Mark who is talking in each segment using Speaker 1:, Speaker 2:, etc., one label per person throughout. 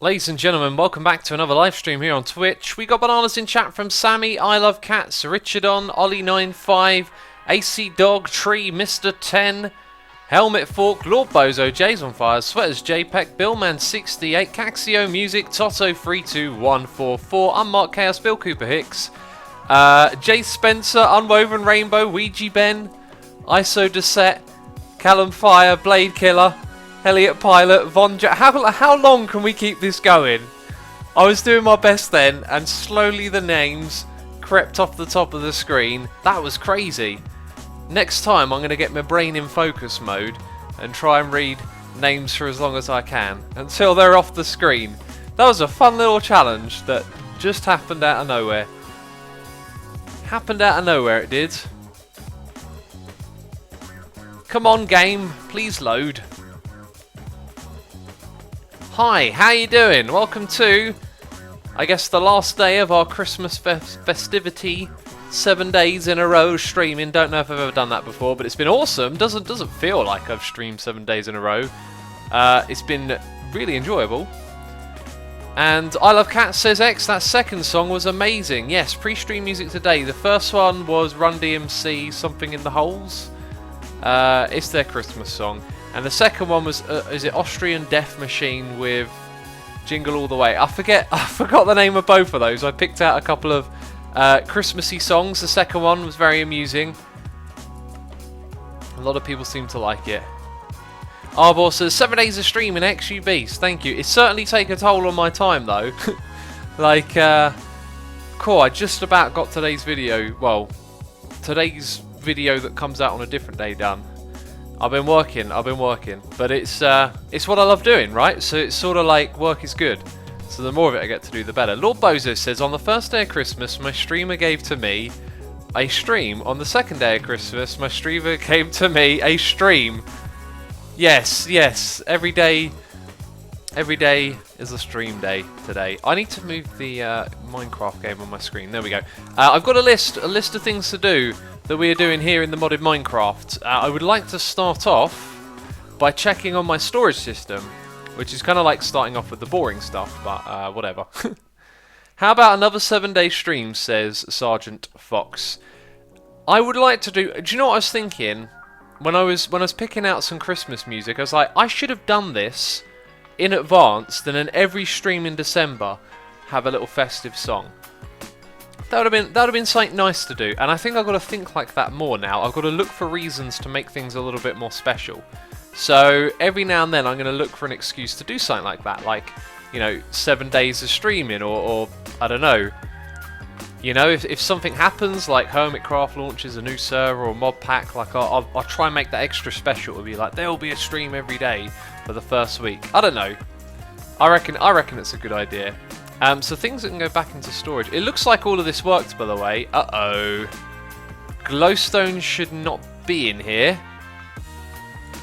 Speaker 1: Ladies and gentlemen, welcome back to another live stream here on Twitch. We got bananas in chat from Sammy, I Love Cats, Richardon, Ollie95, AC Dog, Tree, Mr. 10, Helmet Fork, Lord Bozo, Jay's on Fire, Sweaters JPEG, Billman68, Caxio Music, Toto32144, I'm Mark Chaos, Bill Cooper Hicks, Jay Spencer, Unwoven Rainbow, Ouija Ben, ISO Deset, Callum Fire, Blade Killer, Elliot Pilot, Von Jack. How long can we keep this going? I was doing my best then, and slowly the names crept off the top of the screen. That was crazy. Next time I'm going to get my brain in focus mode and try and read names for as long as I can until they're off the screen. That was a fun little challenge that just happened out of nowhere. Happened out of nowhere, it did. Come on, game, please load. Hi, how you doing? Welcome to, I guess, the last day of our Christmas festivity. 7 days in a row streaming. Don't know if I've ever done that before, but it's been awesome. Doesn't feel like I've streamed 7 days in a row. It's been really enjoyable. And I Love Cats says X, that second song was amazing. Yes, pre-stream music today. The first one was Run DMC, Something in the Holes. It's their Christmas song. And the second one was, is it Austrian Death Machine with Jingle All the Way? I forgot the name of both of those. I picked out a couple of Christmassy songs. The second one was very amusing. A lot of people seem to like it. Arbor says, 7 days of streaming, XU Beast. Thank you. It's certainly taken a toll on my time, though. Like, cool, I just about got today's video, well, today's video that comes out on a different day done. I've been working, but it's what I love doing, right? So it's sort of like work is good. So the more of it I get to do, the better. Lord Bozo says, on the first day of Christmas, my streamer gave to me a stream. On the second day of Christmas, my streamer gave to me a stream. Yes, yes. Every day is a stream day today. I need to move the Minecraft game on my screen. There we go. I've got a list of things to do that we are doing here in the modded Minecraft. I would like to start off by checking on my storage system, which is kind of like starting off with the boring stuff, but whatever. How about another 7-day stream, says Sergeant Fox. I would like to do you know what I was thinking? When I was picking out some Christmas music, I was like, I should have done this in advance, then in every stream in December have a little festive song. That would have been something nice to do, and I think I've got to think like that more now. I've got to look for reasons to make things a little bit more special. So every now and then I'm going to look for an excuse to do something like that, like, you know, 7 days of streaming, or I don't know. You know, if something happens, like Hermitcraft launches a new server or mod pack, like I'll try and make that extra special. It'll be like, there will be a stream every day for the first week. I don't know. I reckon it's a good idea. So things that can go back into storage. It looks like all of this worked, by the way. Uh-oh. Glowstone should not be in here.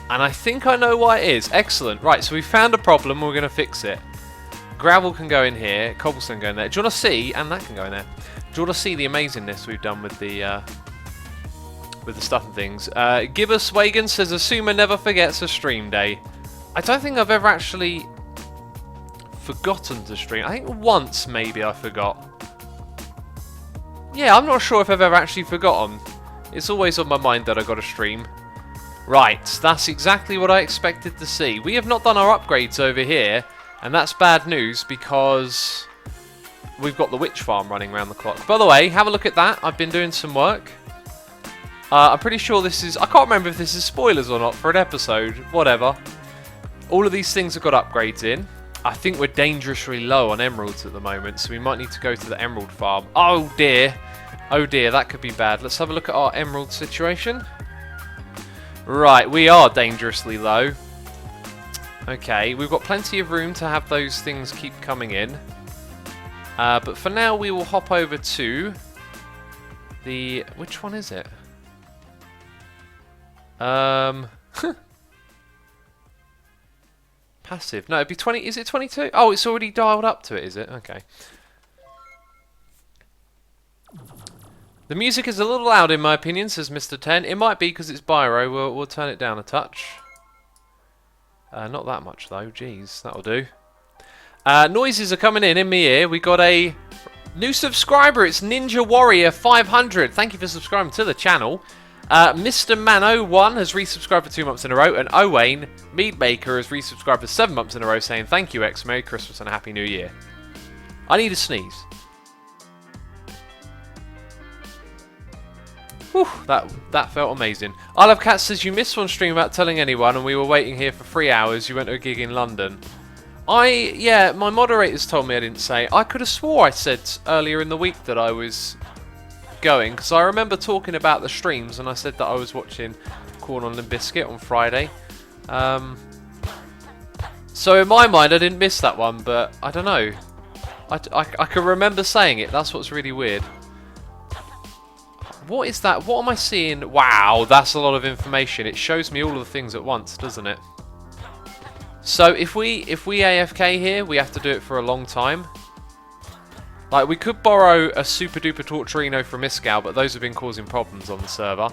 Speaker 1: And I think I know why it is. Excellent. Right, so we found a problem. We're going to fix it. Gravel can go in here. Cobblestone go in there. Do you want to see? And that can go in there. Do you want to see the amazingness we've done with the stuff and things? Gibbous Wagon says, Assumer never forgets a stream day. I don't think I've ever actually forgotten to stream. I think once maybe I forgot. Yeah, I'm not sure if I've ever actually forgotten. It's always on my mind that I got to stream. Right, that's exactly what I expected to see. We have not done our upgrades over here, and that's bad news because we've got the witch farm running around the clock. By the way, have a look at that. I've been doing some work. I'm pretty sure this is... I can't remember if this is spoilers or not for an episode. Whatever. All of these things have got upgrades in. I think we're dangerously low on emeralds at the moment, so we might need to go to the emerald farm. Oh dear. Oh dear, that could be bad. Let's have a look at our emerald situation. Right, we are dangerously low. Okay, we've got plenty of room to have those things keep coming in. But for now, we will hop over to the... Which one is it? Passive. No, it'd be 20. Is it 22? Oh, it's already dialed up to it, is it? Okay. The music is a little loud in my opinion, says Mr. 10. It might be because it's Biro. We'll turn it down a touch. Not that much though. Jeez, that'll do. Noises are coming in my ear. We got a new subscriber. It's Ninja Warrior 500. Thank you for subscribing to the channel. Mr. Man01 has resubscribed for 2 months in a row, and Owain Meadmaker has resubscribed for 7 months in a row, saying thank you, X, Merry Christmas and a Happy New Year. I need a sneeze. Whew, that felt amazing. I Love Cats says you missed one stream without telling anyone, and we were waiting here for 3 hours. You went to a gig in London. Yeah, my moderators told me I didn't say. I could have swore I said earlier in the week that I was going, because I remember talking about the streams, and I said that I was watching Corn on Limp Bizkit on Friday. So in my mind, I didn't miss that one, but I don't know. I can remember saying it. That's what's really weird. What is that? What am I seeing? Wow, that's a lot of information. It shows me all of the things at once, doesn't it? So if we AFK here, we have to do it for a long time. Like, we could borrow a super duper Torturino from Iskall, but those have been causing problems on the server.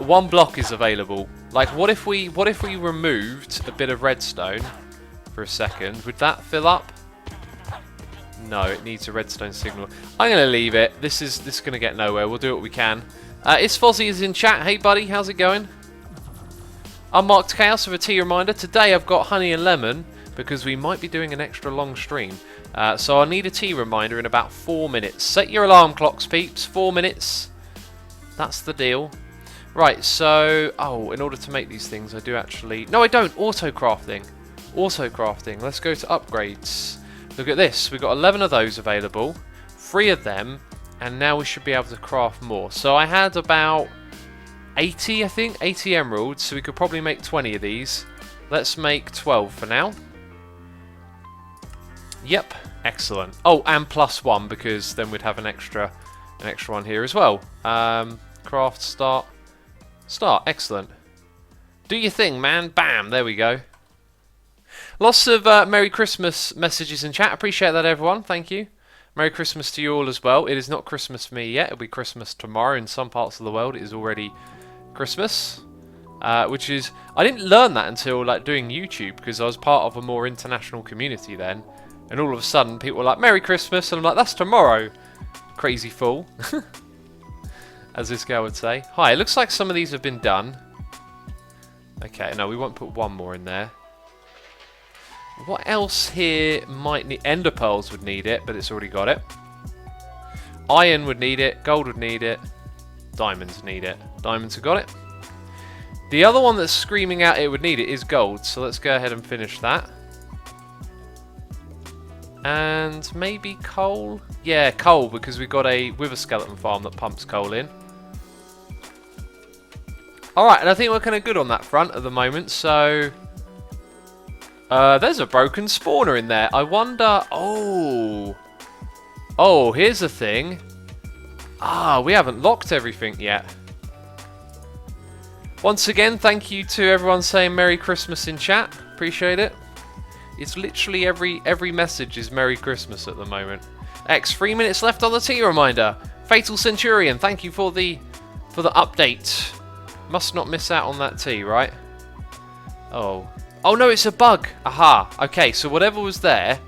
Speaker 1: 1 block is available. Like, what if we removed a bit of redstone for a second? Would that fill up? No, it needs a redstone signal. I'm going to leave it. This is going to get nowhere. We'll do what we can. Is Fozzie is in chat. Hey, buddy. How's it going? Unmarked Chaos with a tea reminder. Today I've got honey and lemon because we might be doing an extra long stream. So I'll need a tea reminder in about 4 minutes. Set your alarm clocks, peeps. 4 minutes. That's the deal. Right, so... Oh, in order to make these things, I do actually... No, I don't. Auto-crafting. Auto-crafting. Let's go to upgrades. Look at this, we've got 11 of those available, 3 of them, and now we should be able to craft more. So I had about 80, I think, 80 emeralds, so we could probably make 20 of these. Let's make 12 for now. Yep, excellent. Oh, and +1, because then we'd have an extra one here as well. Craft, start, excellent. Do your thing, man, bam, there we go. Lots of Merry Christmas messages in chat. Appreciate that, everyone. Thank you. Merry Christmas to you all as well. It is not Christmas for me yet. It'll be Christmas tomorrow. In some parts of the world, it is already Christmas. Which is... I didn't learn that until like doing YouTube, because I was part of a more international community then. And all of a sudden, people were like, Merry Christmas. And I'm like, that's tomorrow. Crazy fool. As this guy would say. Hi, it looks like some of these have been done. Okay, no, we won't put 1 more in there. What else here might need... Ender pearls would need it, but it's already got it. Iron would need it. Gold would need it. Diamonds need it. Diamonds have got it. The other one that's screaming out it would need it is gold, so let's go ahead and finish that. And maybe coal? Yeah, coal, because we've got a wither skeleton farm that pumps coal in. Alright, and I think we're kind of good on that front at the moment, so... there's a broken spawner in there. I wonder... Oh, here's the thing. We haven't locked everything yet. Once again, thank you to everyone saying Merry Christmas in chat. Appreciate it. It's literally every message is Merry Christmas at the moment. X, 3 minutes left on the tea reminder. Fatal Centurion, thank you for the update. Must not miss out on that tea, right? Oh no, it's a bug. Aha. Okay, so whatever was there,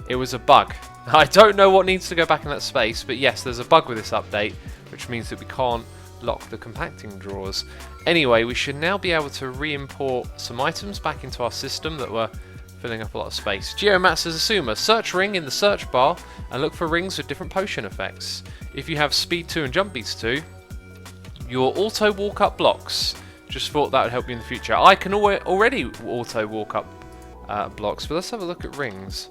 Speaker 1: it was a bug. I don't know what needs to go back in that space, but yes, there's a bug with this update, which means that we can't lock the compacting drawers. Anyway, we should now be able to re-import some items back into our system that were filling up a lot of space. Geomat says, Asuma, search ring in the search bar and look for rings with different potion effects. If you have speed 2 and jump beats 2, your auto walk up blocks. Just thought that would help you in the future. I can already auto walk up blocks, but let's have a look at rings.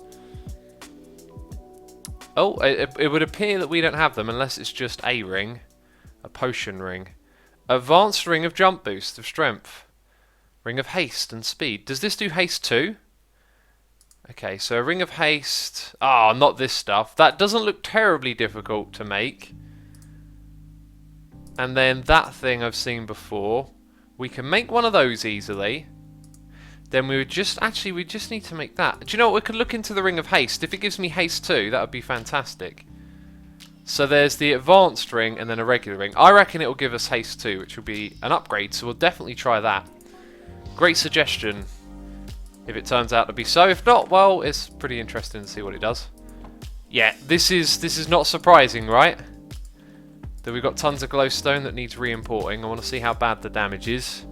Speaker 1: Oh, it would appear that we don't have them unless it's just a ring. A potion ring. Advanced ring of jump boost of strength. Ring of haste and speed. Does this do haste too? Okay, so a ring of haste. Not this stuff. That doesn't look terribly difficult to make. And then that thing I've seen before. We can make one of those easily. Then we just need to make that. Do you know what? We could look into the ring of haste. If it gives me haste too, that would be fantastic. So there's the advanced ring and then a regular ring. I reckon it will give us haste too, which will be an upgrade. So we'll definitely try that. Great suggestion. if it turns out to be so. If not, well, it's pretty interesting to see what it does. Yeah, this is not surprising, right? That we've got tons of glowstone that needs re-importing. I want to see how bad the damage is.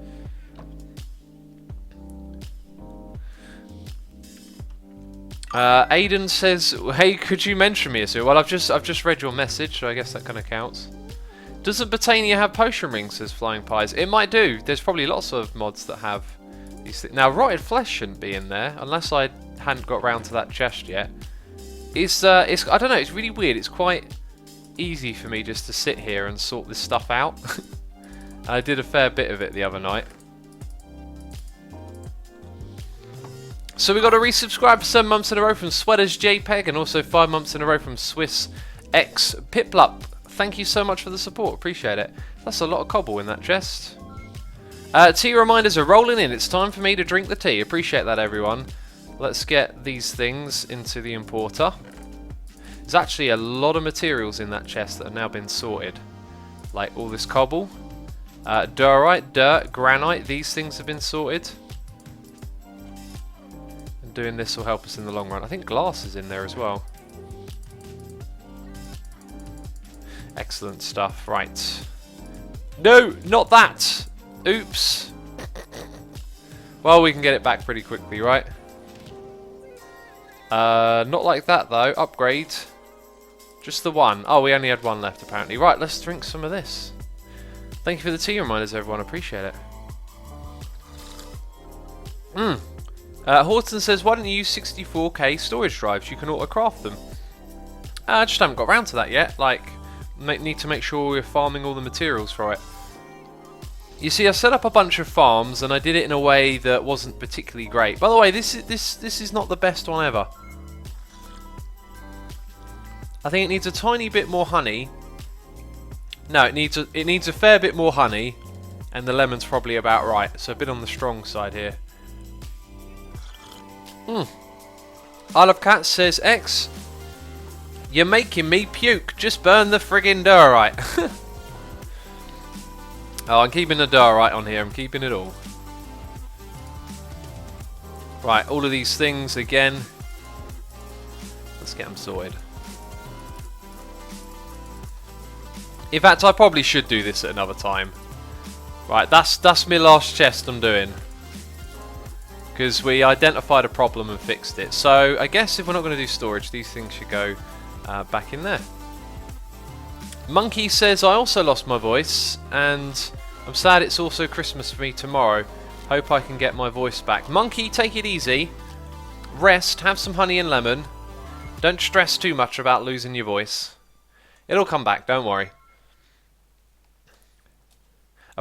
Speaker 1: Aiden says, "Hey, could you mention me, Asu?" Well, I've just read your message, so I guess that kind of counts. Doesn't Botania have potion rings? Says Flying Pies. It might do. There's probably lots of mods that have these things. Now, rotted flesh shouldn't be in there unless I hadn't got round to that chest yet. It's I don't know. It's really weird. It's quite easy for me just to sit here and sort this stuff out. I did a fair bit of it the other night. So we got a resubscribe for 7 months in a row from Sweaters JPEG and also 5 months in a row from Swiss X Piplup. Thank you so much for the support. Appreciate it. That's a lot of cobble in that chest. Tea reminders are rolling in. It's time for me to drink the tea. Appreciate that, everyone. Let's get these things into the importer. There's actually a lot of materials in that chest that have now been sorted. Like all this cobble, diorite, dirt, granite. These things have been sorted. And doing this will help us in the long run. I think glass is in there as well. Excellent stuff. Right. No, not that. Oops. Well, we can get it back pretty quickly, right? Not like that, though. Upgrade. Just the one. Oh, we only had one left, apparently. Right, let's drink some of this. Thank you for the tea reminders, everyone. Appreciate it. Horton says, why don't you use 64K storage drives? You can auto-craft them. I just haven't got around to that yet. Like, need to make sure we're farming all the materials for it. You see, I set up a bunch of farms, and I did it in a way that wasn't particularly great. By the way, this is not the best one ever. I think it needs a tiny bit more honey. No, it needs a fair bit more honey, and the lemon's probably about right. So a bit on the strong side here. Isle of Cats says, X, you're making me puke. Just burn the friggin' diorite. Oh, I'm keeping the diorite on here. I'm keeping it all. Right, all of these things again. Let's get them sorted. In fact, I probably should do this at another time. Right, that's my last chest I'm doing. Because we identified a problem and fixed it. So, I guess if we're not going to do storage, these things should go back in there. Monkey says, I also lost my voice, and I'm sad it's also Christmas for me tomorrow. Hope I can get my voice back. Monkey, take it easy. Rest, have some honey and lemon. Don't stress too much about losing your voice. It'll come back, don't worry.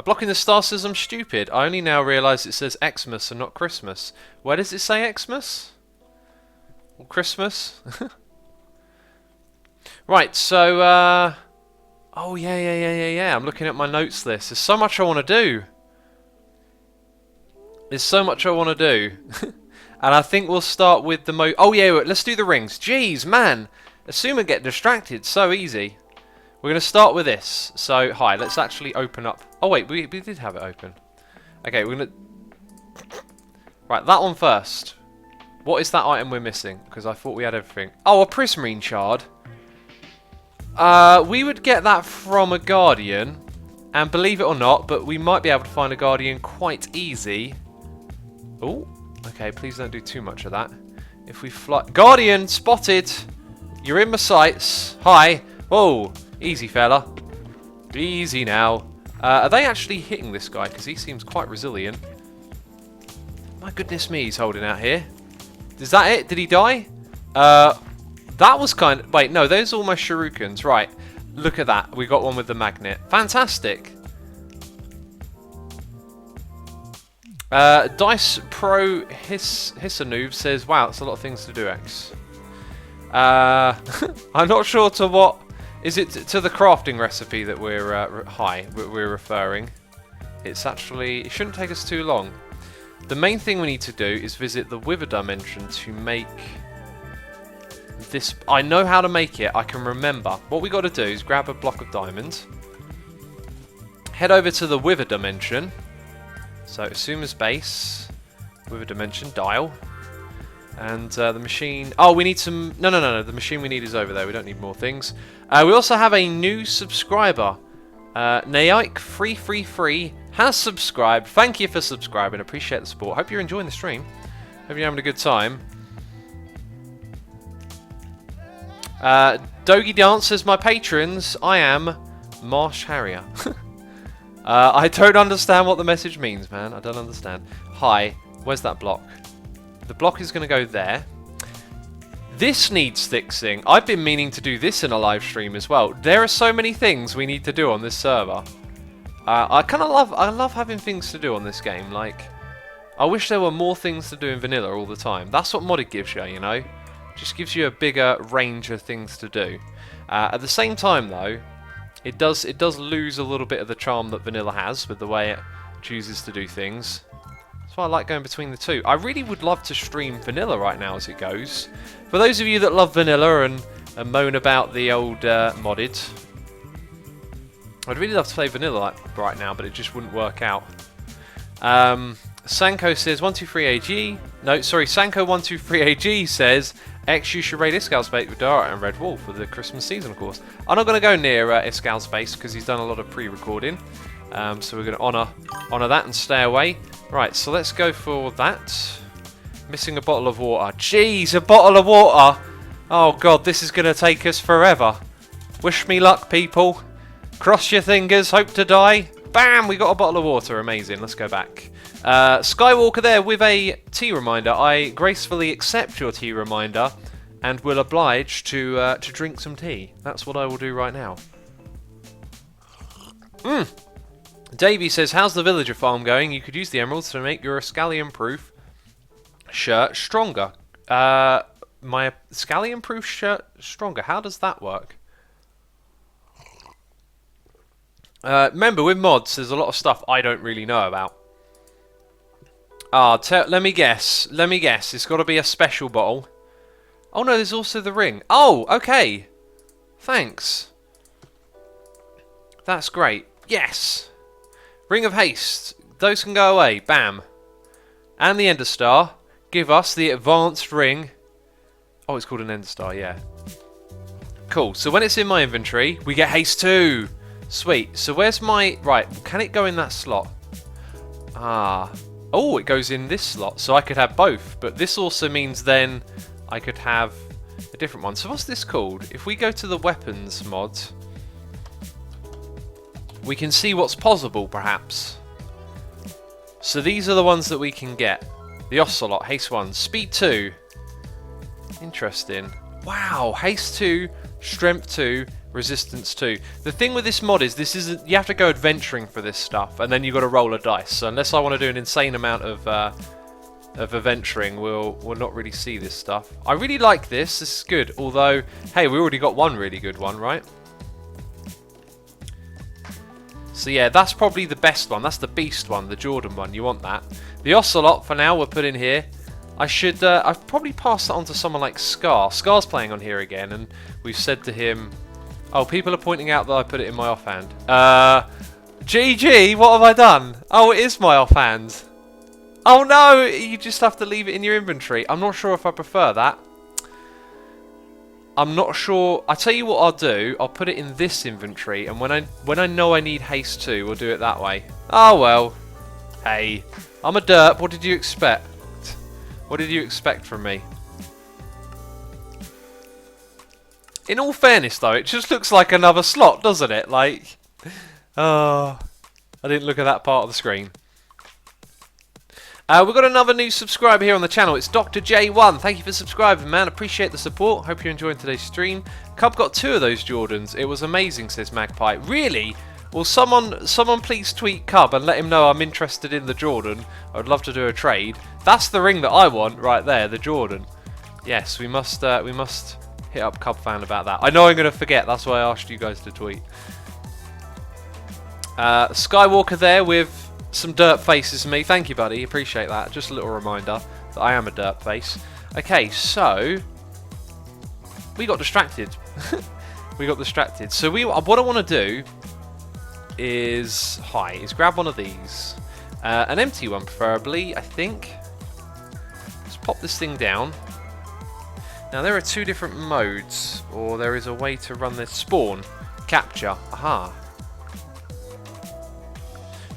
Speaker 1: Blocking the star says I'm stupid. I only now realise it says Xmas and not Christmas. Where does it say Xmas? Or Christmas? Right, so, oh, yeah. I'm looking at my notes list. There's so much I want to do. And I think we'll start with the oh, yeah, let's do the rings. Jeez, man. Assume and get distracted. So easy. We're going to start with this. So, hi, let's actually open up. Oh, wait, we did have it open. Okay, we're going to... Right, that one first. What is that item we're missing? Because I thought we had everything. Oh, a prismarine shard. We would get that from a guardian. And believe it or not, but we might be able to find a guardian quite easy. Oh, okay, please don't do too much of that. If we fly... Guardian, spotted! You're in my sights. Hi. Whoa. Easy, fella. Easy now. Are they actually hitting this guy? Because he seems quite resilient. My goodness me, he's holding out here. Is that it? Did he die? That was kind of... Wait, no, those are all my shurikens. Right. Look at that. We got one with the magnet. Fantastic. Dice Pro Hissanoob says, wow, that's a lot of things to do, X. I'm not sure to what... Is it to the crafting recipe that we're referring? It's actually... It shouldn't take us too long. The main thing we need to do is visit the Wither Dimension to make this... I know how to make it. I can remember. What we got to do is grab a block of diamonds. Head over to the Wither Dimension. So, Asuma's base. with a dimension dial. And the machine... Oh, we need some... No. The machine we need is over there. We don't need more things. We also have a new subscriber. Naike333 has subscribed. Thank you for subscribing. Appreciate the support. Hope you're enjoying the stream. Hope you're having a good time. Dogie Dance says, my patrons, I am Marsh Harrier. I don't understand what the message means, man. I don't understand. Hi. Where's that block? The block is going to go there. This needs fixing. I've been meaning to do this in a live stream as well. There are so many things we need to do on this server. I love having things to do on this game. Like, I wish there were more things to do in vanilla all the time. That's what modded gives you, you know? Just gives you a bigger range of things to do. At the same time, though, it does lose a little bit of the charm that vanilla has with the way it chooses to do things. That's why I like going between the two. I really would love to stream vanilla right now as it goes. For those of you that love vanilla and moan about the old modded, I'd really love to play vanilla right now, but it just wouldn't work out. Sanko says 123AG. No, sorry, Sanko123AG says X, you should raid Iscal's bait with Dara and Red Wolf for the Christmas season, of course. I'm not going to go near Iscal's base because he's done a lot of pre-recording. So we're going to honour that and stay away. Right, so let's go for that. Missing a bottle of water. Jeez, a bottle of water! Oh god, this is going to take us forever. Wish me luck, people. Cross your fingers, hope to die. Bam! We got a bottle of water. Amazing. Let's go back. Skywalker there with a tea reminder. I gracefully accept your tea reminder and will oblige to drink some tea. That's what I will do right now. Davey says, how's the villager farm going? You could use the emeralds to make your scallion-proof shirt stronger. My scallion-proof shirt stronger. How does that work? Remember, with mods, there's a lot of stuff I don't really know about. Let me guess. It's got to be a special bottle. Oh no, there's also the ring. Oh, okay. Thanks. That's great. Yes. Ring of Haste. Those can go away. Bam. And the Ender Star. Give us the advanced ring. Oh, it's called an Ender Star, yeah. Cool. So when it's in my inventory, we get Haste 2. Sweet. So where's my... Right, can it go in that slot? Oh, it goes in this slot. So I could have both. But this also means then I could have a different one. So what's this called? If we go to the weapons mod, we can see what's possible, perhaps. So these are the ones that we can get. The Ocelot, Haste 1, Speed 2. Interesting. Wow, Haste 2, Strength 2, Resistance 2. The thing with this mod is you have to go adventuring for this stuff, and then you've got to roll a dice. So unless I want to do an insane amount of adventuring, we'll not really see this stuff. I really like this. This is good. Although, hey, we already got one really good one, right? So yeah, that's probably the best one. That's the Beast one, the Jordan one. You want that. The Ocelot, for now, we'll put in here. I've probably passed that on to someone like Scar. Scar's playing on here again, and we've said to him... Oh, people are pointing out that I put it in my offhand. GG, what have I done? Oh, it is my offhand. Oh no, you just have to leave it in your inventory. I'm not sure if I prefer that. I'm not sure. I tell you what I'll do. I'll put it in this inventory, and when I know I need Haste 2, we'll do it that way. Oh well. Hey, I'm a derp. What did you expect? What did you expect from me? In all fairness, though, it just looks like another slot, doesn't it? Like, oh, I didn't look at that part of the screen. We've got another new subscriber here on the channel. It's Dr. J1. Thank you for subscribing, man. Appreciate the support. Hope you're enjoying today's stream. Cub got 2 of those Jordans. It was amazing, says Magpie. Really? Well, someone please tweet Cub and let him know I'm interested in the Jordan. I would love to do a trade. That's the ring that I want right there, the Jordan. Yes, we must hit up Cub fan about that. I know I'm going to forget. That's why I asked you guys to tweet. Skywalker there with some dirt faces for me. Thank you, buddy. Appreciate that. Just a little reminder that I am a dirt face. Okay, so we got distracted. We got distracted. So what I want to do is grab one of these, an empty one preferably. I think pop this thing down. Now there are two different modes, or there is a way to run this. Spawn, capture, aha.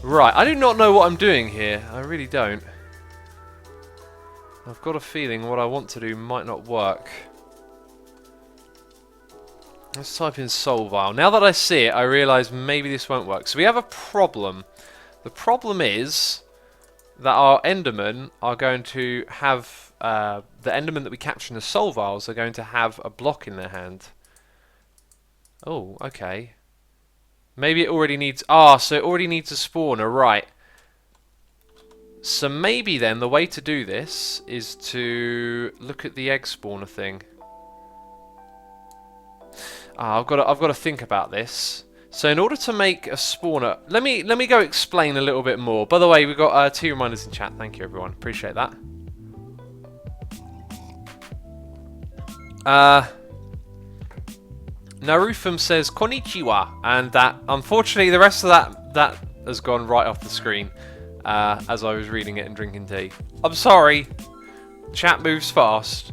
Speaker 1: Right, I do not know what I'm doing here, I really don't. I've got a feeling what I want to do might not work. Let's type in Solvile. Now that I see it, I realise maybe this won't work. So we have a problem. The problem is that our Endermen are going to have... the Endermen that we capture in the Solviles are going to have a block in their hand. Oh, okay. Maybe it already needs... Ah, so it already needs a spawner, right. So maybe then the way to do this is to look at the egg spawner thing. Ah, I've got to think about this. So in order to make a spawner, let me go explain a little bit more. By the way, we've got 2 reminders in chat. Thank you, everyone. Appreciate that. Narufum says konnichiwa, and that unfortunately the rest of that has gone right off the screen as I was reading it and drinking tea. I'm sorry. Chat moves fast.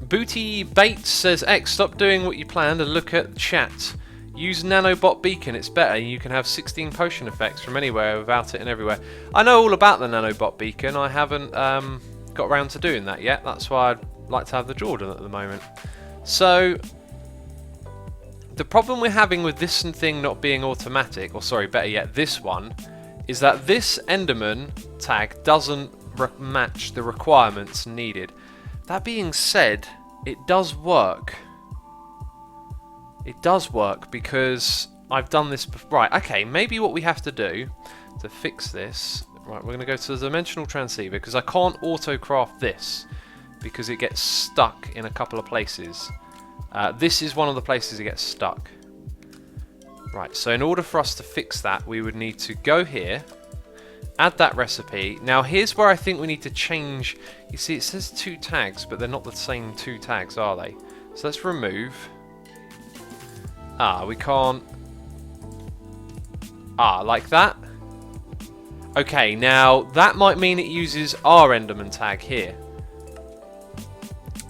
Speaker 1: Booty Bates says, X, stop doing what you planned and look at chat. Use nanobot beacon, it's better. You can have 16 potion effects from anywhere without it and everywhere. I know all about the nanobot beacon. I haven't got around to doing that yet. That's why I'd like to have the Jordan at the moment. So the problem we're having with this thing not being automatic, or sorry, better yet, this one, is that this Enderman tag doesn't match the requirements needed. That being said, it does work. It does work because I've done this before. Right, okay, maybe what we have to do to fix this... Right, we're going to go to the dimensional transceiver because I can't auto-craft this because it gets stuck in a couple of places. This is one of the places it gets stuck. Right, so in order for us to fix that, we would need to go here, add that recipe. Now here's where I think we need to change. You see, it says 2 tags, but they're not the same 2 tags, are they? So let's remove. Ah, we can't. Ah, like that. Okay, now that might mean it uses our Enderman tag here.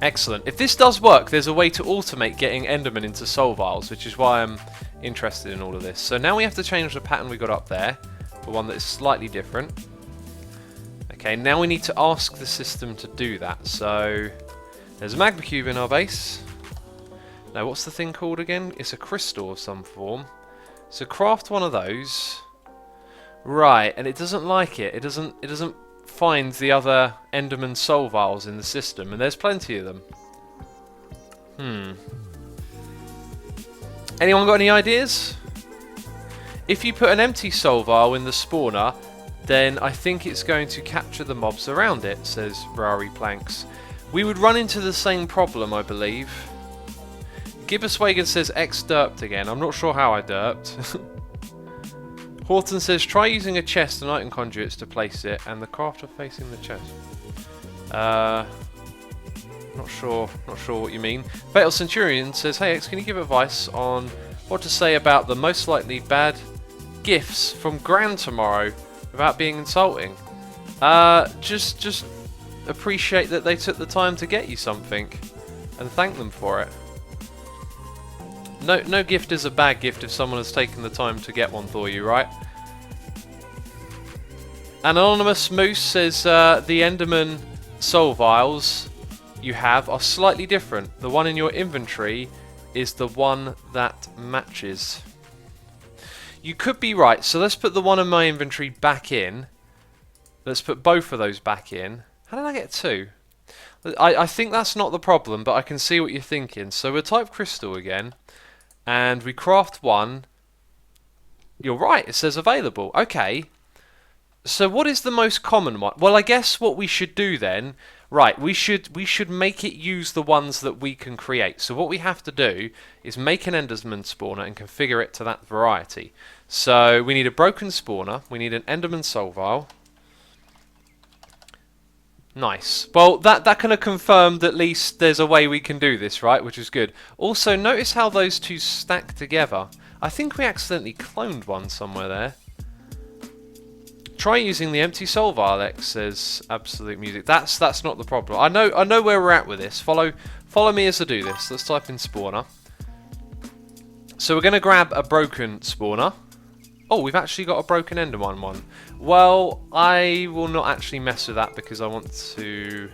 Speaker 1: Excellent. If this does work, there's a way to automate getting Enderman into Solviles, which is why I'm interested in all of this. So now we have to change the pattern we got up there for one that is slightly different. Okay, now we need to ask the system to do that. So there's a magma cube in our base. Now what's the thing called again? It's a crystal of some form. So craft one of those. Right, and it doesn't like it. It doesn't find the other Enderman Solviles in the system, and there's plenty of them. Anyone got any ideas? If you put an empty Solvile in the spawner, then I think it's going to capture the mobs around it, says Rari Planks. We would run into the same problem, I believe. Gibboswagan says X derped again. I'm not sure how I derped. Horton says try using a chest and item conduits to place it, and the crafter facing the chest. Not sure what you mean. Fatal Centurion says, hey X, can you give advice on what to say about the most likely bad gifts from Gran tomorrow without being insulting? Just appreciate that they took the time to get you something and thank them for it. No gift is a bad gift if someone has taken the time to get one for you, right? Anonymous Moose says the Enderman Solviles you have are slightly different. The one in your inventory is the one that matches. You could be right. So let's put the one in my inventory back in. Let's put both of those back in. How did I get 2? I think that's not the problem, but I can see what you're thinking. So we'll type crystal again. And we craft one. You're right, it says available. Okay. So what is the most common one? Well, I guess what we should do then, right, we should make it use the ones that we can create. So what we have to do is make an Enderman spawner and configure it to that variety. So we need a broken spawner, we need an Enderman Solvile. Nice. Well, that kind of confirmed at least there's a way we can do this, right? Which is good. Also, notice how those two stack together. I think we accidentally cloned one somewhere there. Try using the empty soul vial, X says Absolute Music. That's not the problem. I know where we're at with this. Follow me as I do this. Let's type in spawner. So we're going to grab a broken spawner. Oh, we've actually got a broken Enderman one. Well, I will not actually mess with that because I want to...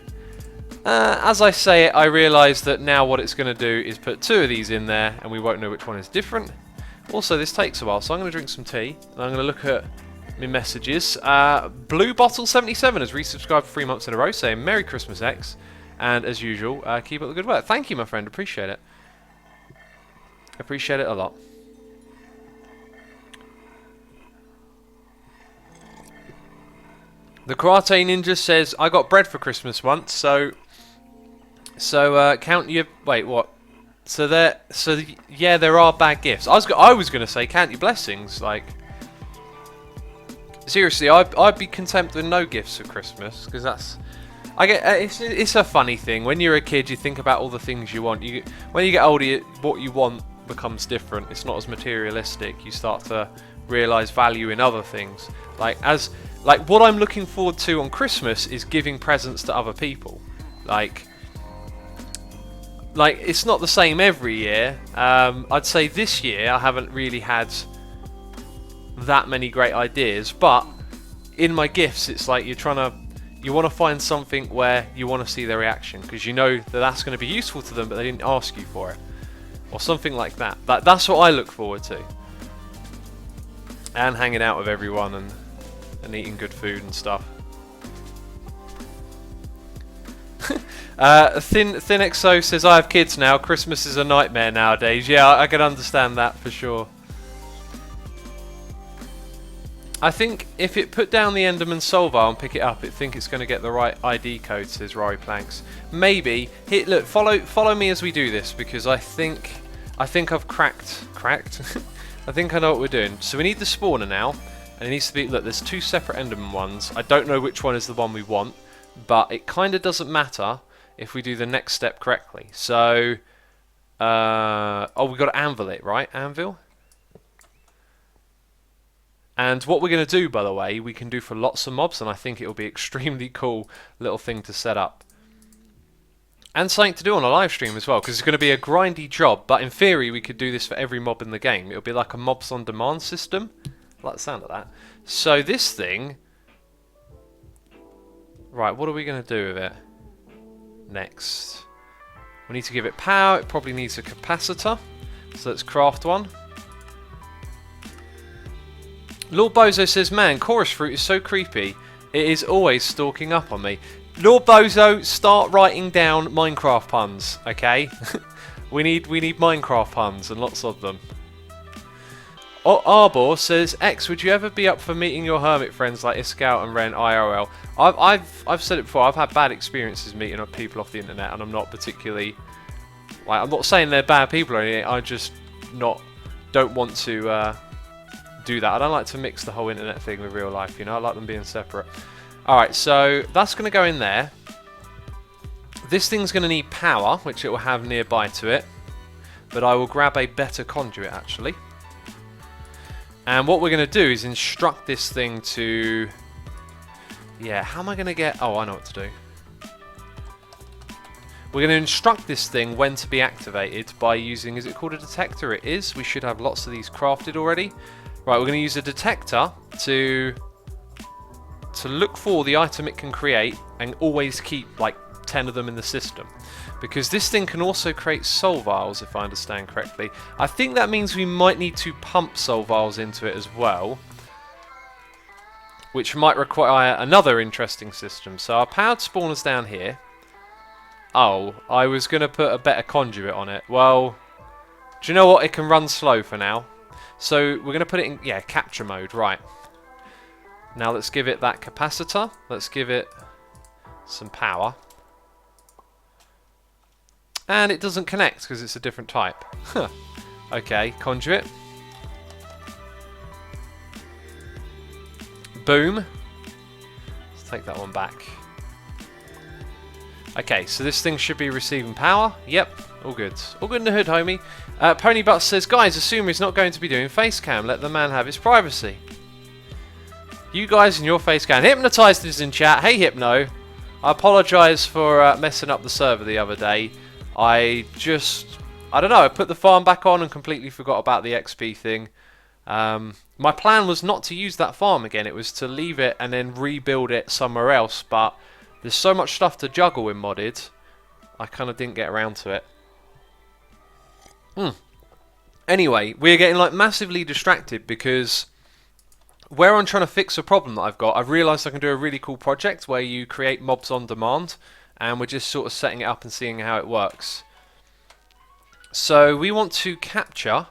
Speaker 1: as I say it, I realise that now what it's going to do is put 2 of these in there and we won't know which one is different. Also, this takes a while, so I'm going to drink some tea and I'm going to look at my messages. Blue Bottle 77 has resubscribed for 3 months in a row, saying Merry Christmas, X. And as usual, keep up the good work. Thank you, my friend. Appreciate it. Appreciate it a lot. The Karate Ninja says, I got bread for Christmas once, so count your... Wait, what? Yeah, there are bad gifts. I was going to say, count your blessings. Like, seriously, I'd be content with no gifts for Christmas, because that's... it's a funny thing. When you're a kid, you think about all the things you want. When you get older, what you want becomes different. It's not as materialistic. You start to realise value in other things. Like what I'm looking forward to on Christmas is giving presents to other people. Like it's not the same every year. I'd say this year I haven't really had that many great ideas, but in my gifts it's like you want to find something where you want to see their reaction because you know that that's going to be useful to them, but they didn't ask you for it, or something like that. That's what I look forward to, and hanging out with everyone and eating good food and stuff. Thin XO says, I have kids now. Christmas is a nightmare nowadays. Yeah, I can understand that for sure. I think if it put down the Enderman Soul Vial and pick it up, I think it's going to get the right ID code, says Rory Planks. Maybe. Here, look, follow me as we do this, because I think I've cracked? I think I know what we're doing. So we need the spawner now. And it needs to be, look, there's 2 separate Enderman ones. I don't know which one is the one we want, but it kind of doesn't matter if we do the next step correctly. So, oh, we've got to anvil it, right? Anvil? And what we're going to do, by the way, we can do for lots of mobs, and I think it will be extremely cool little thing to set up. And something to do on a live stream as well, because it's going to be a grindy job, but in theory we could do this for every mob in the game. It'll be like a mobs on demand system. I like the sound of that. So this thing... Right, what are we going to do with it? Next. We need to give it power. It probably needs a capacitor. So let's craft one. Lord Bozo says, man, chorus fruit is so creepy. It is always stalking up on me. Lord Bozo, start writing down Minecraft puns, okay? we need Minecraft puns and lots of them. Arbor says, X, would you ever be up for meeting your hermit friends like Iscout and Ren IRL? I've said it before, I've had bad experiences meeting up people off the internet, and I'm not particularly... Like, I'm not saying they're bad people or anything, I just don't want to do that. I don't like to mix the whole internet thing with real life, you know, I like them being separate. Alright, so that's going to go in there. This thing's going to need power, which it will have nearby to it. But I will grab a better conduit, actually. And what we're going to do is instruct this thing to... Yeah, how am I going to get... Oh, I know what to do. We're going to instruct this thing when to be activated by using... Is it called a detector? It is. We should have lots of these crafted already. Right, we're going to use a detector to look for the item it can create and always keep like 10 of them in the system. Because this thing can also create soul vials, if I understand correctly. I think that means we might need to pump soul vials into it as well, which might require another interesting system. So our powered spawner's down here. Oh, I was going to put a better conduit on it. Well, do you know what? It can run slow for now. So we're going to put it in, yeah, capture mode, right. Now let's give it that capacitor. Let's give it some power. And it doesn't connect because it's a different type. Huh. Okay, conduit. Boom. Let's take that one back. Okay, so this thing should be receiving power. Yep, all good. All good in the hood, homie. Ponybutt says, guys, Assumer is not going to be doing face cam. Let the man have his privacy. You guys in your face can. Hypnotized is in chat. Hey, Hypno. I apologise for messing up the server the other day. I don't know, I put the farm back on and completely forgot about the XP thing. My plan was not to use that farm again. It was to leave it and then rebuild it somewhere else. But there's so much stuff to juggle in modded, I kind of didn't get around to it. Anyway, we're getting like massively distracted because where I'm trying to fix a problem that I've got, I've realised I can do a really cool project where you create mobs on demand, and we're just sort of setting it up and seeing how it works. So we want to capture,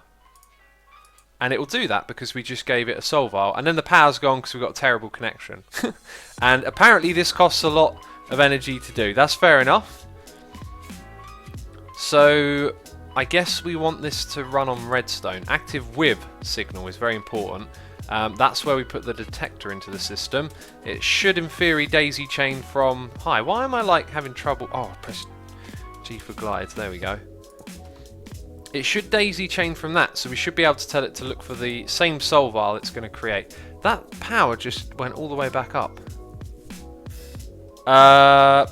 Speaker 1: and it will do that because we just gave it a sol file, and then the power's gone because we've got a terrible connection. And apparently this costs a lot of energy to do. That's fair enough. So I guess we want this to run on redstone. Active with signal is very important. That's where we put the detector into the system. It should, in theory, daisy chain from... Hi, why am I like having trouble... Oh, I pressed G for glides. There we go. It should daisy chain from that, so we should be able to tell it to look for the same sol file it's going to create. That power just went all the way back up.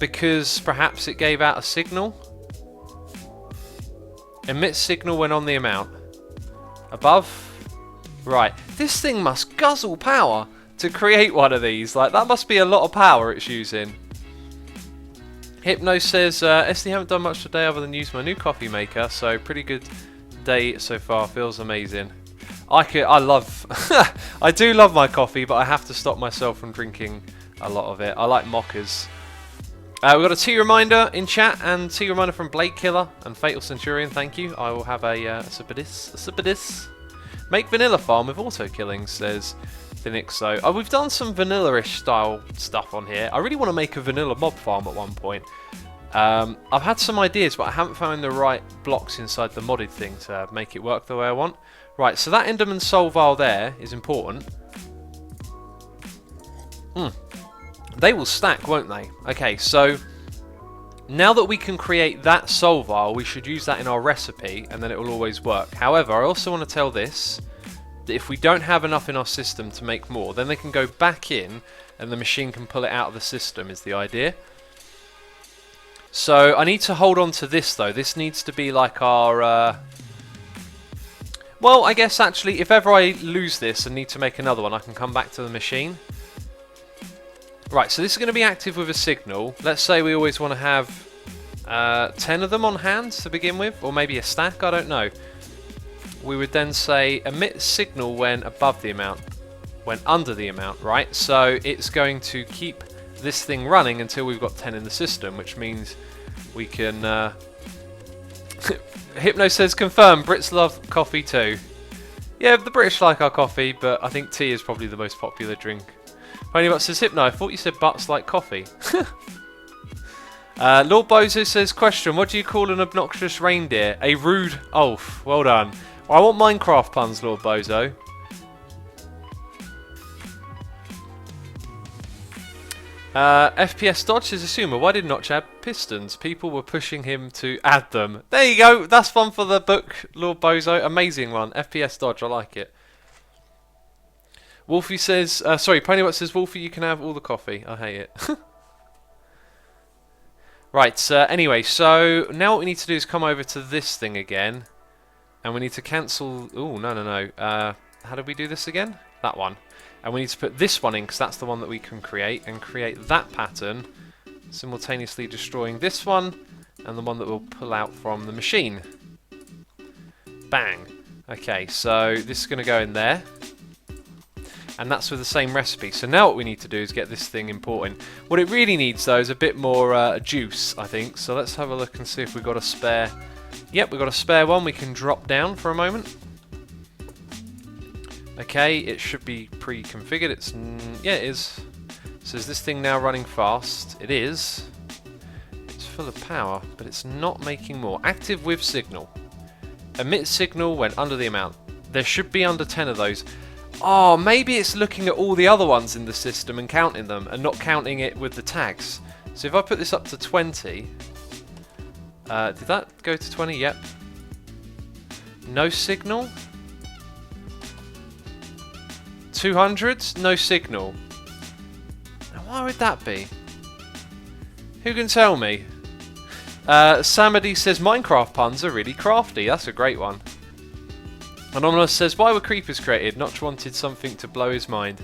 Speaker 1: Because perhaps it gave out a signal. Emit signal when on the amount. Above. Right. This thing must guzzle power to create one of these. Like, that must be a lot of power it's using. Hypno says, SD haven't done much today other than use my new coffee maker, so pretty good day so far, feels amazing. I do love my coffee, but I have to stop myself from drinking a lot of it. I like mochas. We've got a tea reminder in chat, and tea reminder from Blade Killer and Fatal Centurion, thank you. I will have a sip of this. Make vanilla farm with auto killing, says Thinixo. Oh, we've done some vanilla-ish style stuff on here. I really want to make a vanilla mob farm at one point. I've had some ideas, but I haven't found the right blocks inside the modded thing to make it work the way I want. Right, so that Enderman sol file there is important. They will stack, won't they? Okay, so now that we can create that sol file, we should use that in our recipe, and then it will always work. However, I also want to tell this, that if we don't have enough in our system to make more, then they can go back in, and the machine can pull it out of the system, is the idea. So I need to hold on to this, though. This needs to be like our... Well, I guess actually, if ever I lose this and need to make another one, I can come back to the machine. Right, so this is going to be active with a signal. Let's say we always want to have 10 of them on hand to begin with, or maybe a stack, I don't know. We would then say emit signal when above the amount, when under the amount, right? So it's going to keep this thing running until we've got 10 in the system, which means we can... Hypno says, confirm, Brits love coffee too. Yeah, the British like our coffee, but I think tea is probably the most popular drink. Ponybot says, Hypno, I thought you said butts like coffee. Lord Bozo says, question, what do you call an obnoxious reindeer? A rude oaf. Well done. Well, I want Minecraft puns, Lord Bozo. FPS Dodge says, Assumer, why did Notch add pistons? People were pushing him to add them. There you go. That's fun for the book, Lord Bozo. Amazing one. FPS Dodge, I like it. Wolfie says, sorry, Ponybot says, Wolfie, you can have all the coffee. I hate it. Right, anyway, so now what we need to do is come over to this thing again. And we need to cancel... Oh, no. How did we do this again? That one. And we need to put this one in, because that's the one that we can create. And create that pattern, simultaneously destroying this one, and the one that we'll pull out from the machine. Bang. Okay, so this is going to go in there. And that's with the same recipe. So now what we need to do is get this thing importing. What it really needs, though, is a bit more juice, I think. So let's have a look and see if we've got a spare... Yep, we've got a spare one. We can drop down for a moment. Okay, it should be pre-configured. It's... yeah, it is. So is this thing now running fast? It is. It's full of power, but it's not making more. Active with signal. Emit signal when under the amount. There should be under 10 of those. Oh, maybe it's looking at all the other ones in the system and counting them, and not counting it with the tags. So if I put this up to 20... did that go to 20? Yep. No signal? 200? No signal. Now, why would that be? Who can tell me? Samadi says Minecraft puns are really crafty. That's a great one. Anonymous says, why were creepers created? Notch wanted something to blow his mind.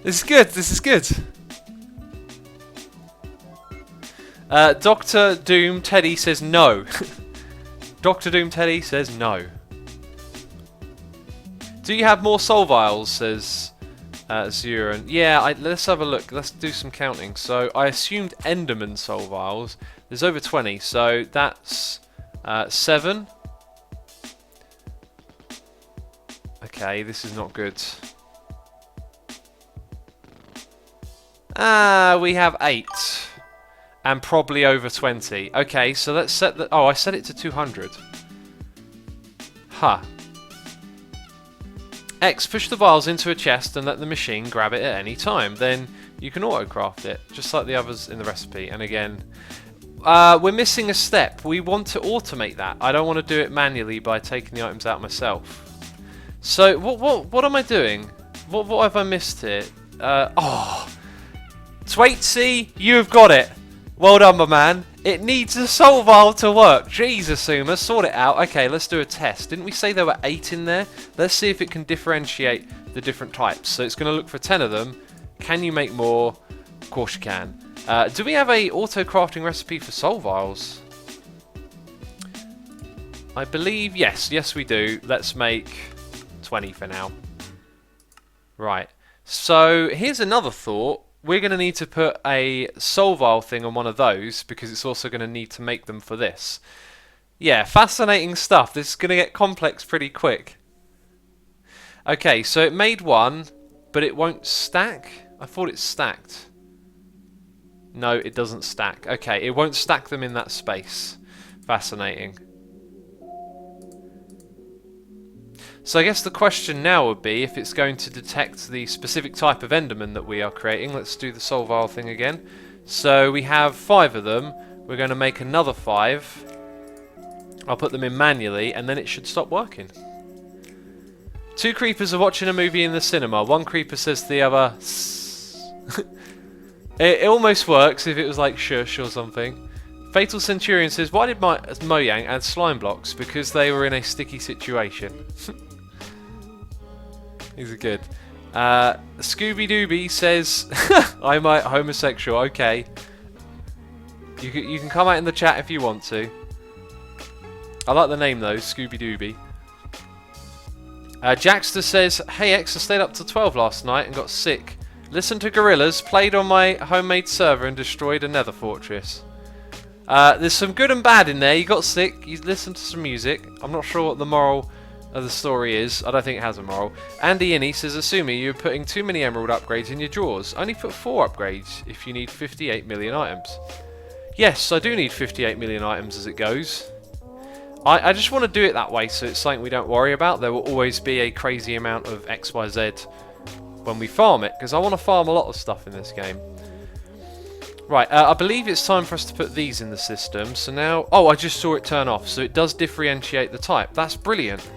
Speaker 1: This is good. This is good. Dr. Doom Teddy says no. Dr. Doom Teddy says no. Do you have more soul vials? Says Zuran. Yeah, let's have a look. Let's do some counting. So I assumed Enderman soul vials. There's over 20, so that's 7. Okay, this is not good. We have 8. And probably over 20. Okay, so let's set the... Oh, I set it to 200. Huh. X, push the vials into a chest and let the machine grab it at any time. Then you can auto-craft it, just like the others in the recipe. And again, we're missing a step. We want to automate that. I don't want to do it manually by taking the items out myself. So, what am I doing? What have I missed here? Twaitsy, you've got it. Well done, my man. It needs a soul vial to work. Jesus, Uma, sort it out. Okay, let's do a test. Didn't we say there were 8 in there? Let's see if it can differentiate the different types. So it's going to look for 10 of them. Can you make more? Of course you can. Do we have a auto-crafting recipe for soul vials? I believe, yes. Yes, we do. Let's make 20 for now. Right. So here's another thought. We're going to need to put a soul vial thing on one of those because it's also going to need to make them for this. Yeah, fascinating stuff. This is going to get complex pretty quick. Okay, so it made one, but it won't stack? I thought it stacked. No, it doesn't stack. Okay, it won't stack them in that space. Fascinating. So I guess the question now would be if it's going to detect the specific type of Enderman that we are creating. Let's do the soul vial thing again. So we have 5 of them. We're going to make another 5. I'll put them in manually and then it should stop working. 2 creepers are watching a movie in the cinema. One creeper says to the other... It almost works if it was like shush or something. Fatal Centurion says, why did Mojang add slime blocks? Because they were in a sticky situation. These are good. Scooby Dooby says, I'm homosexual. Okay. You can come out in the chat if you want to. I like the name though, Scooby Dooby. Jackster says, hey X, I stayed up till 12 last night and got sick. Listened to Gorillas, played on my homemade server and destroyed a nether fortress. There's some good and bad in there. You got sick, you listened to some music. I'm not sure what the moral of the story is. I don't think it has a moral. Andy Innie says, assuming you're putting too many emerald upgrades in your drawers. Only put 4 upgrades if you need 58 million items. Yes, I do need 58 million items as it goes. I just want to do it that way so it's something we don't worry about. There will always be a crazy amount of XYZ when we farm it, because I want to farm a lot of stuff in this game. Right, I believe it's time for us to put these in the system. So now... Oh, I just saw it turn off. So it does differentiate the type. That's brilliant.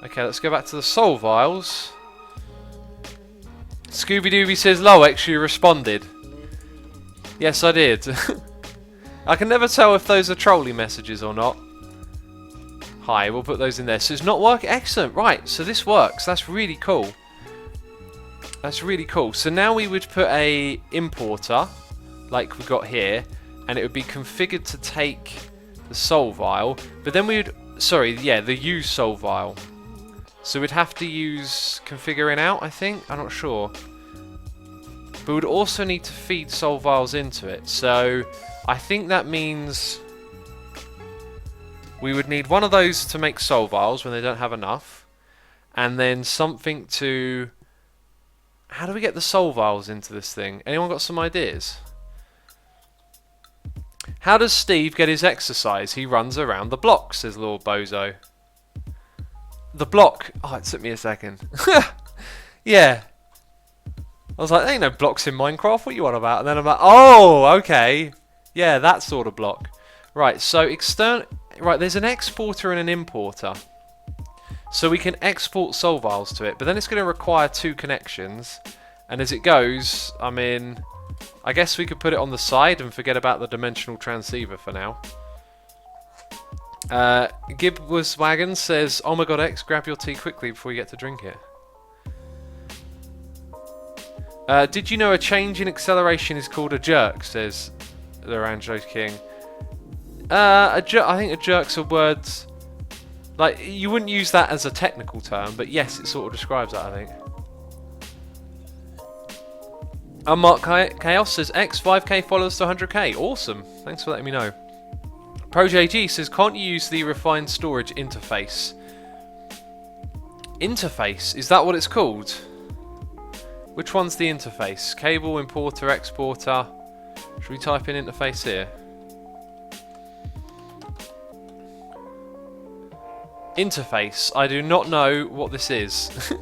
Speaker 1: Okay, let's go back to the soul vials. Scooby-Dooby says, Loex, you responded. Yes, I did. I can never tell if those are trolly messages or not. Hi, we'll put those in there. So it's not working. Excellent. Right, so this works. That's really cool. That's really cool. So now we would put a importer, like we got here, and it would be configured to take the soul vial. But then we would... Sorry, yeah, the use soul vial. So we'd have to use configuring out, I think. I'm not sure. But we'd also need to feed soul vials into it. So I think that means we would need one of those to make soul vials when they don't have enough. And then something to... How do we get the soul vials into this thing? Anyone got some ideas? How does Steve get his exercise? He runs around the block, says Lord Bozo. The block. Oh, it took me a second. Yeah. I was like, there ain't no blocks in Minecraft. What are you on about? And then I'm like, oh, okay. Yeah, that sort of block. Right, so Right, there's an exporter and an importer. So we can export soul vials to it, but then it's going to require 2 connections. And as it goes, I mean, I guess we could put it on the side and forget about the dimensional transceiver for now. Gibwaswagon says, oh my god X, grab your tea quickly before you get to drink it. Did you know a change in acceleration is called a jerk, says Loranjo King. I think a jerk's a word, like, you wouldn't use that as a technical term, but yes, it sort of describes that, I think. Mark Chaos says, X, 5k followers to 100k. Awesome. Thanks for letting me know. ProJG says, can't you use the refined storage interface? Interface? Is that what it's called? Which one's the interface? Cable, importer, exporter. Should we type in interface here? Interface. I do not know what this is.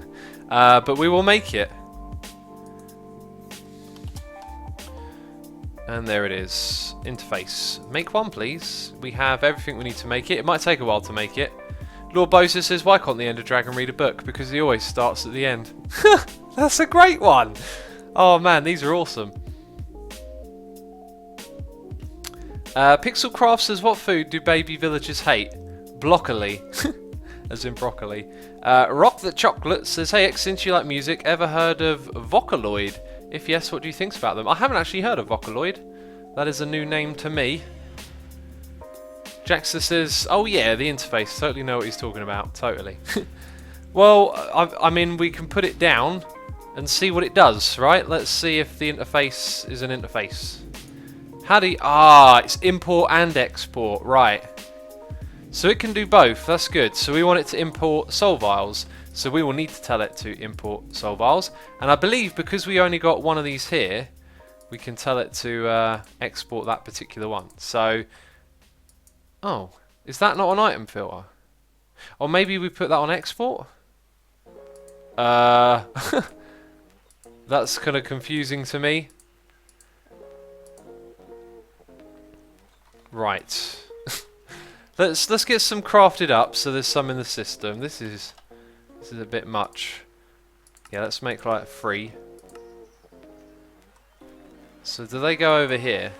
Speaker 1: But we will make it. And there it is. Interface. Make one, please. We have everything we need to make it. It might take a while to make it. Lord Bosa says, why can't the Ender Dragon read a book? Because he always starts at the end. That's a great one. Oh man, these are awesome. Pixelcraft says, what food do baby villagers hate? Blockoli. As in broccoli. Rock the Chocolate says, hey X, since you like music, ever heard of Vocaloid? If yes, what do you think about them? I haven't actually heard of Vocaloid. That is a new name to me. Jackson says, oh yeah, the interface. Totally know what he's talking about. Totally. Well, I mean, we can put it down and see what it does, right? Let's see if the interface is an interface. How do you... Ah, it's import and export. Right. So it can do both. That's good. So we want it to import soul vials. So we will need to tell it to import soul vials. And I believe because we only got one of these here, we can tell it to export that particular one. So, oh, is that not an item filter? Or maybe we put that on export? That's kind of confusing to me. Right. Let's get some crafted up so there's some in the system. This is a bit much. Yeah, let's make like 3. So do they go over here?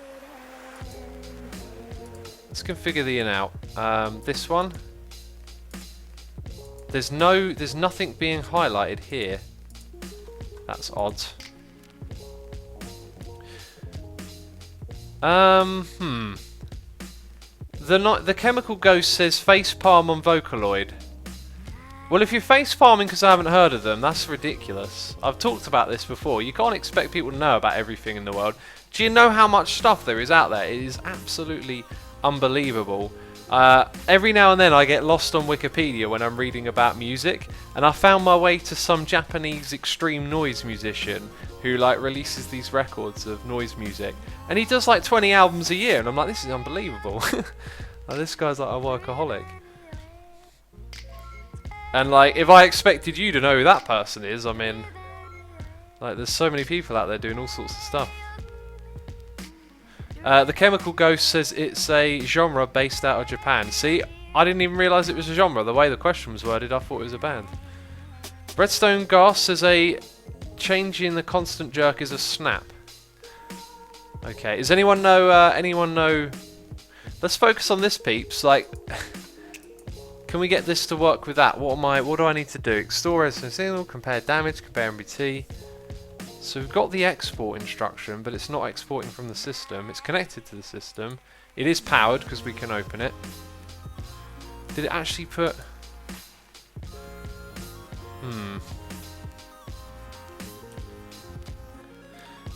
Speaker 1: Let's configure the in out. This one. There's nothing being highlighted here. That's odd. The chemical ghost says face palm on Vocaloid. Well, if you're face palming because I haven't heard of them, that's ridiculous. I've talked about this before. You can't expect people to know about everything in the world. Do you know how much stuff there is out there? It is absolutely unbelievable. Every now and then I get lost on Wikipedia when I'm reading about music, and I found my way to some Japanese extreme noise musician who like releases these records of noise music, and he does like 20 albums a year, and I'm like, this is unbelievable. Like, this guy's like a workaholic. And like, if I expected you to know who that person is, I mean, like, there's so many people out there doing all sorts of stuff. The Chemical Ghost says it's a genre based out of Japan. See, I didn't even realise it was a genre. The way the question was worded, I thought it was a band. Redstone Gas says a change in the constant jerk is a snap. Okay, does anyone know... Let's focus on this, peeps. Like, can we get this to work with that? What do I need to do? Extort resistance signal, compare damage, compare MBT. So we've got the export instruction, but it's not exporting from the system. It's connected to the system. It is powered because we can open it. Did it actually put...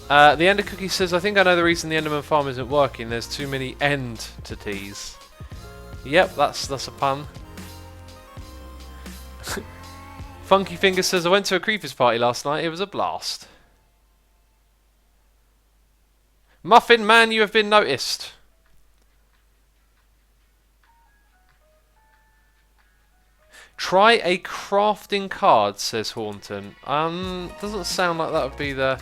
Speaker 1: The Ender Cookie says, I think I know the reason the Enderman farm isn't working. There's too many entities. Yep, that's a pun. Funky Finger says, I went to a Creepers party last night. It was a blast. Muffin Man, you have been noticed. Try a crafting card, says Haunton. Doesn't sound like that would be the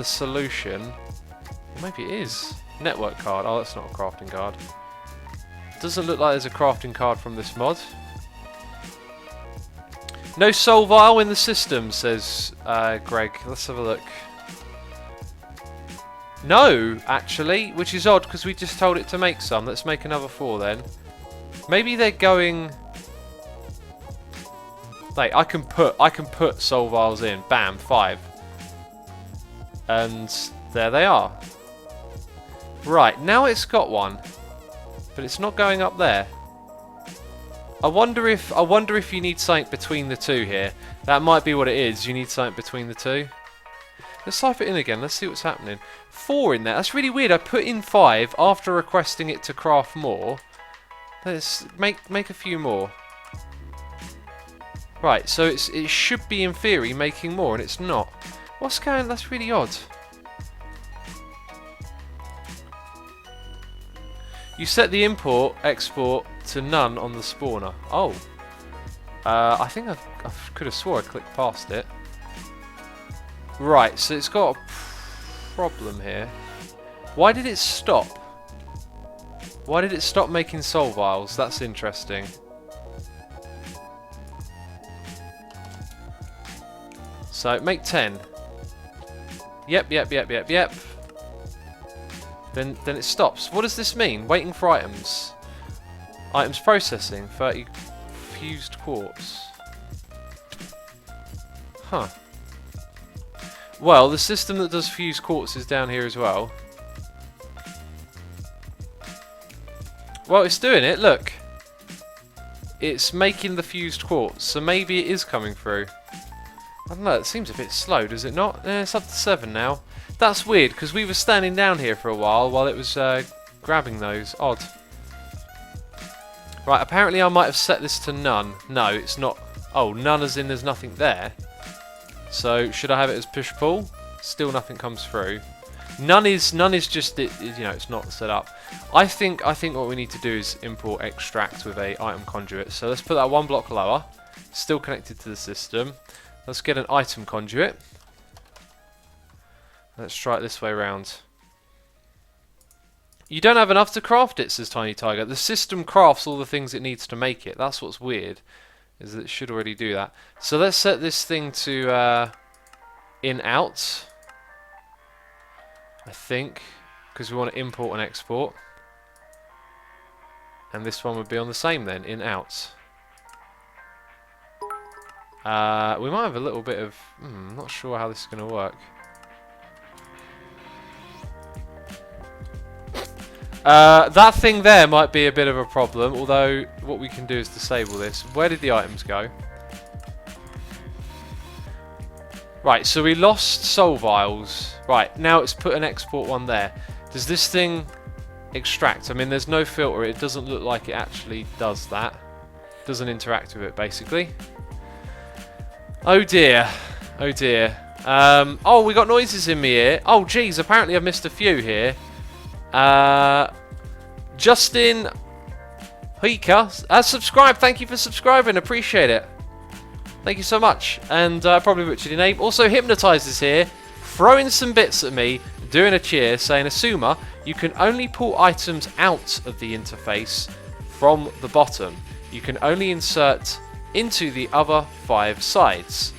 Speaker 1: solution. Or maybe it is. Network card. Oh, that's not a crafting card. Doesn't look like there's a crafting card from this mod. No soul vial in the system, says Greg. Let's have a look. No, actually, which is odd because we just told it to make some. Let's make another 4 then. Maybe they're going. Like I can put soul vials in. Bam, 5. And there they are. Right, now it's got one, but it's not going up there. I wonder if you need something between the two here. That might be what it is. You need something between the two. Let's type it in again. Let's see what's happening. 4 in there. That's really weird. I put in 5 after requesting it to craft more. Let's make a few more. Right, so it should be in theory making more, and it's not. What's going on? That's really odd. You set the import export to none on the spawner. Oh. I think I could have swore I clicked past it. Right, so it's got a problem here. Why did it stop? Why did it stop making soul vials? That's interesting. So make 10. Yep. Then it stops. What does this mean? Waiting for items. Items processing. 30 fused quartz. Huh. Well, the system that does fused quartz is down here as well. Well, it's doing it. Look. It's making the fused quartz. So maybe it is coming through. I don't know. It seems a bit slow, does it not? It's up to 7 now. That's weird, because we were standing down here for a while it was grabbing those. Odd. Right, apparently I might have set this to none. No, it's not. Oh, none as in there's nothing there. So, should I have it as push-pull? Still nothing comes through. None is just, it's not set up. I think what we need to do is import extract with a item conduit. So let's put that 1 block lower. Still connected to the system. Let's get an item conduit. Let's try it this way around. You don't have enough to craft it, says Tiny Tiger. The system crafts all the things it needs to make it. That's what's weird, is that it should already do that. So let's set this thing to in-out, I think, because we want to import and export. And this one would be on the same then, in-out. We might have a little bit of... I'm not sure how this is going to work. That thing there might be a bit of a problem, although what we can do is disable this. Where did the items go? Right, so we lost soul vials. Right, now it's put an export one there. Does this thing extract? I mean, there's no filter. It doesn't look like it actually does that. Doesn't interact with it, basically. Oh dear. Oh dear. Oh, we got noises in me here. Oh, geez, apparently I've missed a few here. Justin Hika has subscribed. Thank you for subscribing. Appreciate it. Thank you so much. And probably butchered your name. Also, Hypnotize is here, throwing some bits at me, doing a cheer, saying, Asuma, you can only pull items out of the interface from the bottom. You can only insert into the other 5 sides.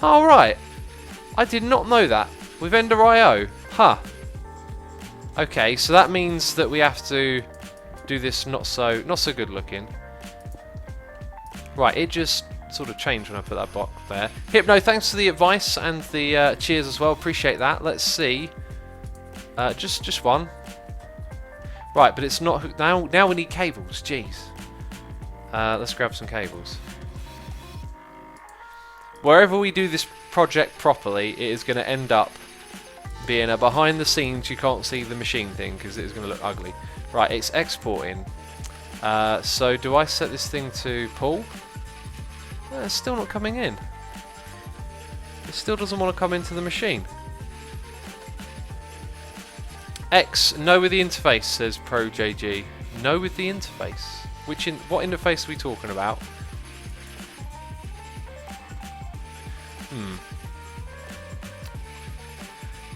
Speaker 1: Alright. I did not know that. With Ender.io. Huh. Okay, so that means that we have to do this not so good looking. Right, it just sort of changed when I put that block there. Hypno, thanks for the advice and the cheers as well. Appreciate that. Let's see. Just one. Right, but it's not now we need cables. Jeez. Let's grab some cables. Wherever we do this project properly, it is going to end up being a behind the scenes, you can't see the machine thing because it is going to look ugly. Right, it's exporting. So do I set this thing to pull? It's still not coming in. It still doesn't want to come into the machine. X, no with the interface, says ProJG. No with the interface. What interface are we talking about?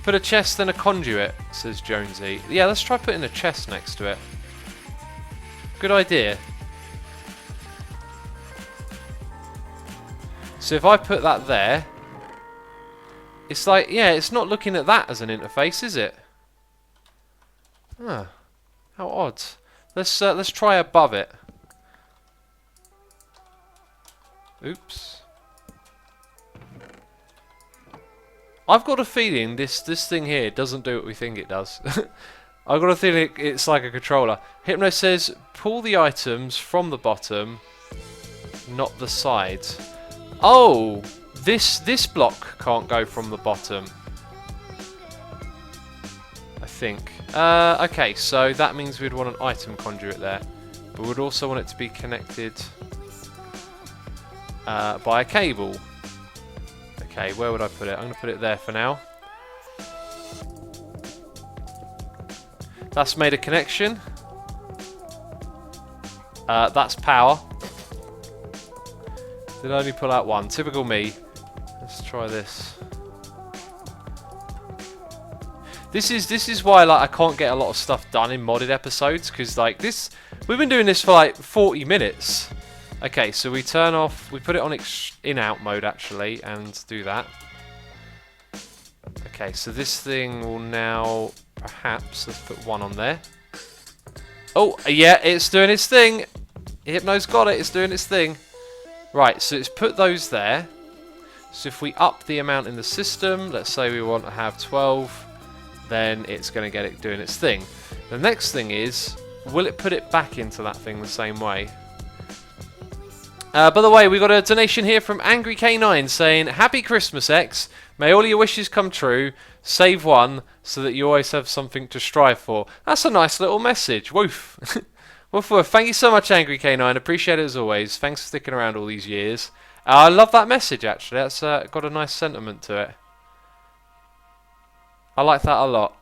Speaker 1: Put a chest then a conduit, says Jonesy. Yeah, let's try putting a chest next to it. Good idea. So if I put that there, it's like, yeah, it's not looking at that as an interface, is it? Huh. How odd. Let's try above it. Oops. I've got a feeling this thing here doesn't do what we think it does. I've got a feeling it's like a controller. Hypno says, pull the items from the bottom, not the sides. Oh, this block can't go from the bottom. I think. Okay, so that means we'd want an item conduit there. But we'd also want it to be connected by a cable. Okay, where would I put it? I'm going to put it there for now. That's made a connection. That's power. Did I only pull out one? Typical me. Let's try this. This is why like I can't get a lot of stuff done in modded episodes, because like this, we've been doing this for like 40 minutes. Okay, so we turn off, we put it on in-out mode actually, and do that. Okay, so this thing will now, perhaps, let's put one on there. Oh, yeah, it's doing its thing. Hypno's got it, it's doing its thing. Right, so it's put those there. So if we up the amount in the system, let's say we want to have 12, then it's going to get it doing its thing. The next thing is, will it put it back into that thing the same way? By the way, we got a donation here from Angry K9 saying, Happy Christmas, X. May all your wishes come true. Save one so that you always have something to strive for. That's a nice little message. Woof. Woof woof. Thank you so much, Angry K9. Appreciate it as always. Thanks for sticking around all these years. I love that message, actually. That's got a nice sentiment to it. I like that a lot.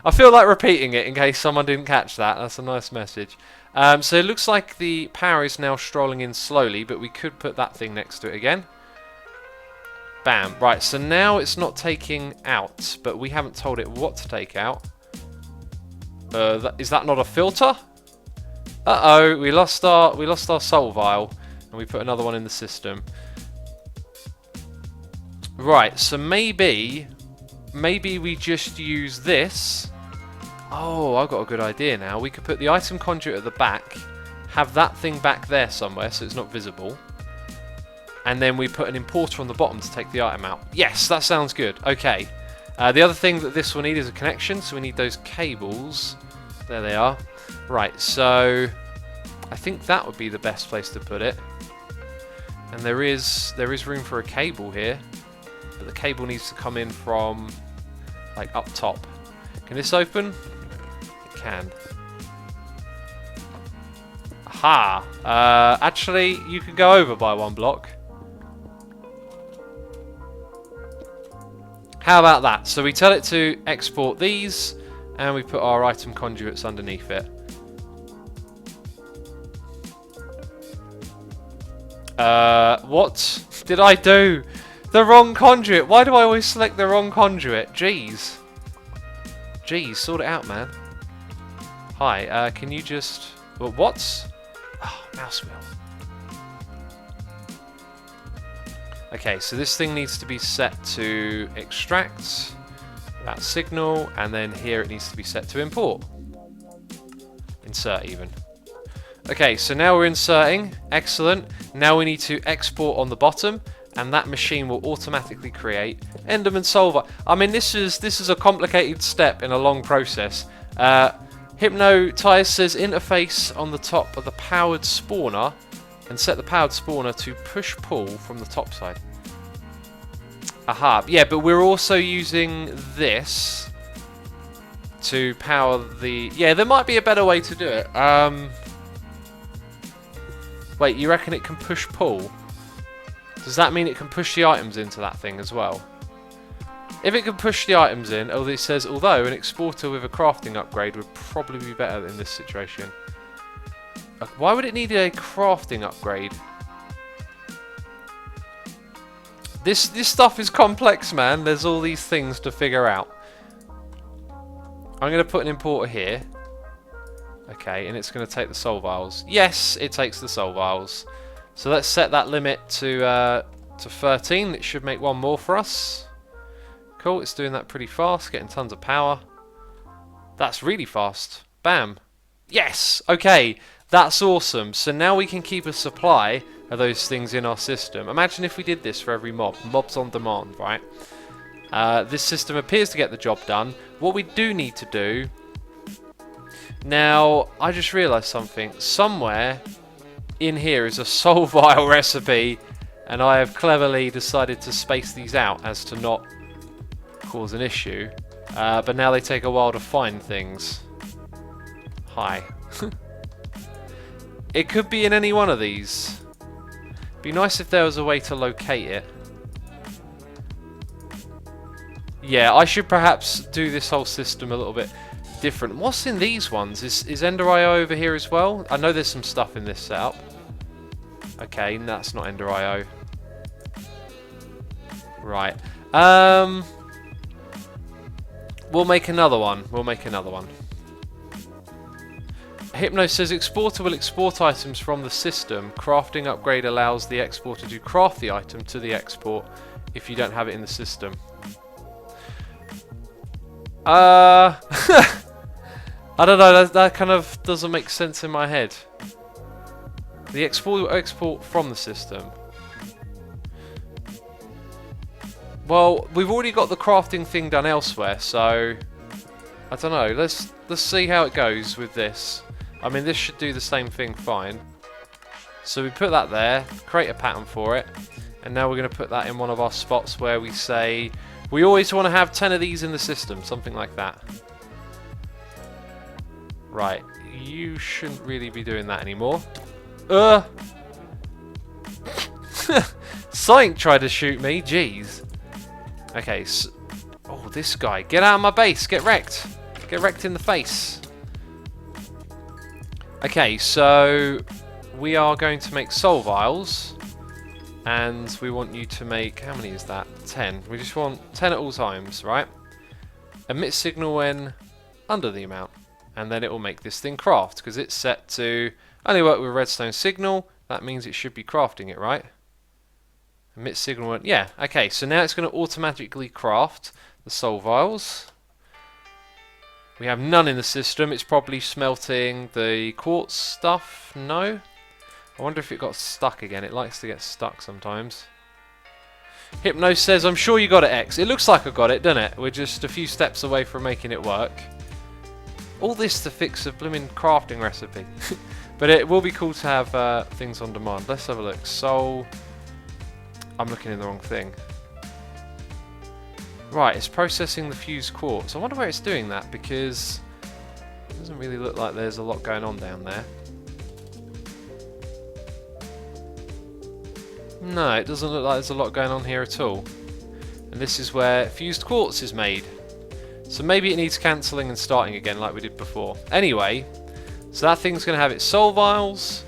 Speaker 1: I feel like repeating it in case someone didn't catch that. That's a nice message. So it looks like the power is now strolling in slowly, but we could put that thing next to it again. Bam. Right, so now it's not taking out, but we haven't told it what to take out. Is that not a filter? Uh-oh, we lost our soul vial, and we put another one in the system. Right, so maybe we just use this. Oh, I've got a good idea now. We could put the item conduit at the back, have that thing back there somewhere so it's not visible, and then we put an importer on the bottom to take the item out. Yes, that sounds good. Okay. The other thing that this will need is a connection, so we need those cables. There they are. Right, so I think that would be the best place to put it. And there is room for a cable here, but the cable needs to come in from like up top. Can this open? It can. Aha! Actually, you can go over by one block. How about that? So we tell it to export these, and we put our item conduits underneath it. What did I do? The wrong conduit. Why do I always select the wrong conduit? Jeez. Jeez, sort it out, man. Hi, can you just... What? Oh, mouse wheel. Okay, so this thing needs to be set to extract, that signal, and then here it needs to be set to import. Insert even. Okay, so now we're inserting. Excellent. Now we need to export on the bottom, and that machine will automatically create Enderman Solver. I mean, this is a complicated step in a long process. Hypnotize says interface on the top of the powered spawner, and set the powered spawner to push-pull from the top side. Aha, yeah, but we're also using this to power the... Yeah, there might be a better way to do it. Wait, you reckon it can push-pull? Does that mean it can push the items into that thing as well? If it can push the items in, it says, although an exporter with a crafting upgrade would probably be better in this situation. Why would it need a crafting upgrade? This stuff is complex, man. There's all these things to figure out. I'm going to put an importer here. Okay, and it's going to take the soul vials. Yes, it takes the soul vials. So let's set that limit to to 13. It should make one more for us. Cool, it's doing that pretty fast, getting tons of power. That's really fast. Bam. Yes! Okay, that's awesome. So now we can keep a supply of those things in our system. Imagine if we did this for every mob. Mobs on demand, right? This system appears to get the job done. What we do need to do... Now, I just realised something. Somewhere in here is a soul vial recipe, and I have cleverly decided to space these out as to not cause an issue. But now they take a while to find things. Hi. It could be in any one of these. Be nice if there was a way to locate it. Yeah, I should perhaps do this whole system a little bit different. What's in these ones? Is Ender IO over here as well? I know there's some stuff in this setup. Okay, that's not Ender IO. Right. We'll make another one. Hypno says exporter will export items from the system. Crafting upgrade allows the exporter to craft the item to the export if you don't have it in the system. I don't know, that kind of doesn't make sense in my head. The export will export from the system. Well, we've already got the crafting thing done elsewhere, so I don't know. Let's see how it goes with this. I mean, this should do the same thing fine. So we put that there, create a pattern for it, and now we're going to put that in one of our spots where we say we always want to have 10 of these in the system, something like that. Right, you shouldn't really be doing that anymore. Something tried to shoot me, jeez. Okay, so, oh, this guy, get out of my base, get wrecked. Get wrecked in the face. Okay, so we are going to make soul vials, and we want you to make, how many is that? 10. We just want 10 at all times, right? Emit signal when under the amount, and then it will make this thing craft, because it's set to only work with redstone signal. That means it should be crafting it, right? Emit signal when, yeah, okay, so now it's going to automatically craft the soul vials. We have none in the system. It's probably smelting the quartz stuff. No? I wonder if it got stuck again. It likes to get stuck sometimes. Hypno says, I'm sure you got it, X. It looks like I got it, doesn't it? We're just a few steps away from making it work. All this to fix a blooming crafting recipe. But it will be cool to have things on demand. Let's have a look. Soul. I'm looking in the wrong thing. Right, it's processing the fused quartz. I wonder where it's doing that, because it doesn't really look like there's a lot going on down there. No, it doesn't look like there's a lot going on here at all. And this is where fused quartz is made. So maybe it needs cancelling and starting again like we did before. Anyway, so that thing's going to have its soul vials,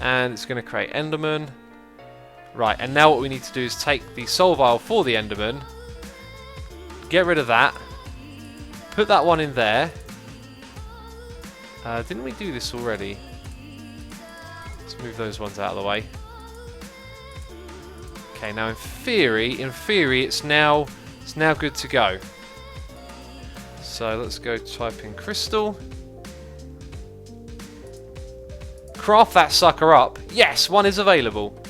Speaker 1: and it's going to create Enderman. Right, and now what we need to do is take the soul vial for the Enderman, get rid of that, put that one in there. Didn't we do this already? Let's move those ones out of the way. Okay, now in theory, it's now good to go. So let's go type in crystal. Craft that sucker up. Yes, one is available.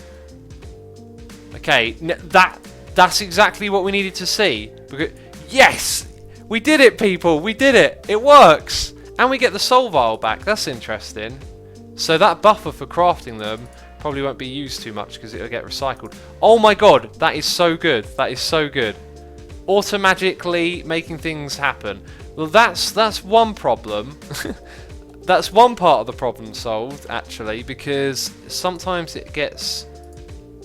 Speaker 1: Okay, that's exactly what we needed to see. Yes! We did it, people! We did it! It works! And we get the soul vial back. That's interesting. So that buffer for crafting them probably won't be used too much because it'll get recycled. Oh my god! That is so good. That is so good. Automagically making things happen. Well, that's one problem. That's one part of the problem solved, actually, because sometimes it gets...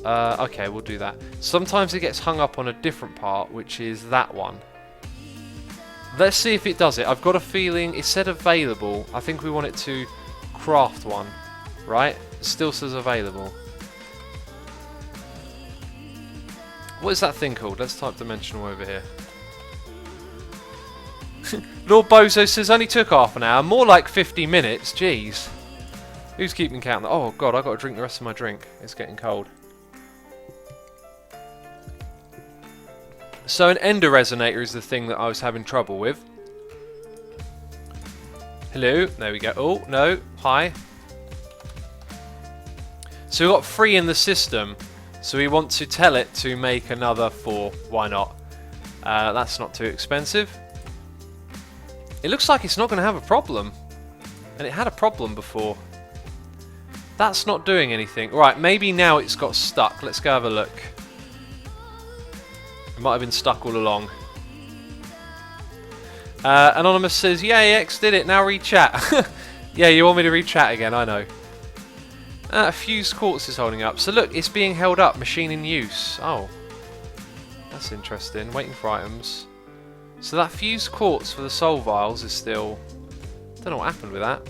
Speaker 1: okay, we'll do that. Sometimes it gets hung up on a different part, which is that one. Let's see if it does it. I've got a feeling it said available. I think we want it to craft one, right? It still says available. What is that thing called? Let's type dimensional over here. Lord Bozo says only took half an hour. More like 50 minutes. Jeez. Who's keeping count? Oh god, I've got to drink the rest of my drink. It's getting cold. So an ender resonator is the thing that I was having trouble with. Hello, there we go. Oh, no, hi. So we've got 3 in the system. So we want to tell it to make another 4. Why not? That's not too expensive. It looks like it's not going to have a problem. And it had a problem before. That's not doing anything. Right, maybe now it's got stuck. Let's go have a look. It might have been stuck all along. Anonymous says, yay, X did it, now re-chat. Yeah, you want me to re-chat again, I know. Fused quartz is holding up. So look, it's being held up, machine in use. Oh. That's interesting, waiting for items. So that fused quartz for the soul vials is still... Don't know what happened with that.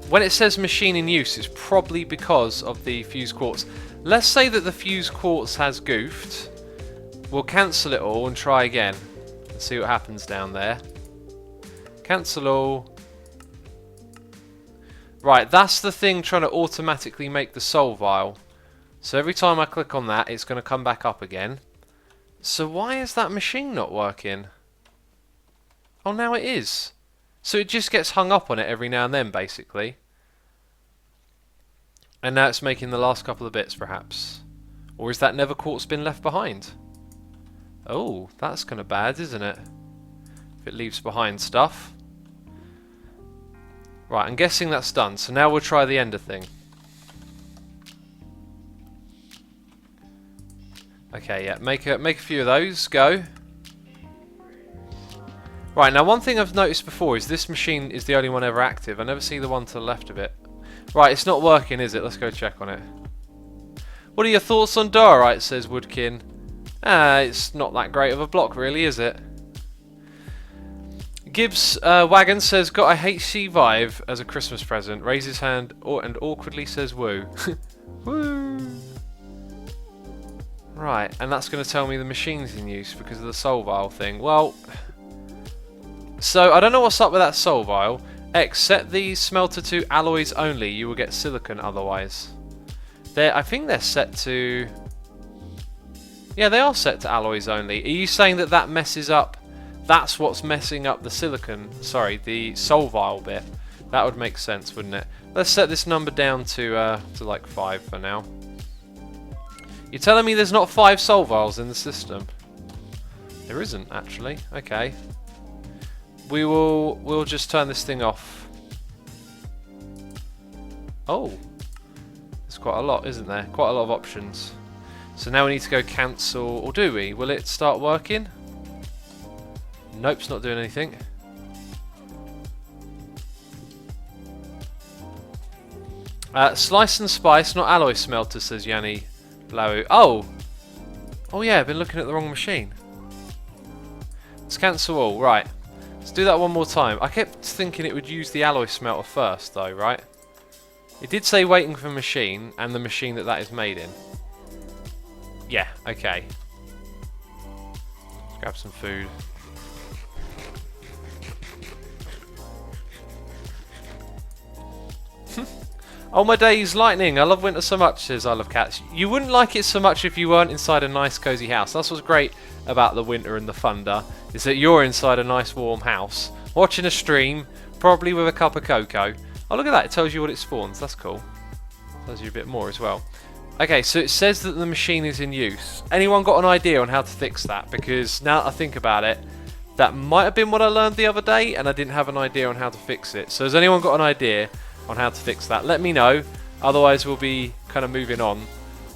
Speaker 1: When it says machine in use, it's probably because of the fused quartz. Let's say that the fused quartz has goofed. We'll cancel it all and try again. And see what happens down there. Cancel all. Right, that's the thing trying to automatically make the soul vial. So every time I click on that, it's going to come back up again. So why is that machine not working? Oh, now it is. So it just gets hung up on it every now and then, basically. And now it's making the last couple of bits, perhaps. Or is that nether quartz been left behind? Oh, that's kind of bad, isn't it? If it leaves behind stuff. Right, I'm guessing that's done. So now we'll try the ender thing. Okay, yeah, make a few of those. Go. Right, now one thing I've noticed before is this machine is the only one ever active. I never see the one to the left of it. Right, it's not working, is it? Let's go check on it. What are your thoughts on diorite, says Woodkin. It's not that great of a block, really, is it? Gibbs Wagon says, got a HC Vive as a Christmas present. Raises his hand and awkwardly says, woo. Woo. Right, and that's going to tell me the machine's in use because of the soul vial thing. Well, so I don't know what's up with that soul vial. X, set the smelter to alloys only. You will get silicon otherwise. I think they're set to... Yeah, they are set to alloys only. Are you saying that that messes up... That's what's messing up the silicon... Sorry, the soul vial bit. That would make sense, wouldn't it? Let's set this number down to like 5 for now. You're telling me there's not 5 soul vials in the system? There isn't, actually. Okay. We'll just turn this thing off. Oh. There's quite a lot, isn't there? Quite a lot of options. So now we need to go cancel, or do we? Will it start working? Nope, it's not doing anything. Slice and spice, not alloy smelter, says Yanni Blau. Oh! Oh yeah, I've been looking at the wrong machine. Let's cancel all, right. Let's do that one more time. I kept thinking it would use the alloy smelter first though, right? It did say waiting for machine, and the machine that is made in. Yeah, okay. Let's grab some food. Oh my days, lightning! I love winter so much, says I love cats. You wouldn't like it so much if you weren't inside a nice cozy house. That's what's great about the winter and the thunder, is that you're inside a nice warm house, watching a stream, probably with a cup of cocoa. Oh look at that, it tells you what it spawns, that's cool. Tells you a bit more as well. Okay, so it says that the machine is in use. Anyone got an idea on how to fix that? Because now that I think about it, that might have been what I learned the other day, and I didn't have an idea on how to fix it. So has anyone got an idea on how to fix that? Let me know. Otherwise, we'll be kind of moving on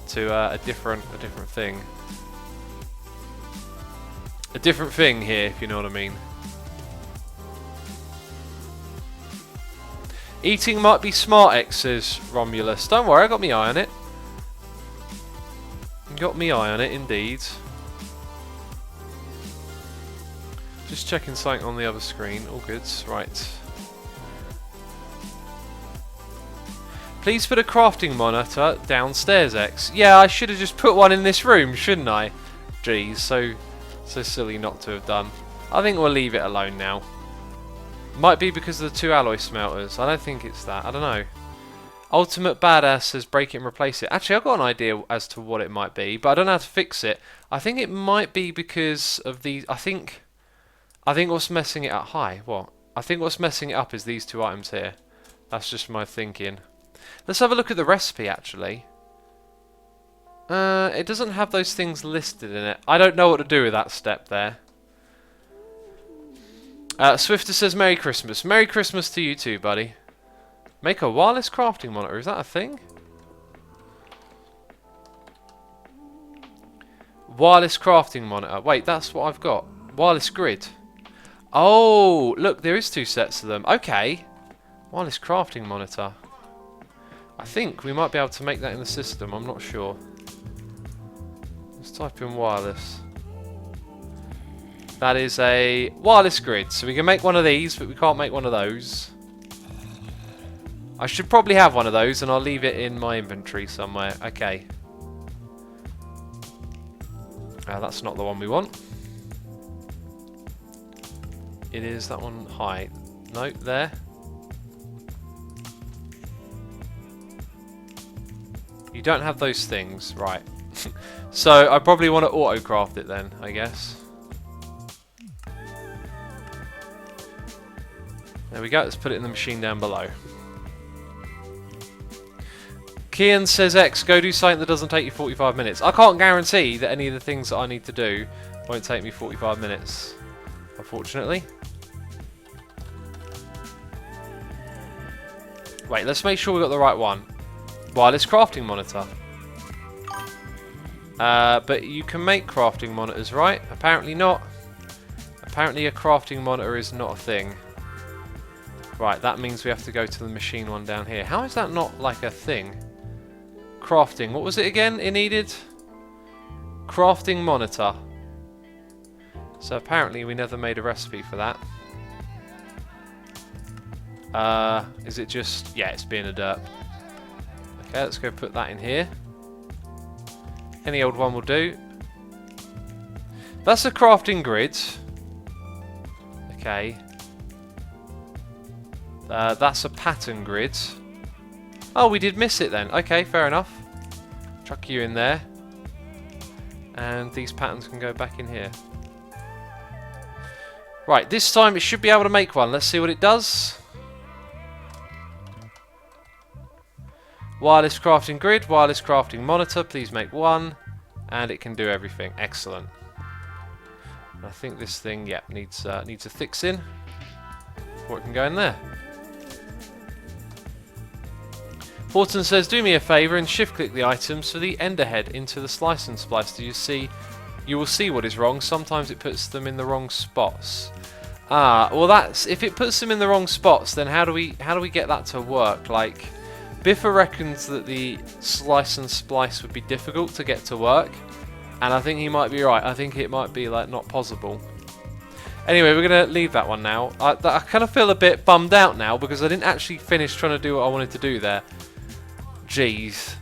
Speaker 1: to a different thing. A different thing here, if you know what I mean. Eating might be smart, X, says Romulus. Don't worry, I got my eye on it. Got me eye on it, indeed. Just checking something on the other screen. All good. Right. Please put a crafting monitor downstairs, X. Yeah, I should have just put one in this room, shouldn't I? Jeez, so silly not to have done. I think we'll leave it alone now. Might be because of the 2 alloy smelters. I don't think it's that. I don't know. Ultimate Badass says break it and replace it. Actually, I've got an idea as to what it might be, but I don't know how to fix it. I think it might be because of these. I think what's messing it up. Hi, what? I think what's messing it up is these two items here. That's just my thinking. Let's have a look at the recipe, actually. It doesn't have those things listed in it. I don't know what to do with that step there. Swifter says Merry Christmas. Merry Christmas to you too, buddy. Make a wireless crafting monitor. Is that a thing? Wireless crafting monitor. Wait, that's what I've got. Wireless grid. Oh, look, there is 2 sets of them. Okay. Wireless crafting monitor. I think we might be able to make that in the system. I'm not sure. Let's type in wireless. That is a wireless grid. So we can make one of these, but we can't make one of those. I should probably have one of those, and I'll leave it in my inventory somewhere. Okay. That's not the one we want. It is that one high. No, there. You don't have those things, right. So I probably want to auto-craft it then, I guess. There we go, let's put it in the machine down below. Kian says, X, go do something that doesn't take you 45 minutes. I can't guarantee that any of the things that I need to do won't take me 45 minutes, unfortunately. Wait, let's make sure we got the right one. Wireless crafting monitor. But you can make crafting monitors, right? Apparently not. Apparently a crafting monitor is not a thing. Right, that means we have to go to the machine one down here. How is that not like a thing? Crafting, what was it again it needed? Crafting monitor. So apparently we never made a recipe for that. Is it just... yeah, it's being a derp. Okay, let's go put that in here. Any old one will do. That's a crafting grid. Okay. That's a pattern grid. Oh, we did miss it then. Okay, fair enough. Chuck you in there. And these patterns can go back in here. Right, this time it should be able to make one. Let's see what it does. Wireless crafting grid, wireless crafting monitor, please make one. And it can do everything. Excellent. I think this thing, yeah, needs a fixing before it can go in there. Horton says, do me a favour and shift click the items for the ender head into the slice and splice. You will see what is wrong. Sometimes it puts them in the wrong spots. Well that's, if it puts them in the wrong spots, then how do we get that to work? Like, Biffa reckons that the slice and splice would be difficult to get to work, and I think he might be right. I think it might be like not possible. Anyway, we're going to leave that one now. I kind of feel a bit bummed out now because I didn't actually finish trying to do what I wanted to do there. Jeez.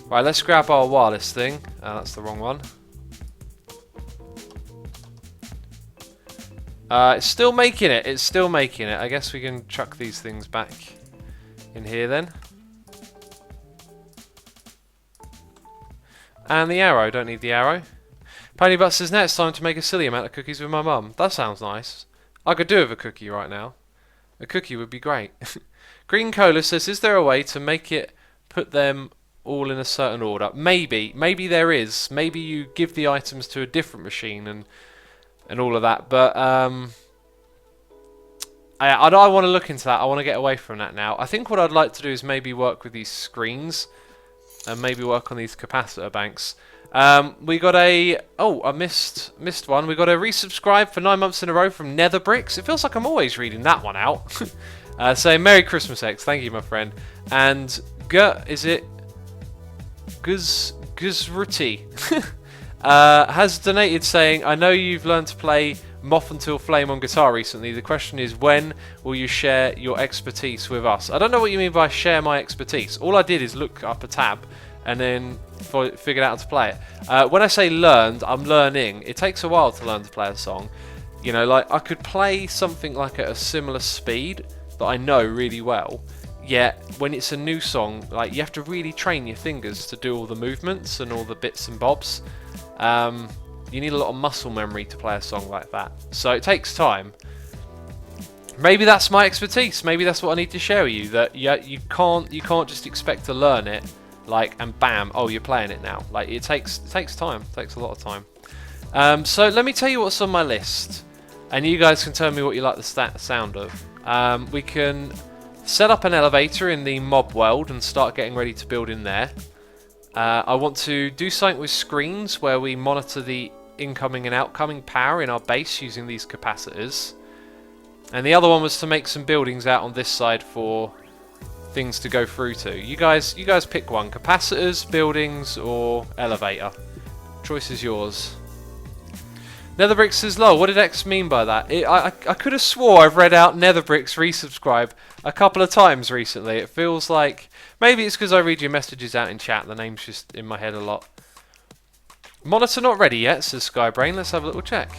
Speaker 1: Right, let's grab our wireless thing. That's the wrong one. It's still making it. It's still making it. I guess we can chuck these things back in here then. And the arrow. Don't need the arrow. Ponybutt says, now it's time to make a silly amount of cookies with my mum. That sounds nice. I could do with a cookie right now. A cookie would be great. Green Cola says, is there a way to make it put them all in a certain order? Maybe. Maybe there is. Maybe you give the items to a different machine and all of that. But I don't want to look into that. I want to get away from that now. I think what I'd like to do is maybe work with these screens and maybe work on these capacitor banks. We got a... oh, I missed one. We got a resubscribe for 9 months in a row from Netherbricks. It feels like I'm always reading that one out. Saying Merry Christmas, X. Thank you, my friend. And is it Guzruti has donated saying, I know you've learned to play Moth Until Flame on guitar recently. The question is, when will you share your expertise with us? I don't know what you mean by share my expertise. All I did is look up a tab and then figured out how to play it. When I say learned, I'm learning. It takes a while to learn to play a song. You know, like, I could play something like at a similar speed that I know really well, yet when it's a new song, like, you have to really train your fingers to do all the movements and all the bits and bobs. You need a lot of muscle memory to play a song like that, so it takes time. Maybe that's my expertise. Maybe that's what I need to share with you. That you can't just expect to learn it, like, and bam, oh, you're playing it now. Like, it takes time. It takes a lot of time. So let me tell you what's on my list, and you guys can tell me what you like the sound of. We can set up an elevator in the mob world and start getting ready to build in there. I want to do something with screens where we monitor the incoming and outgoing power in our base using these capacitors. And the other one was to make some buildings out on this side for things to go through to. You guys pick one. Capacitors, buildings, or elevator. Choice is yours. Netherbricks says, lol, what did X mean by that? I could have swore I've read out Netherbricks resubscribe a couple of times recently. It feels like... Maybe it's because I read your messages out in chat. The name's just in my head a lot. Monitor not ready yet, says Skybrain. Let's have a little check.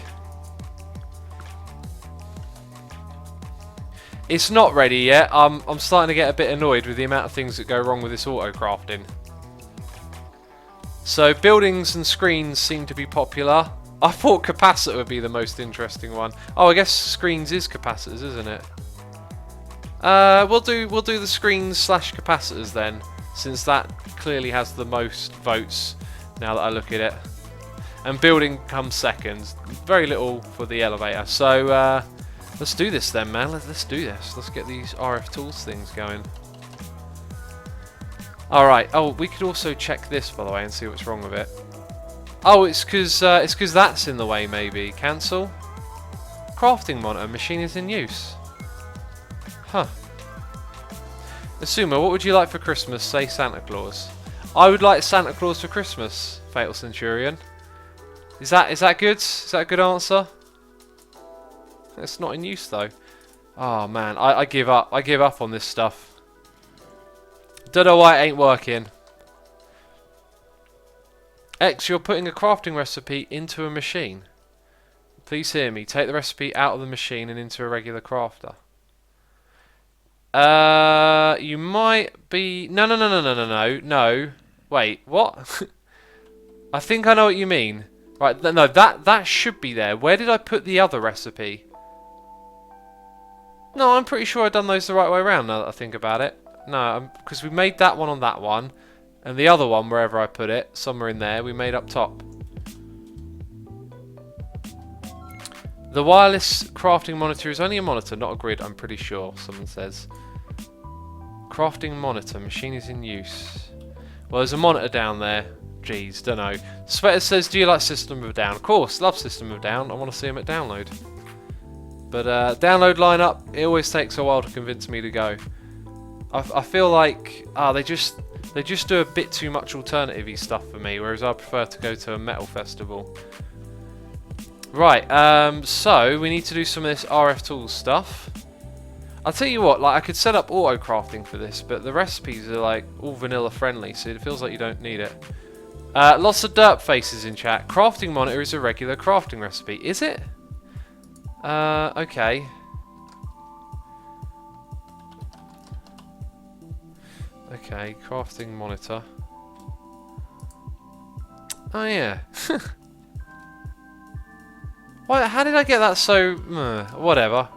Speaker 1: It's not ready yet. I'm starting to get a bit annoyed with the amount of things that go wrong with this auto crafting. So buildings and screens seem to be popular. I thought capacitor would be the most interesting one. Oh, I guess screens is capacitors, isn't it? We'll do the screens / capacitors then, since that clearly has the most votes now that I look at it. And building comes second. Very little for the elevator. So let's do this then, man. Let's do this. Let's get these RF tools things going. Alright. Oh, we could also check this, by the way, and see what's wrong with it. Oh, it's because that's in the way, maybe. Cancel. Crafting monitor. Machine is in use. Huh. Asuma, what would you like for Christmas? Say Santa Claus. I would like Santa Claus for Christmas, Fatal Centurion. Is that good? Is that a good answer? It's not in use though. Oh man, I give up. I give up on this stuff. Don't know why it ain't working. X, you're putting a crafting recipe into a machine. Please hear me. Take the recipe out of the machine and into a regular crafter. You might be... No. Wait, what? I think I know what you mean. Right, no, that should be there. Where did I put the other recipe? No, I'm pretty sure I've done those the right way around now that I think about it. No, because we made that one on that one. And the other one, wherever I put it, somewhere in there, we made up top. The wireless crafting monitor is only a monitor, not a grid, I'm pretty sure, someone says. Crafting monitor, machine is in use. Well, there's a monitor down there. Jeez, don't know. Svetter says, do you like System of a Down? Of course, love System of a Down. I want to see them at download. But download lineup, it always takes a while to convince me to go. I feel like they just do a bit too much alternative-y stuff for me, whereas I prefer to go to a metal festival. Right, so we need to do some of this RF tools stuff. I'll tell you what, like I could set up auto crafting for this, but the recipes are like all vanilla friendly, so it feels like you don't need it. Lots of derp faces in chat. Crafting monitor is a regular crafting recipe. Is it? Okay. Okay, crafting monitor. Oh yeah. Why? How did I get that so... whatever.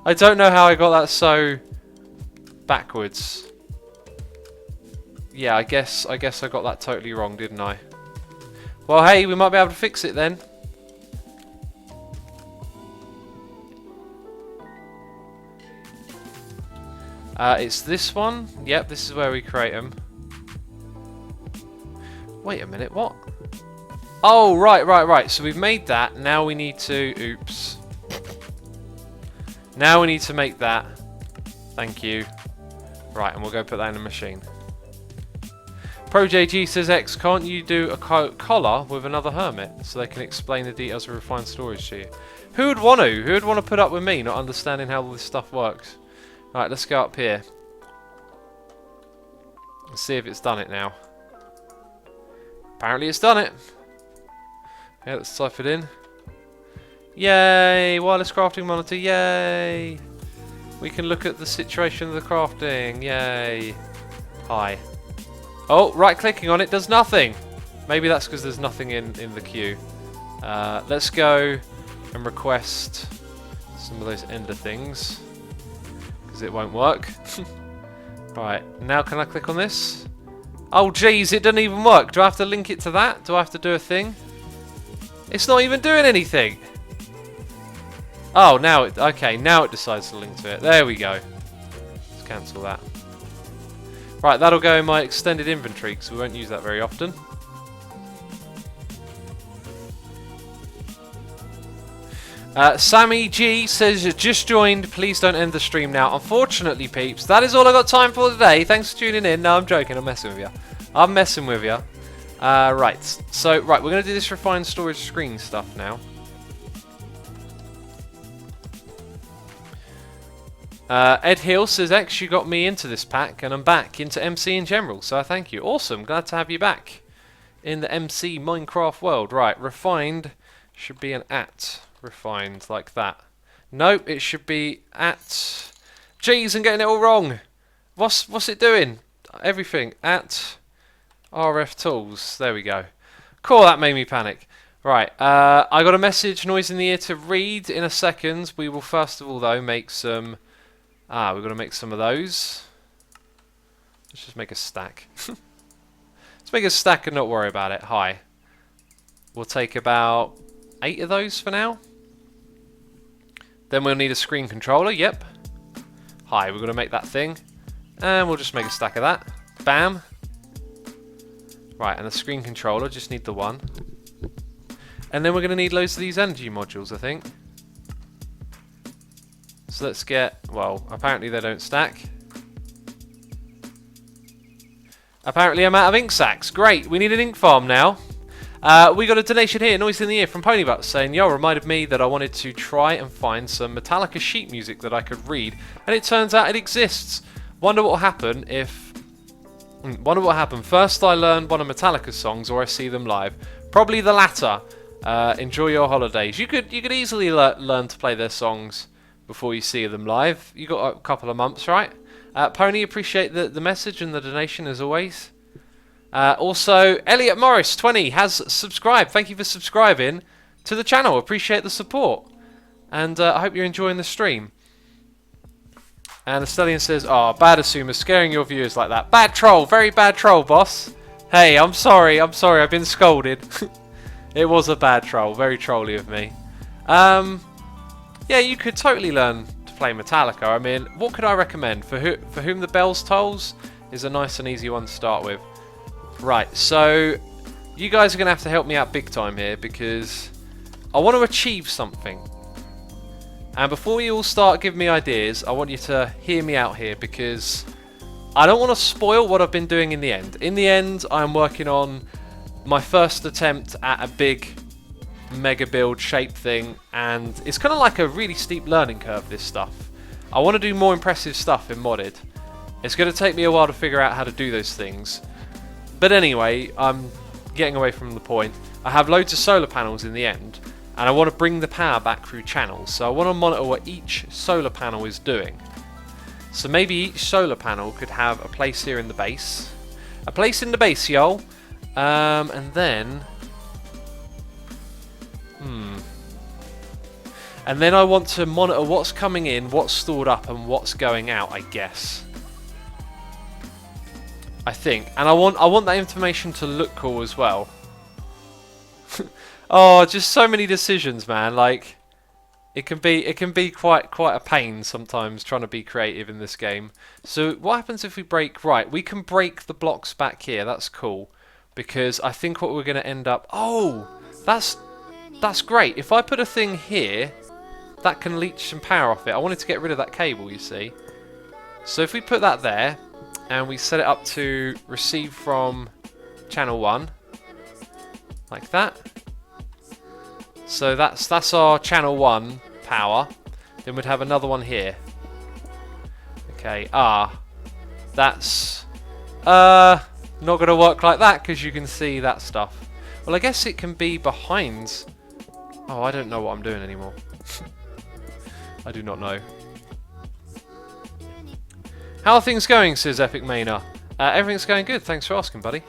Speaker 1: I don't know how I got that so... backwards. Yeah, I guess I got that totally wrong, didn't I? Well, hey, we might be able to fix it then. It's this one. Yep, this is where we create them. Wait a minute, what? Oh, right. So we've made that. Now we need to... Oops. Now we need to make that. Thank you. Right, and we'll go put that in the machine. ProJG says, X, can't you do a collar with another hermit so they can explain the details of refined storage to you? Who would want to? Who would want to put up with me not understanding how all this stuff works? Right, let's go up here. Let's see if it's done it now. Apparently it's done it. Yeah, let's type it in. Yay! Wireless crafting monitor, yay! We can look at the situation of the crafting, yay! Hi. Oh, right-clicking on it does nothing! Maybe that's because there's nothing in the queue. Let's go and request some of those ender things, because it won't work. Right, now can I click on this? Oh jeez, it doesn't even work. Do I have to link it to that? Do I have to do a thing? It's not even doing anything! Oh, now it... Okay, now it decides to link to it. There we go. Let's cancel that. Right, that'll go in my extended inventory, because we won't use that very often. Sammy G says, just joined, please don't end the stream now. Unfortunately, peeps, that is all I got time for today. Thanks for tuning in. No, I'm joking, I'm messing with you. I'm messing with you. Right, so, we're going to do this refined storage screen stuff now. Ed Hill says, X, you got me into this pack, and I'm back into MC in general, so I thank you. Awesome, glad to have you back in the MC Minecraft world. Right, refined should be an at. Refined, like that. Nope, it should be at... Jeez, I'm getting it all wrong. What's it doing? Everything. At RF Tools. There we go. Cool, that made me panic. Right, I got a message, noise in the ear to read in a second. We will first of all, though, make some... we've got to make some of those. Let's just make a stack. Let's make a stack and not worry about it. Hi. We'll take about 8 of those for now. Then we'll need a screen controller, yep. Hi, we're going to make that thing. And we'll just make a stack of that. Bam. Right, and the screen controller, just need the one. And then we're going to need loads of these energy modules, I think. So let's get, well, apparently they don't stack. Apparently I'm out of ink sacks. Great, we need an ink farm now. We got a donation here, noise in the ear, from Ponybutt saying, yo, reminded me that I wanted to try and find some Metallica sheet music that I could read, and it turns out it exists. Wonder what will happen if... Wonder what will happen. First I learn one of Metallica's songs, or I see them live. Probably the latter. Enjoy your holidays. You could easily learn to play their songs before you see them live. You got a couple of months, right? Pony, appreciate the message and the donation as always. Also, Elliot Morris 20 has subscribed. Thank you for subscribing to the channel. Appreciate the support. And I hope you're enjoying the stream. And the Stallion says, oh, bad assumer, scaring your viewers like that. Bad troll, very bad troll, boss. Hey, I'm sorry, I've been scolded. It was a bad troll, very trolly of me. Yeah, you could totally learn to play Metallica. I mean, what could I recommend? For Whom the Bells Tolls is a nice and easy one to start with. Right, so you guys are going to have to help me out big time here because I want to achieve something. And before you all start giving me ideas, I want you to hear me out here because I don't want to spoil what I've been doing in the end. In the end, I'm working on my first attempt at a big mega build shape thing, and it's kind of like a really steep learning curve, this stuff. I want to do more impressive stuff in modded. It's going to take me a while to figure out how to do those things. But anyway, I'm getting away from the point. I have loads of solar panels in the end, and I want to bring the power back through channels. So I want to monitor what each solar panel is doing. So maybe each solar panel could have a place here in the base. A place in the base, y'all. And then... And then I want to monitor what's coming in, what's stored up, and what's going out, I guess. I think. And I want that information to look cool as well. Oh, just so many decisions, man. Like, it can be quite a pain sometimes trying to be creative in this game. So what happens if we break... Right, we can break the blocks back here. That's cool. Because I think what we're going to end up... Oh, that's great. If I put a thing here, that can leech some power off it. I wanted to get rid of that cable, you see. So if we put that there, and we set it up to receive from channel 1, like that. So that's our channel 1 power. Then we'd have another one here. Okay, that's not going to work like that because you can see that stuff. Well, I guess it can be behind. Oh, I don't know what I'm doing anymore. I do not know. How are things going, says Epic Mana? Everything's going good, thanks for asking, buddy.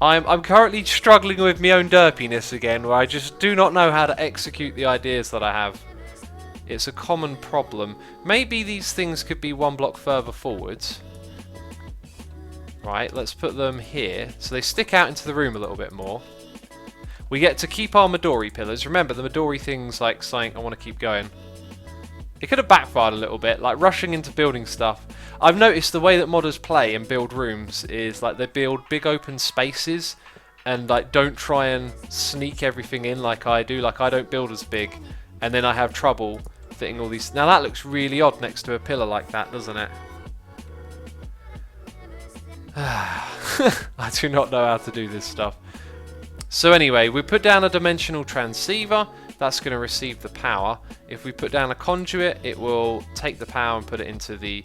Speaker 1: I'm currently struggling with my own derpiness again, where I just do not know how to execute the ideas that I have. It's a common problem. Maybe these things could be one block further forwards. Right, let's put them here, so they stick out into the room a little bit more. We get to keep our Midori pillars. Remember, the Midori thing's like something I want to keep going. It could have backfired a little bit, like rushing into building stuff. I've noticed the way that modders play and build rooms is like they build big open spaces and like don't try and sneak everything in like I do. Like I don't build as big and then I have trouble fitting all these. Now that looks really odd next to a pillar like that, doesn't it? I do not know how to do this stuff. So anyway, we put down a dimensional transceiver. That's going to receive the power. If we put down a conduit, it will take the power and put it into the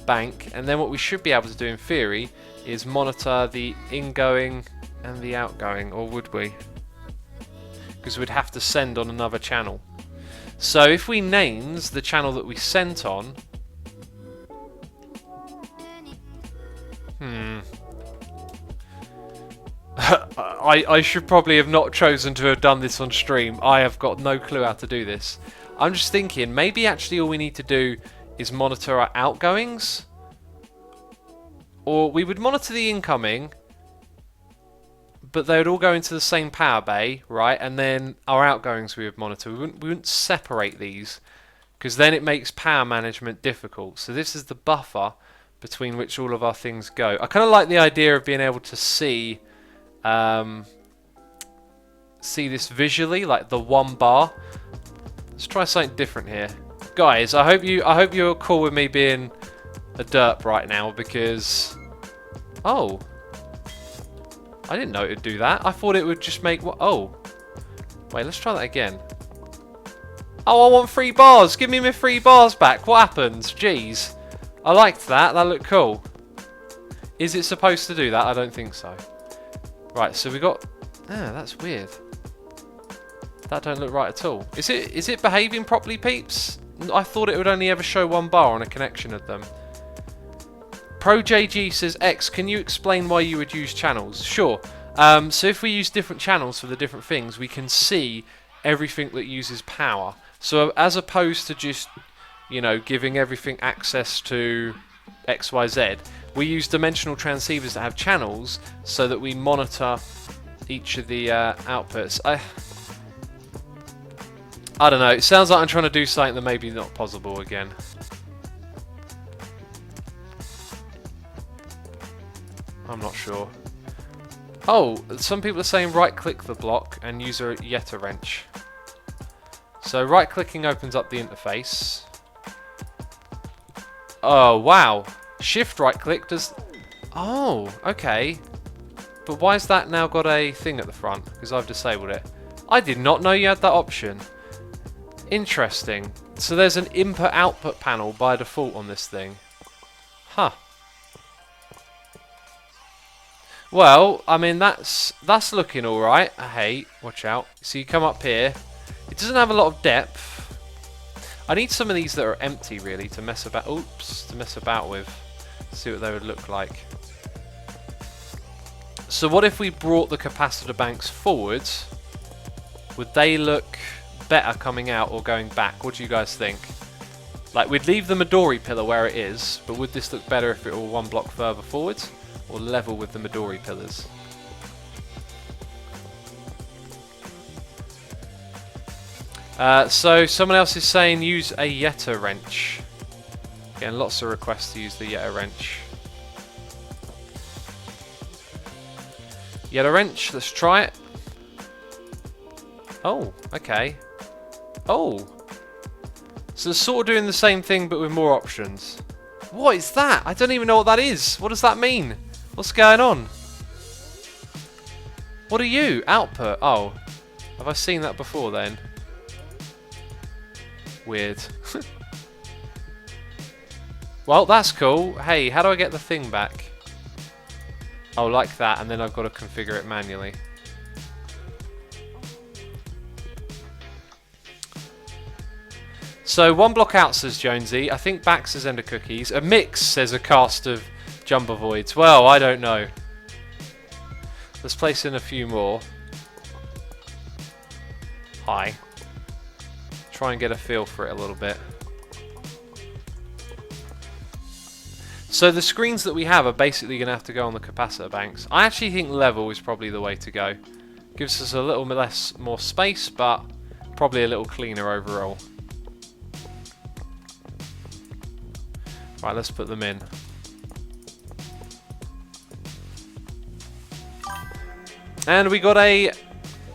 Speaker 1: bank. And then what we should be able to do in theory is monitor the ingoing and the outgoing, or would we? Because we'd have to send on another channel. So if we names the channel that we sent on, I should probably have not chosen to have done this on stream. I have got no clue how to do this. I'm just thinking, maybe actually all we need to do is monitor our outgoings. Or we would monitor the incoming, but they would all go into the same power bay, right? And then our outgoings we would monitor. We wouldn't separate these, because then it makes power management difficult. So this is the buffer between which all of our things go. I kind of like the idea of being able to see this visually, like the one bar. Let's try something different here, guys. I hope you're cool with me being a derp right now, because oh, I didn't know it would do that. I thought it would just make what? Oh, wait, let's try that again. Oh, I want 3 bars. Give me my 3 bars back. What happens? Jeez, I liked that. That looked cool. Is it supposed to do that? I don't think so. Right, so we got. Ah, that's weird. That don't look right at all. Is it behaving properly, peeps? I thought it would only ever show 1 bar on a connection of them. ProJG says, X, can you explain why you would use channels? Sure. So if we use different channels for the different things, we can see everything that uses power. So as opposed to just, you know, giving everything access to XYZ, we use dimensional transceivers that have channels so that we monitor each of the outputs. I don't know, it sounds like I'm trying to do something that maybe not possible again. I'm not sure. Oh, some people are saying right click the block and use a Yeta wrench. So right clicking opens up the interface. Oh wow, shift right click does. Oh, okay. But why has that now got a thing at the front? Because I've disabled it. I did not know you had that option. Interesting. So there's an input-output panel by default on this thing. Huh. Well, I mean, that's looking alright. Hey, watch out. So you come up here. It doesn't have a lot of depth. I need some of these that are empty, really, to mess about. Oops, to mess about with. See what they would look like. So what if we brought the capacitor banks forwards? Would they look better coming out or going back? What do you guys think? Like, we'd leave the Midori pillar where it is, but would this look better if it were 1 block further forwards? Or level with the Midori pillars? So someone else is saying use a Yeta wrench. Getting lots of requests to use the Yeta wrench. Yeta wrench, let's try it. Oh, okay. Oh. So it's sort of doing the same thing but with more options. What is that? I don't even know what that is. What does that mean? What's going on? What are you? Output. Oh. Have I seen that before then? Weird. Well, that's cool. Hey, how do I get the thing back? Oh, like that, and then I've got to configure it manually. So 1 block out, says Jonesy. I think back, says Ender Cookies. A mix, says a cast of Jumper Voids. Well, I don't know. Let's place in a few more. Hi. Try and get a feel for it a little bit. So the screens that we have are basically going to have to go on the capacitor banks. I actually think level is probably the way to go. Gives us a little more space, but probably a little cleaner overall. Right, let's put them in. And we got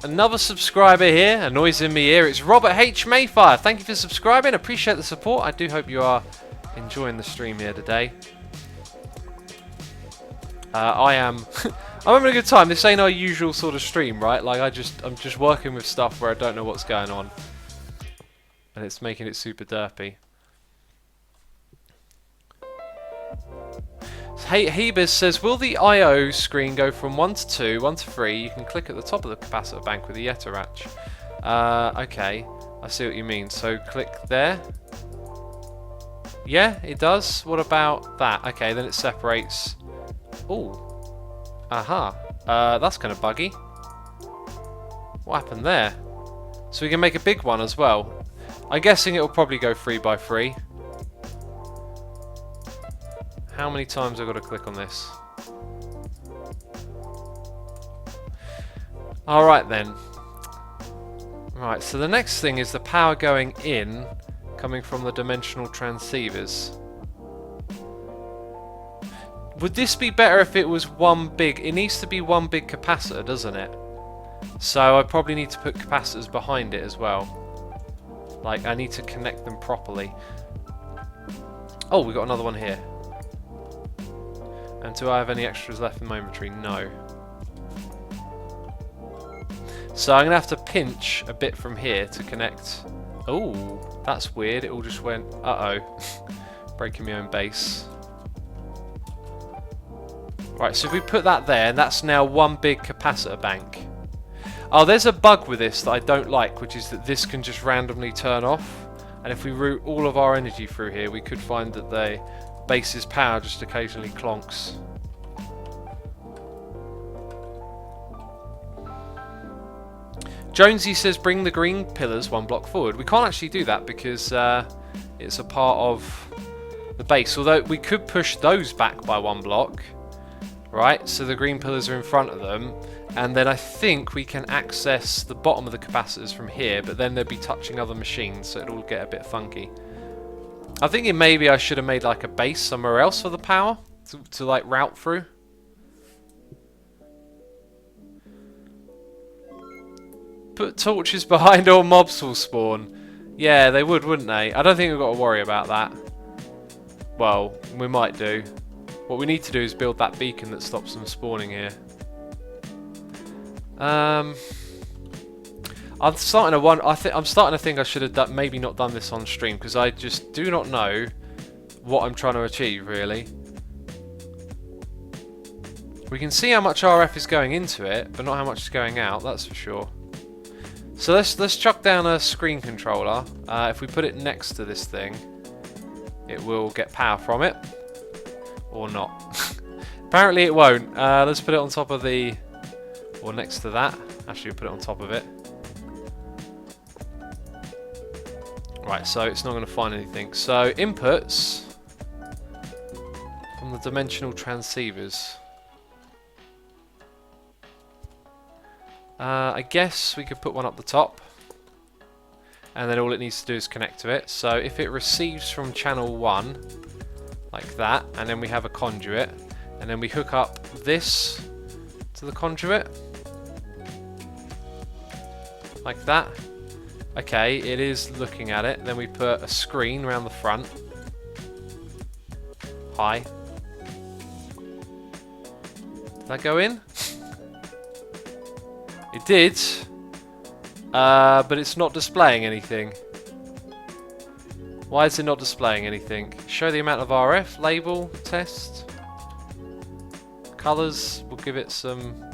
Speaker 1: another subscriber here, a noise in my ear. It's Robert H. Mayfire. Thank you for subscribing. Appreciate the support. I do hope you are enjoying the stream here today. I am. I'm having a good time. This ain't our usual sort of stream, right? Like I'm just working with stuff where I don't know what's going on, and it's making it super derpy. Hey, Hebes says, will the I/O screen go from 1 to 2, 1 to 3? You can click at the top of the capacitor bank with the Yetterach. Okay, I see what you mean. So click there. Yeah, it does. What about that? Okay, then it separates. Ooh. Aha. That's kind of buggy. What happened there? So we can make a big one as well. I'm guessing it'll probably go 3 by 3. How many times have I got to click on this? Alright then. Right, so the next thing is the power going in, coming from the dimensional transceivers. Would this be better if it was one big... It needs to be one big capacitor, doesn't it? So I probably need to put capacitors behind it as well. Like, I need to connect them properly. Oh, we got another one here. And do I have any extras left in my inventory? No. So I'm going to have to pinch a bit from here to connect. Oh, that's weird. It all just went... Uh-oh. Breaking my own base. Right, so if we put that there, that's now one big capacitor bank. Oh, there's a bug with this that I don't like, which is that this can just randomly turn off. And if we route all of our energy through here, we could find that the base's power just occasionally clonks. Jonesy says bring the green pillars 1 block forward. We can't actually do that because it's a part of the base. Although we could push those back by 1 block. Right, so the green pillars are in front of them. And then I think we can access the bottom of the capacitors from here, but then they'd be touching other machines, so it'll get a bit funky. I'm thinking maybe I should have made like a base somewhere else for the power to like route through. Put torches behind or mobs will spawn. Yeah, they would, wouldn't they? I don't think we've got to worry about that. Well, we might do. What we need to do is build that beacon that stops them spawning here. I'm starting to think I should have maybe not done this on stream because I just do not know what I'm trying to achieve really. We can see how much RF is going into it, but not how much is going out. That's for sure. So let's chuck down a screen controller. If we put it next to this thing, it will get power from it, or not. Apparently it won't. Let's put it on top of the, or next to that. Actually, we'll put it on top of it. Right, so it's not going to find anything. So inputs from the dimensional transceivers. I guess we could put one up the top, and then all it needs to do is connect to it. So if it receives from channel 1, like that, and then we have a conduit, and then we hook up this to the conduit, like that. Okay, it is looking at it. Then we put a screen around the front. Hi. Did that go in? It did, but it's not displaying anything. Why is it not displaying anything? Show the amount of RF, label, test. Colors, we'll give it some...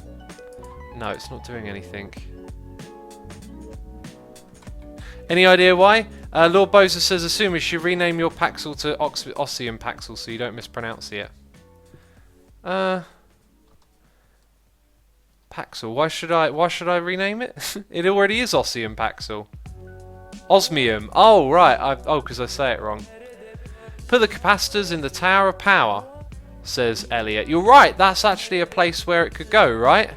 Speaker 1: No, it's not doing anything. Any idea why? Lord Boza says, assume you should rename your Paxel to Ossium Paxel so you don't mispronounce it. Paxel. Why should I rename it? It already is Ossium Paxel. Osmium. Oh right. Because I say it wrong. Put the capacitors in the Tower of Power, says Elliot. You're right. That's actually a place where it could go, right?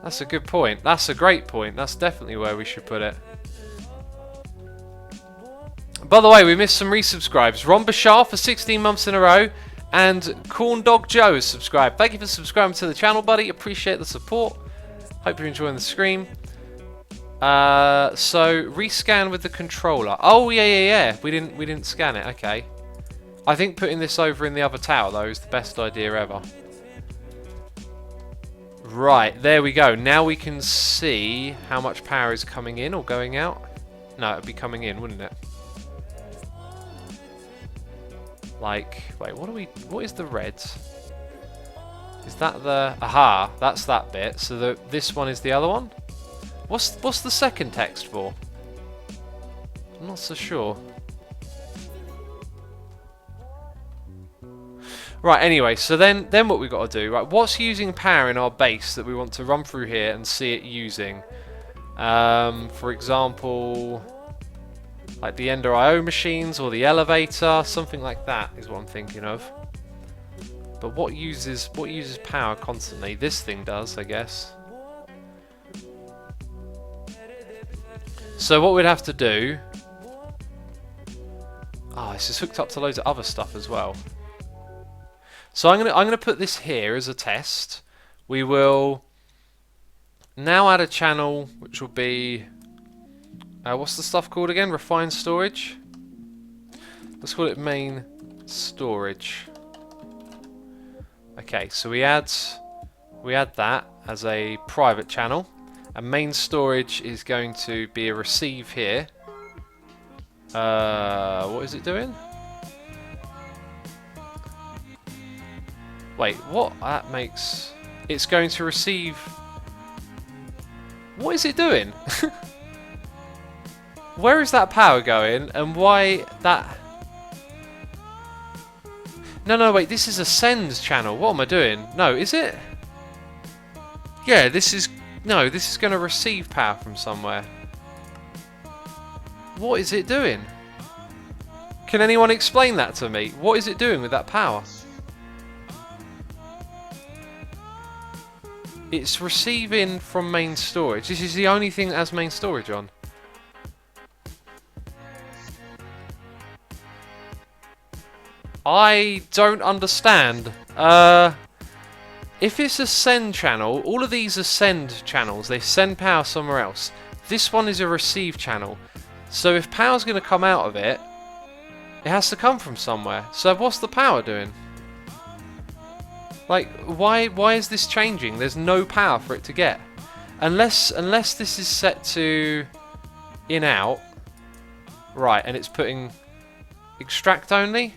Speaker 1: That's a good point. That's a great point. That's definitely where we should put it. By the way, we missed some resubscribes. Ron Bashar for 16 months in a row. And Corn Dog Joe has subscribed. Thank you for subscribing to the channel, buddy. Appreciate the support. Hope you're enjoying the stream. So rescan with the controller. Oh yeah. We didn't scan it. Okay. I think putting this over in the other tower though is the best idea ever. Right, there we go. Now we can see how much power is coming in or going out. No, it'd be coming in, wouldn't it? Like, wait, what is the red? Is that the, aha, that's that bit. So this one is the other one? What's the second text for? I'm not so sure. Right, anyway, so then what we've got to do, right, what's using power in our base that we want to run through here and see it using? For example, like the Ender IO machines or the elevator, something like that is what I'm thinking of. But what uses power constantly? This thing does, I guess. So what we'd have to do... Oh, this is hooked up to loads of other stuff as well. So I'm gonna put this here as a test. We will now add a channel which will be what's the stuff called again? Refined storage. Let's call it main storage. Okay, so we add that as a private channel, and main storage is going to be a receive here. What is it doing? Wait, what? That makes... It's going to receive... What is it doing? Where is that power going? And why that... No, wait, this is a send channel. What am I doing? No, is it? Yeah, this is... No, this is going to receive power from somewhere. What is it doing? Can anyone explain that to me? What is it doing with that power? It's receiving from main storage. This is the only thing that has main storage on. I don't understand. If it's a send channel, all of these are send channels. They send power somewhere else. This one is a receive channel. So if power's going to come out of it, it has to come from somewhere. So what's the power doing? Like, why is this changing? There's no power for it to get. Unless this is set to in out. Right, and it's putting extract only.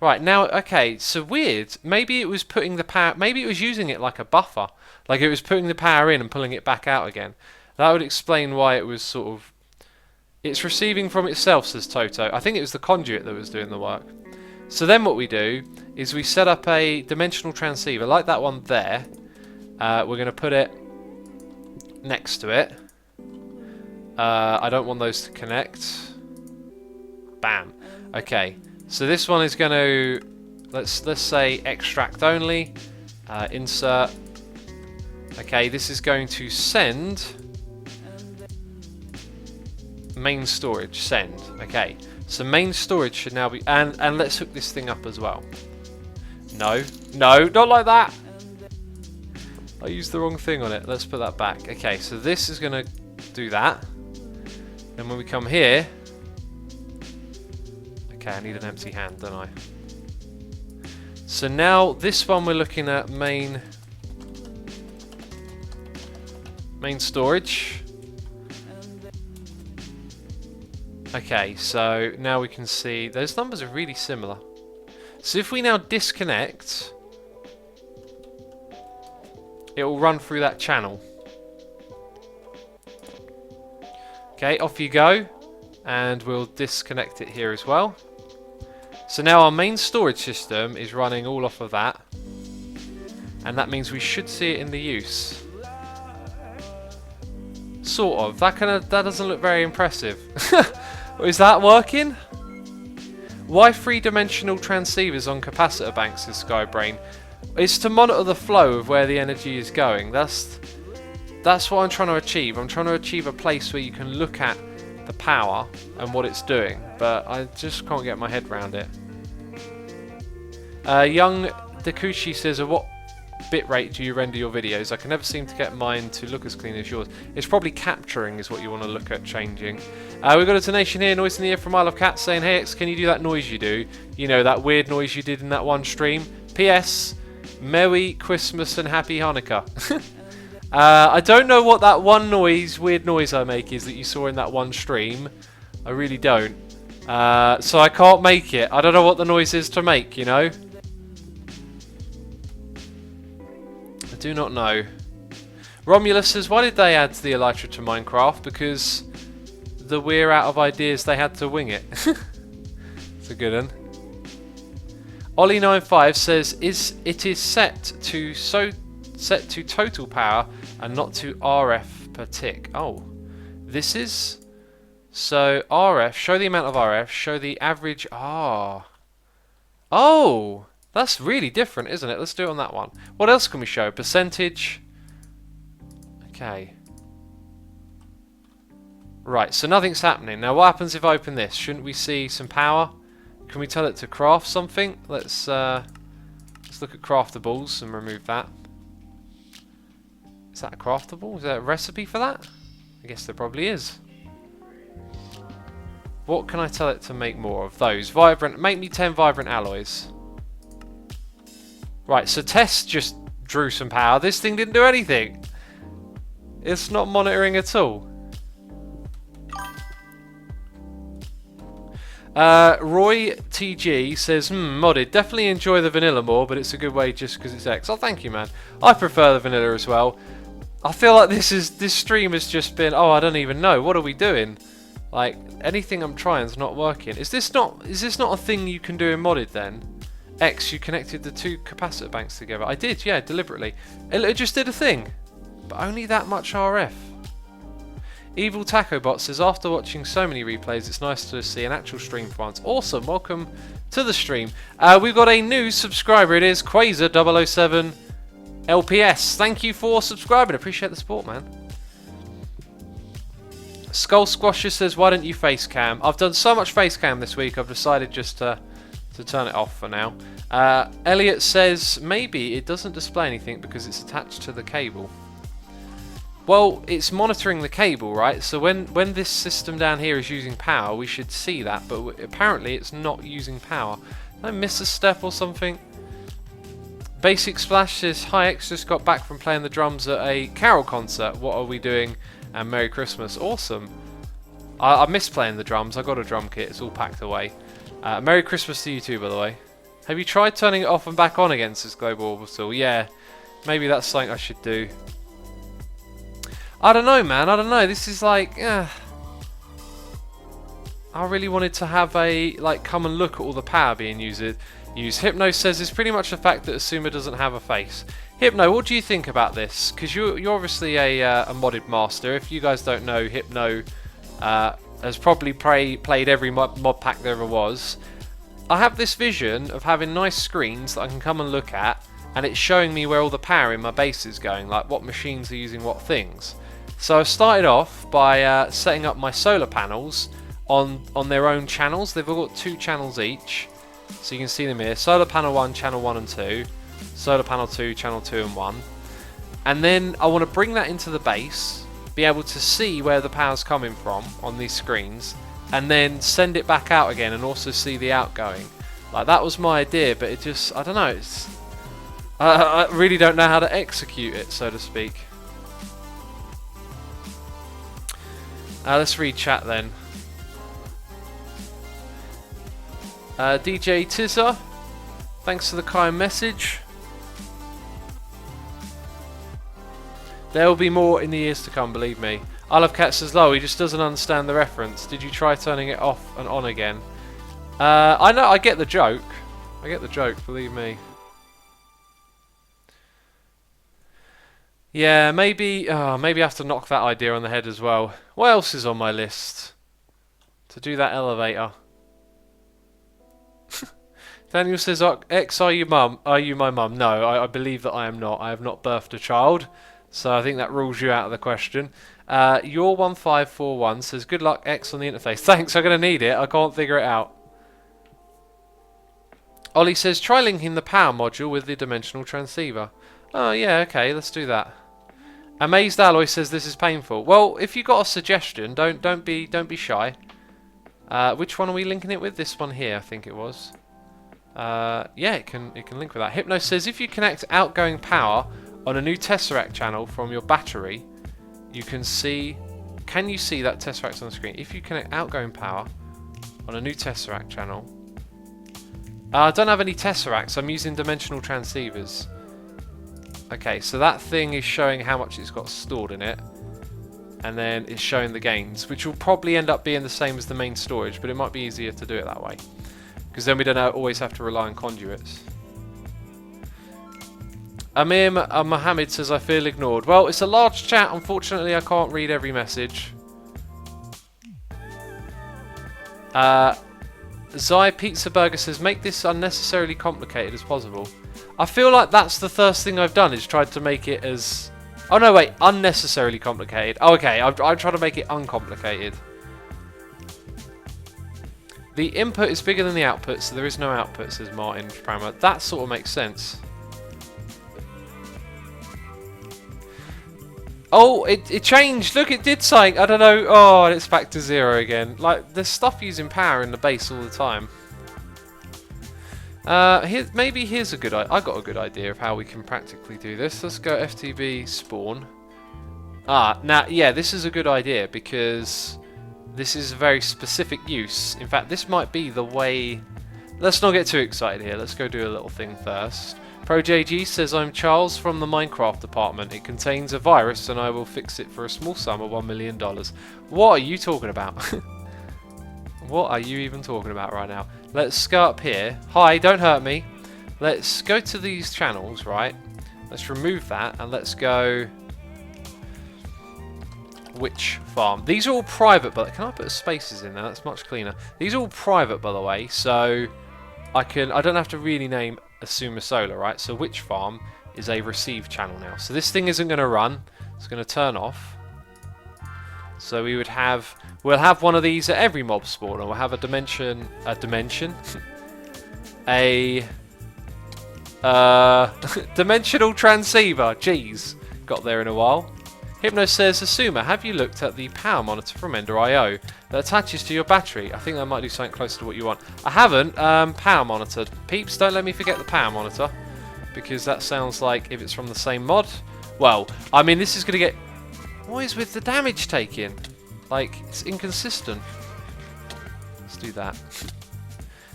Speaker 1: Right, now, okay, so weird. Maybe it was putting the power, maybe it was using it like a buffer. Like it was putting the power in and pulling it back out again. That would explain why it was sort of... It's receiving from itself, says Toto. I think it was the conduit that was doing the work. So then what we do is we set up a dimensional transceiver, like that one there. We're going to put it next to it. I don't want those to connect. Bam. Okay. So this one is going to, let's say extract only. Insert. Okay, this is going to send main storage. Send. Okay. So main storage should now be, and let's hook this thing up as well. No, not like that. I used the wrong thing on it. Let's put that back. Okay, so this is going to do that. Then when we come here, okay, I need an empty hand, don't I? So now this one we're looking at main storage. Okay, so now we can see those numbers are really similar. So if we now disconnect, it will run through that channel. Okay, off you go. And we'll disconnect it here as well. So now our main storage system is running all off of that. And that means we should see it in the use. Sort of. That doesn't look very impressive. Is that working? Why three-dimensional transceivers on capacitor banks, says Skybrain? It's to monitor the flow of where the energy is going. That's what I'm trying to achieve. I'm trying to achieve a place where you can look at the power and what it's doing, but I just can't get my head around it. Young Dakuchi says, at what bitrate do you render your videos? I can never seem to get mine to look as clean as yours. It's probably capturing is what you want to look at changing. We've got a donation here, Noise in the Ear from I Love Cats, saying, hey X, can you do that noise you do? You know, that weird noise you did in that one stream. P.S. Merry Christmas and Happy Hanukkah. I don't know what that one weird noise I make is that you saw in that one stream. I really don't. So I can't make it. I don't know what the noise is to make, you know? I do not know. Romulus says, why did they add the Elytra to Minecraft? Because we're out of ideas, they had to wing it. It's a good one. Ollie95 says, it is set to total power and not to RF per tick. Oh, this is... So, RF, show the amount of RF, show the average... Oh, that's really different, isn't it? Let's do it on that one. What else can we show? Percentage. Okay. Right, so nothing's happening. Now, what happens if I open this? Shouldn't we see some power? Can we tell it to craft something? Let's look at craftables and remove that. Is that a craftable? Is there a recipe for that? I guess there probably is. What can I tell it to make more of? Those. Vibrant. Make me 10 vibrant alloys. Right, so Tess just drew some power. This thing didn't do anything. It's not monitoring at all. Roy TG says, modded. Definitely enjoy the vanilla more, but it's a good way just because it's X. Oh, thank you, man. I prefer the vanilla as well. I feel like this stream has just been, I don't even know. What are we doing? Like, anything I'm trying is not working. Is this not a thing you can do in modded then? X, you connected the two capacitor banks together. I did, yeah, deliberately. It just did a thing. But only that much RF. Evil Taco Bot says, after watching so many replays, it's nice to see an actual stream for once. Awesome, welcome to the stream. We've got a new subscriber. It is Quasar007 LPS. Thank you for subscribing. Appreciate the support, man. Skull Squasher says, why don't you face cam? I've done so much face cam this week, I've decided just to turn it off for now. Elliot says, maybe it doesn't display anything because it's attached to the cable. Well, it's monitoring the cable, right? So when this system down here is using power, we should see that, but apparently it's not using power. Did I miss a step or something? Basic Splash says, hi X, just got back from playing the drums at a carol concert. What are we doing? And Merry Christmas. Awesome. I miss playing the drums. I got a drum kit. It's all packed away. Merry Christmas to you too, by the way. Have you tried turning it off and back on against this global orbital? Yeah. Maybe that's something I should do. I don't know, man. I don't know. This is like... I really wanted to have come and look at all the power being used. Hypno says it's pretty much the fact that Asuma doesn't have a face. Hypno, what do you think about this? Because you're obviously a modded master. If you guys don't know, Hypno has probably played every mod pack there ever was. I have this vision of having nice screens that I can come and look at, and it's showing me where all the power in my base is going, like what machines are using what things. So I started off by setting up my solar panels on their own channels. They've all got 2 channels each, so you can see them here. Solar panel 1, channel 1 and 2. Solar panel 2, channel 2 and 1. And then I want to bring that into the base, be able to see where the power's coming from on these screens, and then send it back out again and also see the outgoing. Like, that was my idea, but it just, I don't know, it's... I really don't know how to execute it, so to speak. Let's read chat then. DJ Tizza, thanks for the kind message. There will be more in the years to come, believe me. I Love Cats says, low, he just doesn't understand the reference. Did you try turning it off and on again? I know, I get the joke. I get the joke, believe me. Yeah, maybe I have to knock that idea on the head as well. What else is on my list? To do that elevator. Daniel says, X, are you mum? Are you my mum? No, I believe that I am not. I have not birthed a child. So I think that rules you out of the question. Your 1541 says, good luck, X, on the interface. Thanks, I'm going to need it. I can't figure it out. Ollie says, try linking the power module with the dimensional transceiver. Oh, yeah, okay, let's do that. Amazed Alloy says this is painful. Well, if you got a suggestion, don't be shy. Which one are we linking it with? This one here, I think it was. Yeah, it can link with that. Hypno says if you connect outgoing power on a new Tesseract channel from your battery, you can see. Can you see that Tesseract on the screen? If you connect outgoing power on a new Tesseract channel. I don't have any Tesseracts. I'm using dimensional transceivers. Okay, so that thing is showing how much it's got stored in it, and then it's showing the gains, which will probably end up being the same as the main storage, but it might be easier to do it that way, because then we don't always have to rely on conduits. Amir Mohammed says, I feel ignored. Well, it's a large chat. Unfortunately, I can't read every message. Zai Pizza Burger says, make this unnecessarily complicated as possible. I feel like that's the first thing I've done, is tried to make it as... Oh no, wait, unnecessarily complicated. Oh, okay, I'm trying to make it uncomplicated. The input is bigger than the output, so there is no output, says Martin Prammer. That sort of makes sense. Oh, it changed. Look, it did something. I don't know. Oh, it's back to 0 again. Like, there's stuff using power in the base all the time. Maybe here's a good idea. I got a good idea of how we can practically do this. Let's go FTB spawn. Now, yeah, this is a good idea because this is a very specific use. In fact, this might be the way... Let's not get too excited here. Let's go do a little thing first. ProJG says, I'm Charles from the Minecraft department. It contains a virus and I will fix it for a small sum of $1 million. What are you talking about? What are you even talking about right now? Let's go up here. Hi, don't hurt me. Let's go to these channels, right? Let's remove that and let's go... Which farm? These are all private, but can I put spaces in there? That's much cleaner. These are all private, by the way, so I don't have to really name Asuma Solar, right? So which farm is a receive channel now? So this thing isn't going to run. It's going to turn off. So we'll have one of these at every mob spawner. We'll have a dimension, dimensional transceiver. Jeez, got there in a while. Hypno says, Asuma, have you looked at the power monitor from Ender.io that attaches to your battery? I think that might do something close to what you want. I haven't power monitored. Peeps, don't let me forget the power monitor, because that sounds like if it's from the same mod. Well, I mean, this is going to get... What is with the damage taking? Like, it's inconsistent. Let's do that.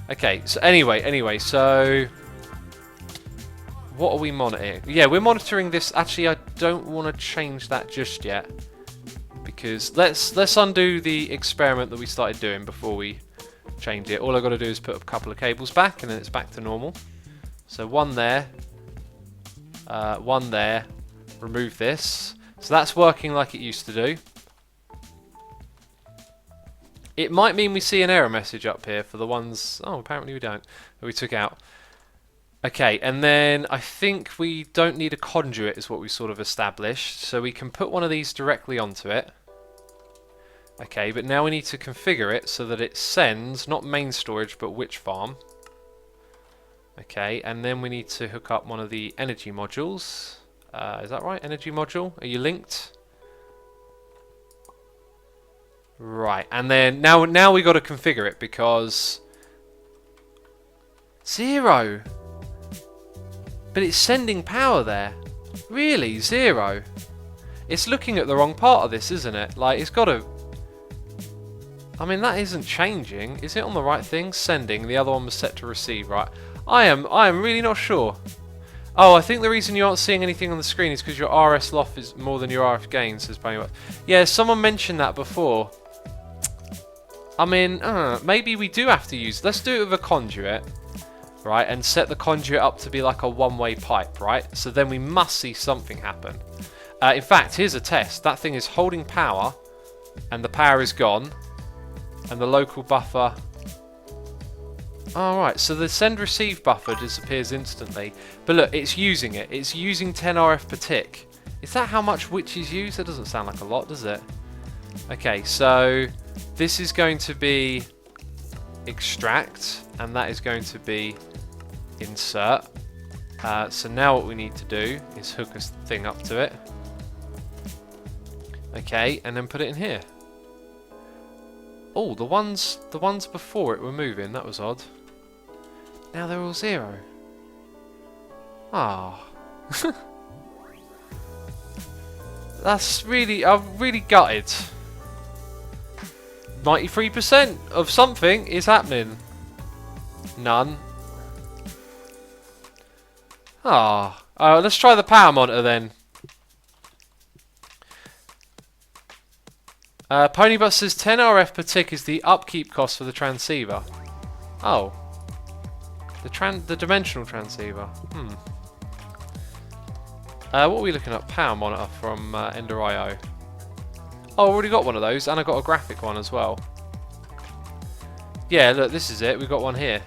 Speaker 1: Okay, so anyway, so... What are we monitoring? Yeah, we're monitoring this. Actually, I don't want to change that just yet, because let's undo the experiment that we started doing before we change it. All I've got to do is put a couple of cables back, and then it's back to normal. So one there, remove this. So that's working like it used to do. It might mean we see an error message up here for the ones... Oh, apparently we don't. That we took out. Okay, and then I think we don't need a conduit is what we sort of established. So we can put one of these directly onto it. Okay, but now we need to configure it so that it sends, not main storage, but which farm. Okay, and then we need to hook up one of the energy modules. Is that right? Energy module? Are you linked? Right, and then now we got to configure it because 0. But it's sending power there. Really? 0? It's looking at the wrong part of this, isn't it? Like, it's got to... I mean, that isn't changing. Is it on the right thing? Sending. The other one was set to receive, right? I am really not sure. Oh, I think the reason you aren't seeing anything on the screen is because your RS loss is more than your RF gain, says Ponybox. Yeah, someone mentioned that before. I mean, maybe we do have to use... Let's do it with a conduit, right? And set the conduit up to be like a one-way pipe, right? So then we must see something happen. In fact, here's a test. That thing is holding power, and the power is gone, and the local buffer... Alright, so the send-receive buffer disappears instantly. But look, it's using it. It's using 10 RF per tick. Is that how much witches use? That doesn't sound like a lot, does it? Okay, so this is going to be extract, and that is going to be insert. So now what we need to do is hook a thing up to it. Okay, and then put it in here. Oh, the ones before it were moving. That was odd. Now they're all 0. Ah. That's really... I'm really gutted. 93% of something is happening. None. Ah. Let's try the power monitor then. Ponybus says 10 RF per tick is the upkeep cost for the transceiver. Oh. The dimensional transceiver. What are we looking at? Power monitor from Ender.io. Oh, I already got one of those, and I got a graphic one as well. Yeah, look, this is it. We've got one here.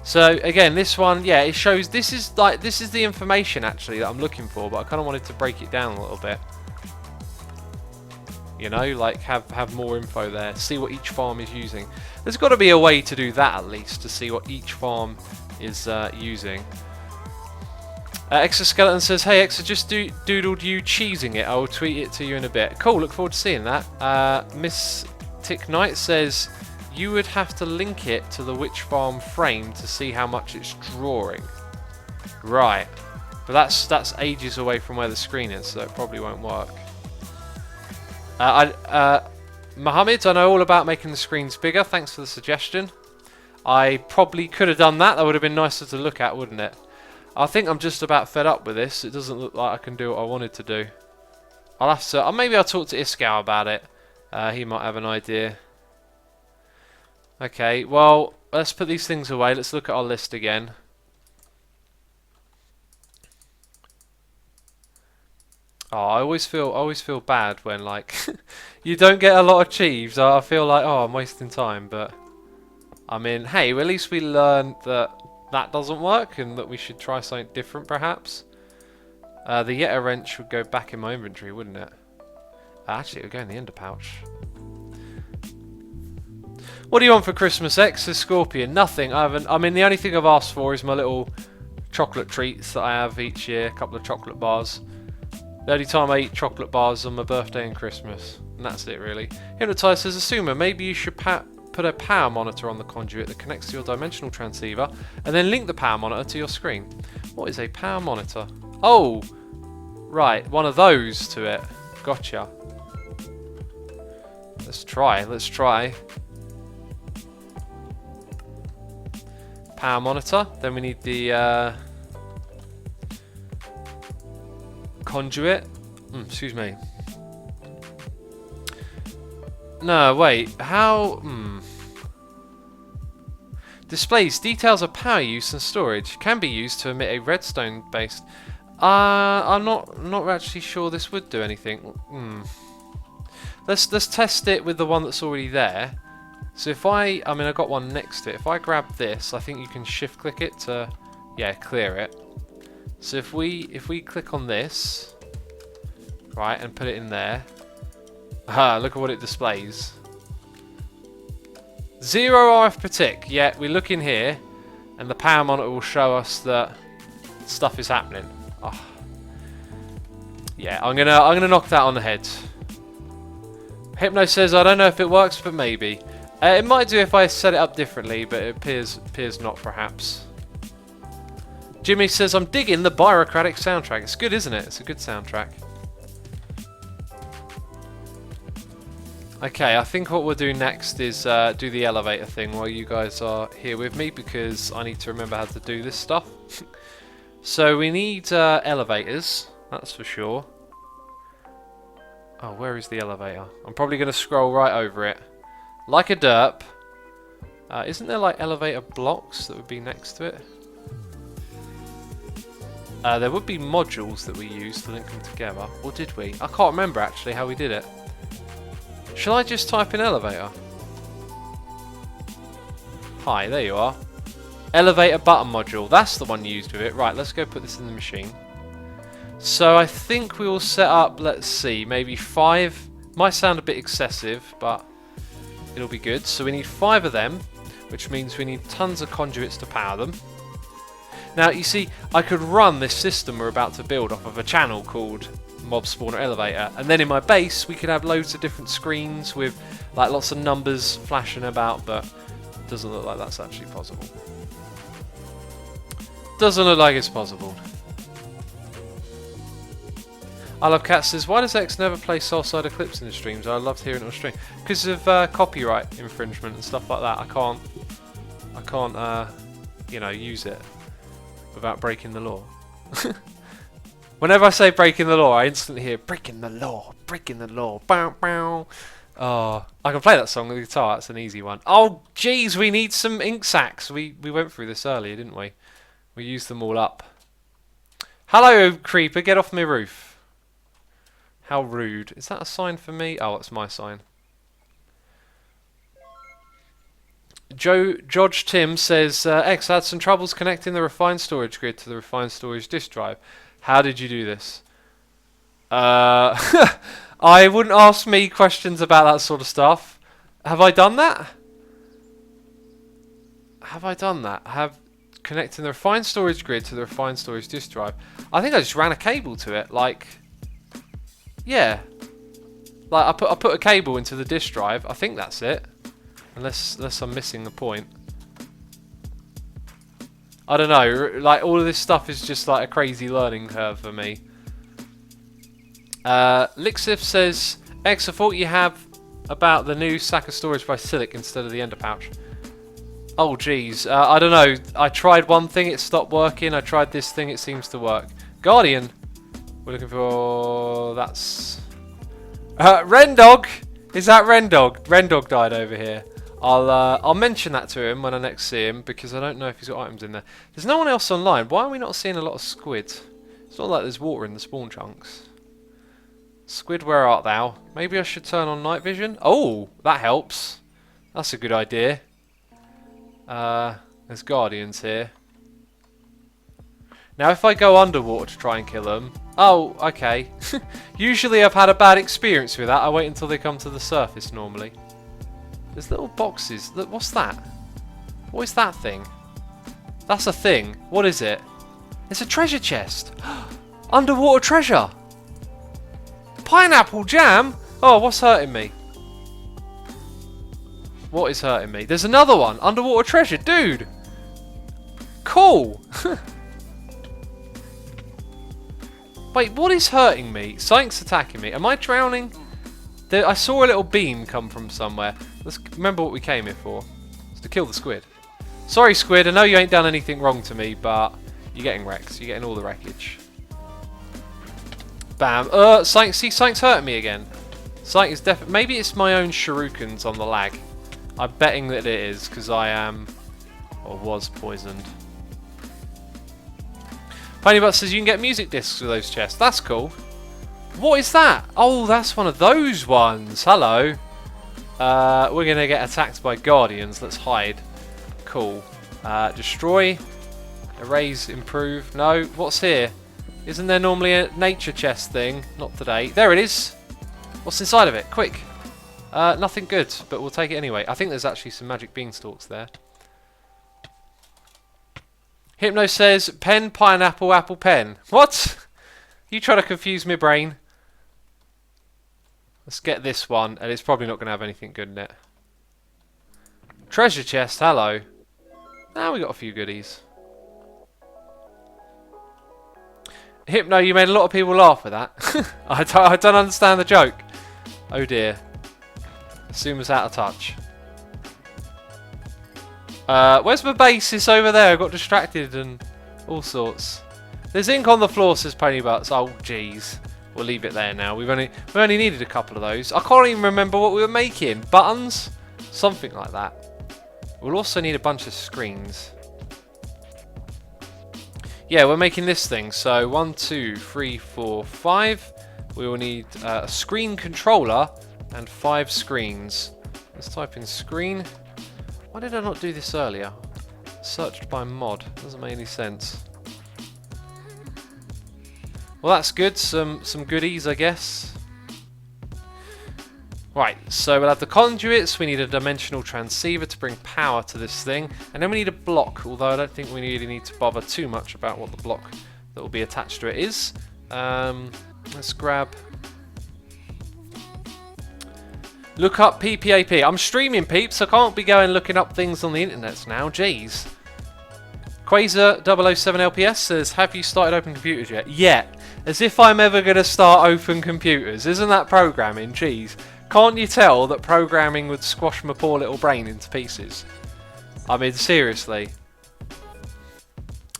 Speaker 1: So again, this one, yeah, it shows. This is the information actually that I'm looking for, but I kind of wanted to break it down a little bit. You know, like have more info there. See what each farm is using. There's got to be a way to do that at least, to see what each farm is using. Exoskeleton says, hey Exa, just doodled you cheesing it. I will tweet it to you in a bit. Cool, look forward to seeing that. Miss Tick Knight says, you would have to link it to the Witch Farm frame to see how much it's drawing. Right. But that's ages away from where the screen is, so it probably won't work. Mohammed, I know all about making the screens bigger. Thanks for the suggestion. I probably could have done that. That would have been nicer to look at, wouldn't it? I think I'm just about fed up with this. It doesn't look like I can do what I wanted to do. I'll have to... maybe I'll talk to Iskau about it. He might have an idea. Okay, well, let's put these things away. Let's look at our list again. Oh, I always feel bad when, like, you don't get a lot achieved. I feel like, oh, I'm wasting time. But, I mean, hey, at least we learned that that doesn't work and that we should try something different, perhaps. The Yeta wrench would go back in my inventory, wouldn't it? Actually, it would go in the ender pouch. What do you want for Christmas, X? Says Scorpion. Nothing. I mean, the only thing I've asked for is my little chocolate treats that I have each year. A couple of chocolate bars. The only time I eat chocolate bars is on my birthday and Christmas. And that's it, really. Hypnotize says, Assumer, maybe you should put a power monitor on the conduit that connects to your dimensional transceiver and then link the power monitor to your screen. What is a power monitor? Oh! Right, one of those to it. Gotcha. Let's try. Power monitor. Then we need the conduit. Excuse me. No, wait. How? Displays details of power use and storage. Can be used to emit a redstone-based. I'm not actually sure this would do anything. Let's test it with the one that's already there. So if I mean, I got one next to it. If I grab this, I think you can shift-click it to, yeah, clear it. So if we click on this, right, and put it in there, look at what it displays. 0 RF per tick. Yeah, we look in here, and the power monitor will show us that stuff is happening. Oh. Yeah, I'm gonna knock that on the head. Hypno says, I don't know if it works, but maybe. It might do if I set it up differently, but it appears not, perhaps. Jimmy says, I'm digging the bureaucratic soundtrack. It's good, isn't it? It's a good soundtrack. Okay, I think what we'll do next is do the elevator thing while you guys are here with me, because I need to remember how to do this stuff. So we need elevators, that's for sure. Oh, where is the elevator? I'm probably going to scroll right over it. Like a derp. Isn't there like elevator blocks that would be next to it? There would be modules that we use to link them together. Or did we? I can't remember actually how we did it. Shall I just type in elevator? Hi, there you are. Elevator button module. That's the one used with it. Right, let's go put this in the machine. So I think we will set up, let's see, maybe 5. Might sound a bit excessive, but it'll be good. So we need 5 of them, which means we need tons of conduits to power them. Now, you see, I could run this system we're about to build off of a channel called Mob Spawner Elevator, and then in my base we could have loads of different screens with like lots of numbers flashing about, but it doesn't look like that's actually possible. Doesn't look like it's possible. I Love Cat says, why does X never play Soulside clips in the streams? I loved hearing it on stream. Because of copyright infringement and stuff like that. I can't you know, use it without breaking the law. Whenever I say breaking the law, I instantly hear breaking the law, bow, bow. Oh, I can play that song with the guitar. That's an easy one. Oh, jeez, we need some ink sacs. We went through this earlier, didn't we? We used them all up. Hello, creeper. Get off my roof. How rude. Is that a sign for me? Oh, it's my sign. George Tim says, X, I had some troubles connecting the refined storage grid to the refined storage disk drive. How did you do this? I wouldn't ask me questions about that sort of stuff. Have I done that? Have I done that? Have connecting the refined storage grid to the refined storage disk drive? I think I just ran a cable to it. Like, yeah. Like I put a cable into the disk drive. I think that's it. Unless I'm missing the point. I don't know. Like all of this stuff is just like a crazy learning curve for me. Lixif says, X, I thought you have about the new sack of storage by Silic instead of the ender pouch. Oh geez, I don't know. I tried one thing, it stopped working. I tried this thing, it seems to work. Guardian. We're looking for... that's... Rendog! Is that Rendog? Rendog died over here. I'll mention that to him when I next see him, because I don't know if he's got items in there. There's no one else online. Why are we not seeing a lot of squid? It's not like there's water in the spawn chunks. Squid, where art thou? Maybe I should turn on night vision? Oh, that helps. That's a good idea. There's guardians here. Now if I go underwater to try and kill them... oh, okay. Usually I've had a bad experience with that. I wait until they come to the surface normally. There's little boxes. Look, what's that? What is that thing? That's a thing. What is it? It's a treasure chest. Underwater treasure. Pineapple jam? Oh, what's hurting me? What is hurting me? There's another one. Underwater treasure. Dude. Cool. Wait, what is hurting me? Something's attacking me. Am I drowning? I saw a little beam come from somewhere. Let's remember what we came here for. It's to kill the squid. Sorry, squid. I know you ain't done anything wrong to me, but you're getting wrecked. You're getting all the wreckage. Bam. Something's hurting me again. Something is definitely... maybe it's my own shurikens on the lag. I'm betting that it is, because I am... or was poisoned. Pinybutt says you can get music discs with those chests. That's cool. What is that? Oh, that's one of those ones. Hello. We're going to get attacked by guardians. Let's hide. Cool. Destroy. Erase. Improve. No. What's here? Isn't there normally a nature chest thing? Not today. There it is. What's inside of it? Quick. Nothing good, but we'll take it anyway. I think there's actually some magic beanstalks there. Hypno says, pen, pineapple, apple, pen. What? You try to confuse my brain. Let's get this one, and it's probably not going to have anything good in it. Treasure chest, hello. Now we got a few goodies. Hypno, you made a lot of people laugh with that. I don't understand the joke. Oh dear. Suma's out of touch. Where's my base? It's over there. I got distracted and all sorts. There's ink on the floor, says Pony Butts. Oh, jeez. We'll leave it there now. We only needed a couple of those. I can't even remember what we were making. Buttons? Something like that. We'll also need a bunch of screens. Yeah, we're making this thing. So 1, 2, 3, 4, 5. We will need a screen controller and 5 screens. Let's type in screen. Why did I not do this earlier? Searched by mod. Doesn't make any sense. Well, that's good. Some goodies, I guess. Right, so we'll have the conduits. We need a dimensional transceiver to bring power to this thing. And then we need a block, although I don't think we really need to bother too much about what the block that will be attached to it is. Let's grab... Look up PPAP. I'm streaming, peeps. I can't be going looking up things on the internet now. Jeez. Quasar 007 LPS says, have you started Open Computers yet? Yet. As if I'm ever going to start Open Computers. Isn't that programming? Jeez. Can't you tell that programming would squash my poor little brain into pieces? I mean, seriously.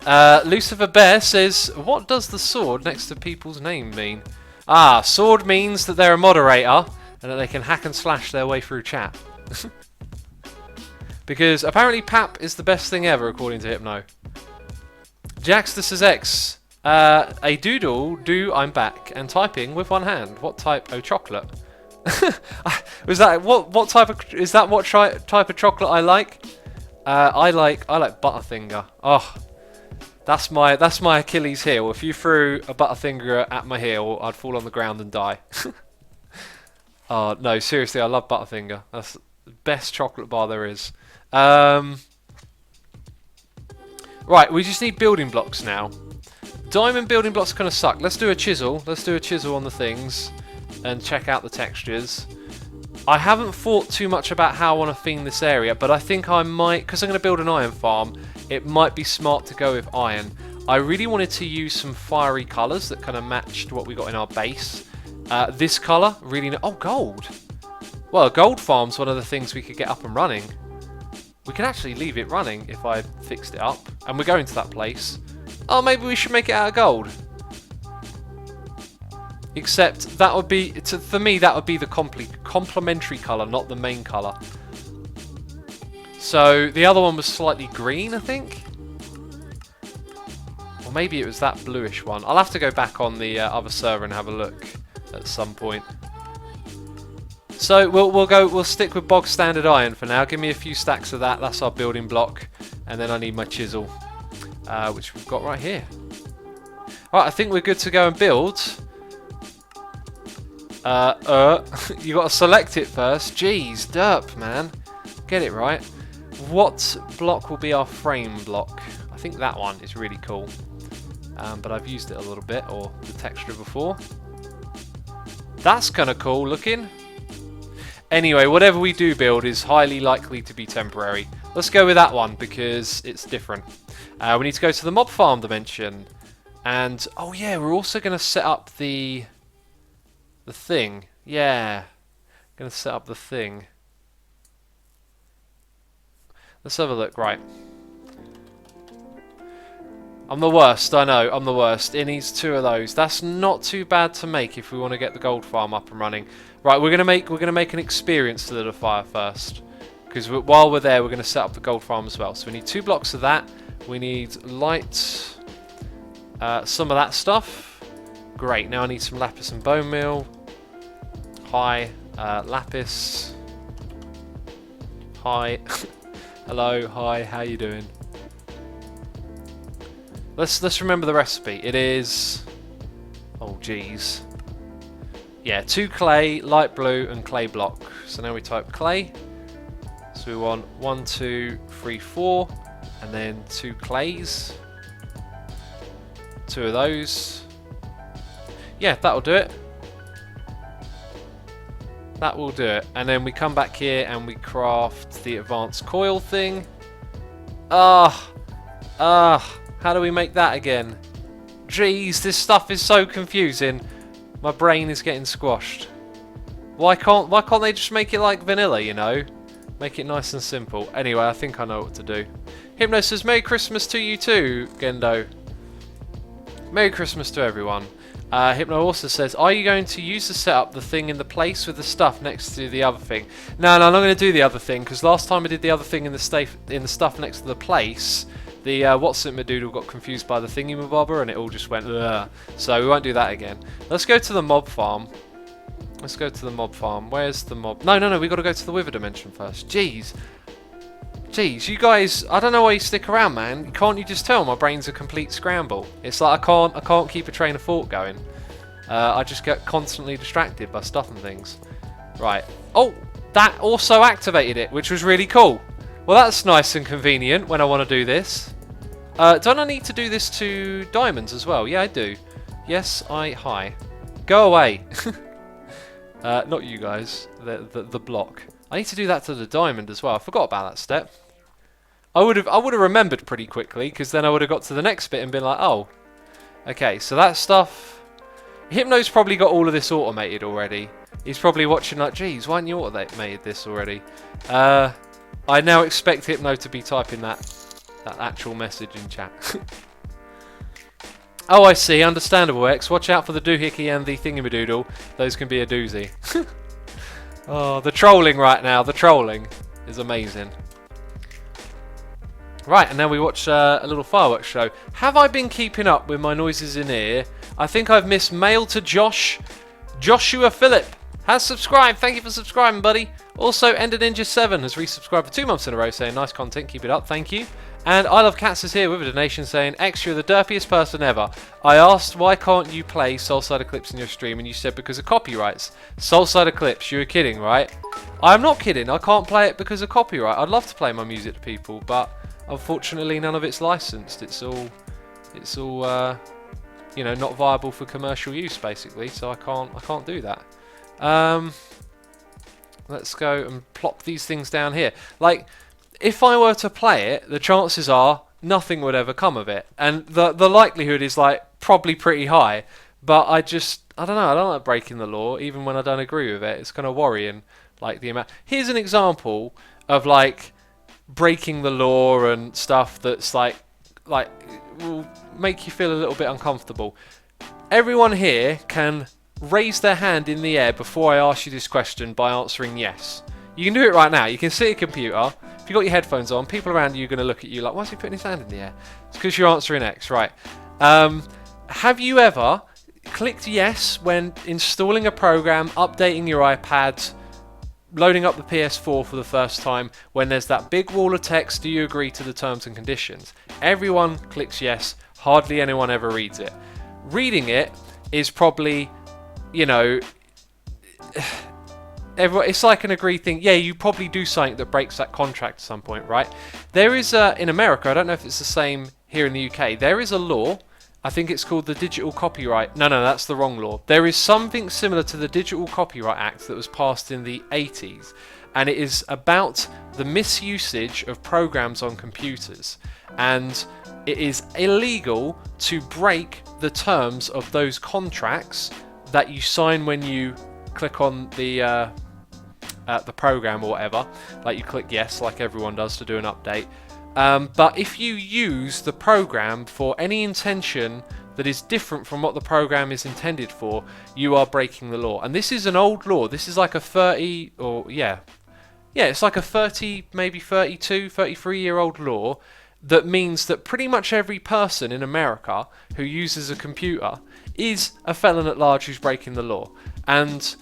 Speaker 1: Lucifer Bear says, what does the sword next to people's name mean? Ah, sword means that they're a moderator and that they can hack and slash their way through chat. Because apparently PAP is the best thing ever, according to Hypno. Jaxter says X. A doodle, I'm back, and typing with one hand. What type of chocolate? Was that what type of is that? What type of chocolate I like? I like Butterfinger. Oh, that's my Achilles heel. If you threw a Butterfinger at my heel, I'd fall on the ground and die. Oh no, seriously, I love Butterfinger. That's the best chocolate bar there is. Right, we just need building blocks now. Diamond building blocks kind of suck. Let's do a chisel. Let's do a chisel on the things and check out the textures. I haven't thought too much about how I want to theme this area, but I think I might, because I'm going to build an iron farm, it might be smart to go with iron. I really wanted to use some fiery colours that kind of matched what we got in our base. This colour, really... Oh, gold! Well, a gold farm's one of the things we could get up and running. We can actually leave it running if I fixed it up. And we're going to that place. Oh, maybe we should make it out of gold. Except that would be... For me, that would be the complementary colour, not the main colour. So, the other one was slightly green, I think? Or maybe it was that bluish one. I'll have to go back on the other server and have a look at some point. So we'll stick with bog standard iron for now. Give me a few stacks of that. That's our building block, and then I need my chisel, which we've got right here. All right, I think we're good to go and build. You got to select it first. Jeez, derp, man, get it right. What block will be our frame block? I think that one is really cool, but I've used it a little bit, or the texture before. That's kind of cool looking. Anyway, whatever we do build is highly likely to be temporary. Let's go with that one because it's different. We need to go to the mob farm dimension. And, oh yeah, we're also going to set up the thing. Yeah, going to set up the thing. Let's have a look. Right. I'm the worst, I know, I'm the worst. It needs 2 of those. That's not too bad to make if we want to get the gold farm up and running. Right, we're gonna make an experience solidifier first, because while we're there, we're gonna set up the gold farm as well. So we need 2 blocks of that. We need light, some of that stuff. Great. Now I need some lapis and bone meal. Hi, lapis. Hi. Hello. Hi. How you doing? Let's remember the recipe. It is... Oh, geez. Yeah, 2 clay, light blue, and clay block. So now we type clay. So we want 1, 2, 3, 4, and then 2 clays. 2 of those. Yeah, that'll do it. That will do it. And then we come back here and we craft the advanced coil thing. How do we make that again? Jeez, this stuff is so confusing. My brain is getting squashed. Why can't they just make it like vanilla, you know? Make it nice and simple. Anyway, I think I know what to do. Hypno says, Merry Christmas to you too, Gendo. Merry Christmas to everyone. Hypno also says, are you going to use the setup, the thing in the place with the stuff next to the other thing? No, I'm not going to do the other thing, because last time I did the other thing in the stuff next to the place, the What's-It-Madoodle got confused by the thingy-mabobber, and it all just went, ugh. So we won't do that again. Let's go to the mob farm. Let's go to the mob farm. Where's the mob? No, we got to go to the Wither Dimension first. Jeez, you guys, I don't know why you stick around, man. Can't you just tell my brain's a complete scramble? It's like I can't keep a train of thought going. I just get constantly distracted by stuff and things. Right. Oh, that also activated it, which was really cool. Well, that's nice and convenient when I want to do this. Don't I need to do this to diamonds as well? Yeah, I do. Yes, hi. Go away. Not you guys. The block. I need to do that to the diamond as well. I forgot about that step. I would have remembered pretty quickly, because then I would have got to the next bit and been like, oh, okay. So that stuff. Hypno's probably got all of this automated already. He's probably watching like, geez, why haven't you automated this already? I now expect Hypno to be typing that actual message in chat. Oh, I see. Understandable, X. Watch out for the doohickey and the thingamadoodle. Those can be a doozy. Oh, the trolling right now. The trolling is amazing. Right, and now we watch a little fireworks show. Have I been keeping up with my noises in here? I think I've missed mail to Joshua Phillip has subscribed. Thank you for subscribing, buddy. Also, Ender Ninja 7 has resubscribed for 2 months in a row, saying nice content, keep it up, thank you. And I Love Cats is here with a donation saying, X, you're the derpiest person ever. I asked why can't you play Soulside Eclipse in your stream, and you said because of copyrights. Soulside Eclipse, you were kidding, right? I'm not kidding, I can't play it because of copyright. I'd love to play my music to people, but unfortunately none of it's licensed. It's all you know, not viable for commercial use basically, so I can't do that. Let's go and plop these things down here. Like, if I were to play it, the chances are nothing would ever come of it, and the likelihood is like probably pretty high. But I don't know. I don't like breaking the law, even when I don't agree with it. It's kind of worrying, like the amount. Here's an example of like breaking the law and stuff that's like will make you feel a little bit uncomfortable. Everyone here can raise their hand in the air before I ask you this question by answering yes. You can do it right now. You can see a computer. If you've got your headphones on, people around you are going to look at you like, why is he putting his hand in the air? It's because you're answering X, right? Have you ever clicked yes when installing a program, updating your iPad, loading up the PS4 for the first time, when there's that big wall of text, do you agree to the terms and conditions? Everyone clicks yes. Hardly anyone ever reads it. Reading it is probably, you know, it's like an agreed thing. Yeah, you probably do something that breaks that contract at some point, right? There is in America, I don't know if it's the same here in the UK, there is a law, I think it's called the Digital Copyright. No, that's the wrong law. There is something similar to the Digital Copyright Act that was passed in the 80s, and it is about the misusage of programs on computers. And it is illegal to break the terms of those contracts that you sign when you click on the program or whatever. Like you click yes, like everyone does to do an update. But if you use the program for any intention that is different from what the program is intended for, you are breaking the law. And this is an old law. This is like a 30 or it's like a 30, maybe 32, 33-year-old law that means that pretty much every person in America who uses a computer is a felon at large who's breaking the law. And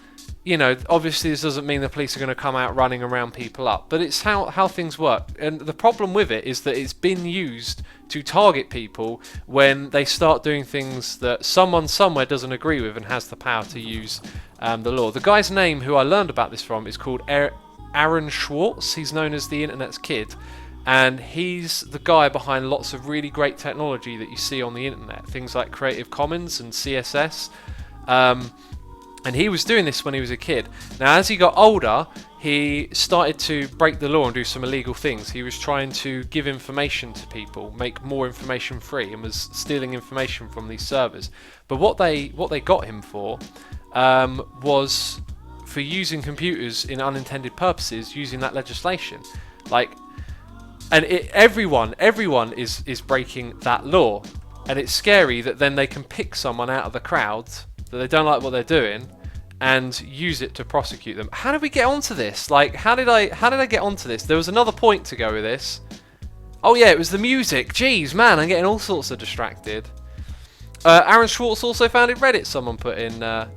Speaker 1: you know, obviously this doesn't mean the police are going to come out running around people up, but it's how things work. And the problem with it is that it's been used to target people when they start doing things that someone somewhere doesn't agree with and has the power to use the law. The guy's name who I learned about this from is called Aaron Schwartz. He's known as the Internet's Kid, and he's the guy behind lots of really great technology that you see on the internet, things like Creative Commons and CSS. And he was doing this when he was a kid. Now, as he got older, he started to break the law and do some illegal things. He was trying to give information to people, make more information free, and was stealing information from these servers. But what they got him for was for using computers in unintended purposes using that legislation. Like, and everyone is breaking that law, and it's scary that then they can pick someone out of the crowd that they don't like what they're doing and use it to prosecute them. How did we get onto this? Like, how did I get onto this? There was another point to go with this. Oh yeah, it was the music. Jeez, man, I'm getting all sorts of distracted. Aaron Schwartz also founded Reddit. Someone put in the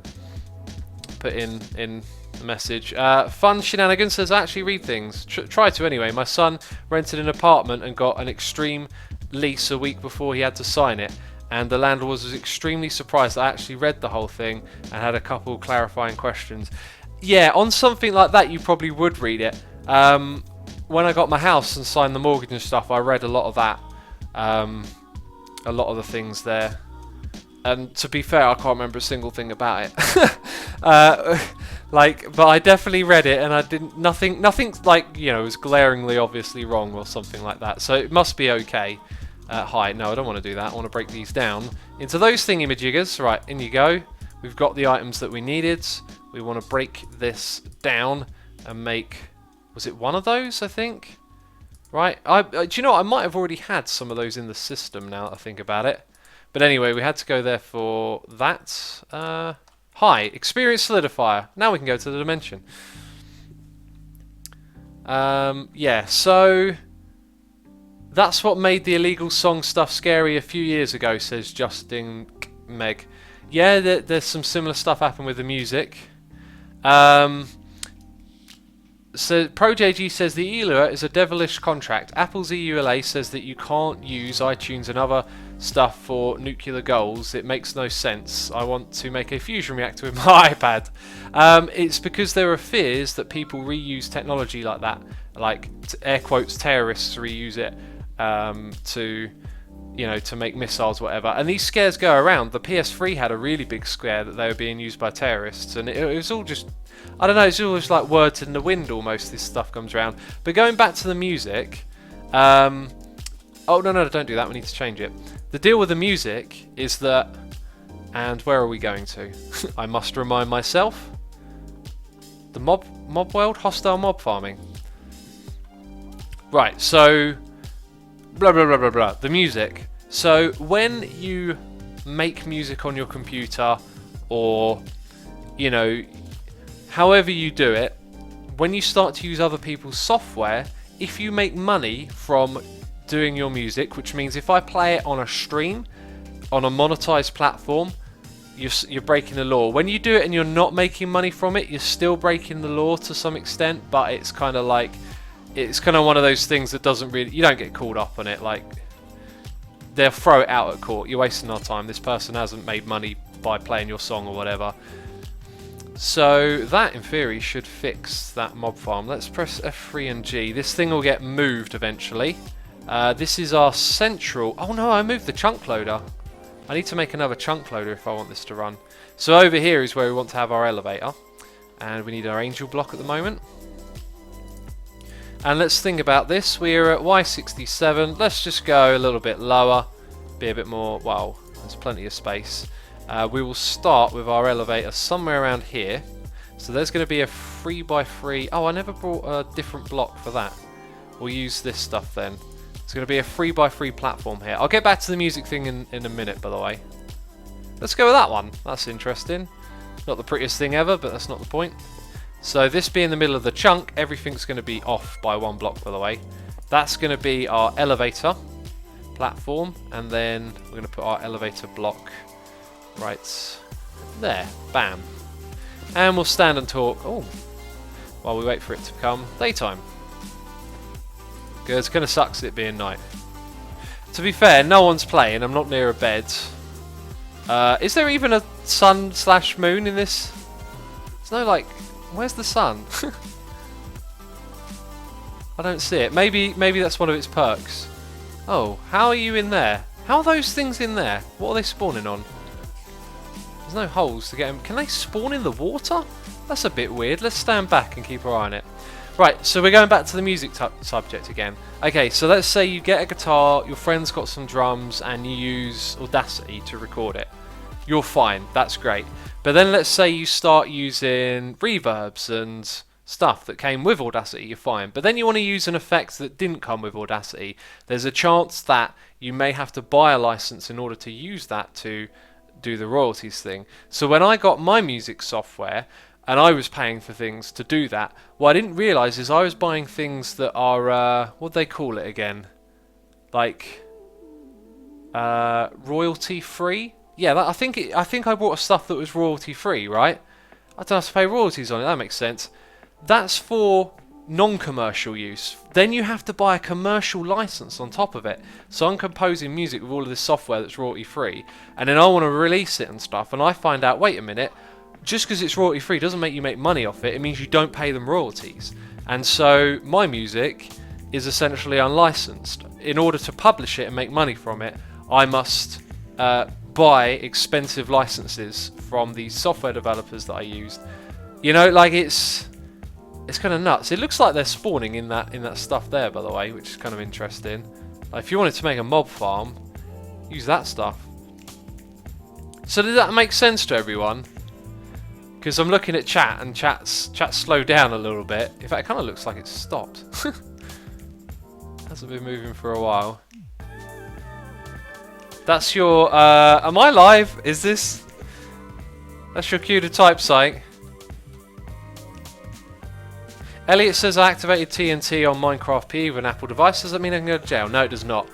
Speaker 1: message. Fun shenanigans says, I actually read things. Try to anyway. My son rented an apartment and got an extreme lease a week before he had to sign it, and the landlord was extremely surprised that I actually read the whole thing and had a couple clarifying questions. Yeah, on something like that you probably would read it. When I got my house and signed the mortgage and stuff, I read a lot of that, a lot of the things there. And to be fair, I can't remember a single thing about it. But I definitely read it, and I didn't. Nothing like, you know, was glaringly obviously wrong or something like that. So it must be okay. Hi, no, I don't want to do that. I want to break these down into those thingy-majiggers. Right, in you go. We've got the items that we needed. We want to break this down and make. Was it one of those? I think. Right. Do you know what? I might have already had some of those in the system now that I think about it. But anyway, we had to go there for that. Hi, Experience Solidifier. Now we can go to the dimension. Yeah, so that's what made the illegal song stuff scary a few years ago, says Justin Meg. Yeah, there's some similar stuff happen with the music. So ProJG says the EULA is a devilish contract. Apple's EULA says that you can't use iTunes and other stuff for nuclear goals. It makes no sense. I want to make a fusion reactor with my iPad. It's because there are fears that people reuse technology like that, like air quotes terrorists reuse it to make missiles, whatever. And these scares go around. The PS3 had a really big scare that they were being used by terrorists, and it was all just, I don't know, it's always like words in the wind almost, this stuff comes around. But going back to the music, oh no, don't do that, we need to change it. The deal with the music is that, and where are we going to? I must remind myself, the mob world, hostile mob farming. Right, so, blah blah blah blah blah, the music. So when you make music on your computer, or, you know, however you do it, when you start to use other people's software, if you make money from doing your music, which means if I play it on a stream, on a monetized platform, you're breaking the law. When you do it and you're not making money from it, you're still breaking the law to some extent, but it's kind of like, it's kind of one of those things that doesn't really, you don't get called up on it. Like, they'll throw it out at court. You're wasting our time. This person hasn't made money by playing your song or whatever. So that, in theory, should fix that mob farm. Let's press F3 and G. This thing will get moved eventually. This is our central... Oh no, I moved the chunk loader. I need to make another chunk loader if I want this to run. So over here is where we want to have our elevator. And we need our angel block at the moment. And let's think about this. We're at Y67. Let's just go a little bit lower. Be a bit more... Well, there's plenty of space. We will start with our elevator somewhere around here. So there's going to be a 3x3. Oh, I never brought a different block for that. We'll use this stuff then. It's going to be a 3x3 platform here. I'll get back to the music thing in a minute, by the way. Let's go with that one. That's interesting. Not the prettiest thing ever, but that's not the point. So this being the middle of the chunk, everything's going to be off by one block, by the way. That's going to be our elevator platform, and then we're going to put our elevator block right there. Bam. And we'll stand and talk. Oh, while we wait for it to come daytime. Because it's going to suck it being night. To be fair, no one's playing. I'm not near a bed. Is there even a sun/moon in this? There's no, like... Where's the sun? I don't see it. Maybe that's one of its perks. Oh, how are you in there? How are those things in there? What are they spawning on? There's no holes to get them. Can they spawn in the water? That's a bit weird. Let's stand back and keep our eye on it. Right, so we're going back to the music subject again. Okay, so let's say you get a guitar, your friend's got some drums, and you use Audacity to record it. You're fine, that's great. But then let's say you start using reverbs and stuff that came with Audacity, you're fine. But then you want to use an effect that didn't come with Audacity. There's a chance that you may have to buy a license in order to use that to do the royalties thing. So when I got my music software and I was paying for things to do that, what I didn't realise is I was buying things that are, what do they call it again? Like, royalty free? Yeah, I think I bought stuff that was royalty free, right? I don't have to pay royalties on it, that makes sense. That's for non-commercial use. Then you have to buy a commercial license on top of it. So I'm composing music with all of this software that's royalty free, and then I want to release it and stuff, and I find out, wait a minute, just because it's royalty free doesn't make you make money off it. It means you don't pay them royalties. And so my music is essentially unlicensed. In order to publish it and make money from it, I must buy expensive licenses from the software developers that I used. You know, like it's kind of nuts. It looks like they're spawning in that stuff there, by the way, which is kind of interesting. Like if you wanted to make a mob farm, use that stuff. So did that make sense to everyone? Because I'm looking at chat and chat's slowed down a little bit. In fact, it kind of looks like it's stopped. Hasn't been moving for a while. That's your, am I live? Is this? That's your cue to type, Psych. Elliot says I activated TNT on Minecraft PE with an Apple device. Does that mean I can go to jail? No, it does not.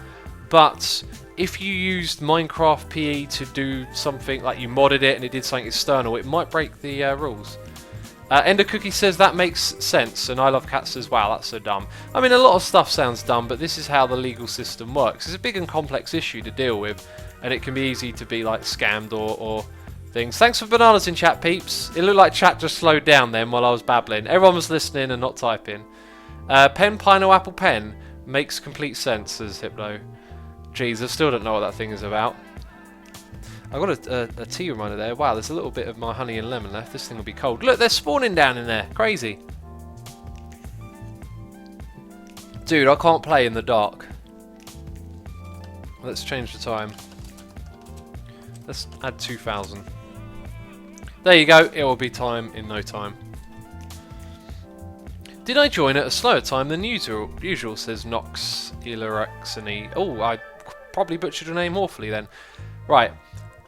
Speaker 1: But if you used Minecraft PE to do something, like you modded it and it did something external, it might break the rules. Ender Cookie says that makes sense, and I love cats as well. That's so dumb. I mean, a lot of stuff sounds dumb, but this is how the legal system works. It's a big and complex issue to deal with, and it can be easy to be like scammed or things. Thanks for bananas in chat, peeps. It looked like chat just slowed down then while I was babbling. Everyone was listening and not typing. Pen, Pino, Apple, Pen makes complete sense, says Hypno. Jeez, I still don't know what that thing is about. I got a tea reminder there. Wow, there's a little bit of my honey and lemon left. This thing will be cold. Look, they're spawning down in there. Crazy. Dude, I can't play in the dark. Let's change the time. Let's add 2000. There you go. It will be time in no time. Did I join at a slower time than usual, says Nox Ilaraxini. Oh, I probably butchered your name awfully then. Right.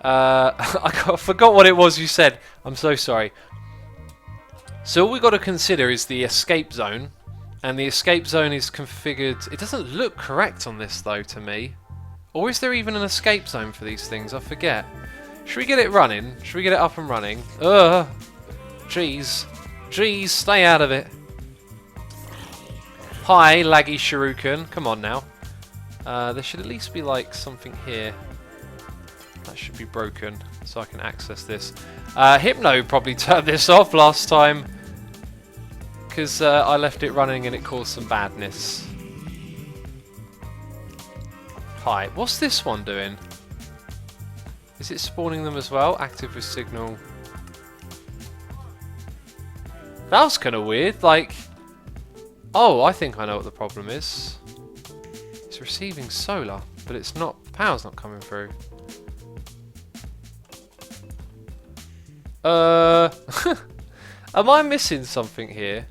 Speaker 1: I forgot what it was you said. I'm so sorry. So all we've got to consider is the escape zone. And the escape zone is configured... It doesn't look correct on this, though, to me. Or is there even an escape zone for these things? I forget. Should we get it running? Should we get it up and running? Jeez. Jeez, stay out of it. Hi, laggy shuriken. Come on now. There should at least be, like, something here. That should be broken, so I can access this. Hypno probably turned this off last time, because I left it running and it caused some badness. Hi, what's this one doing? Is it spawning them as well? Active with signal. That was kind of weird, like... Oh, I think I know what the problem is. It's receiving solar, but it's not... Power's not coming through. Am I missing something here?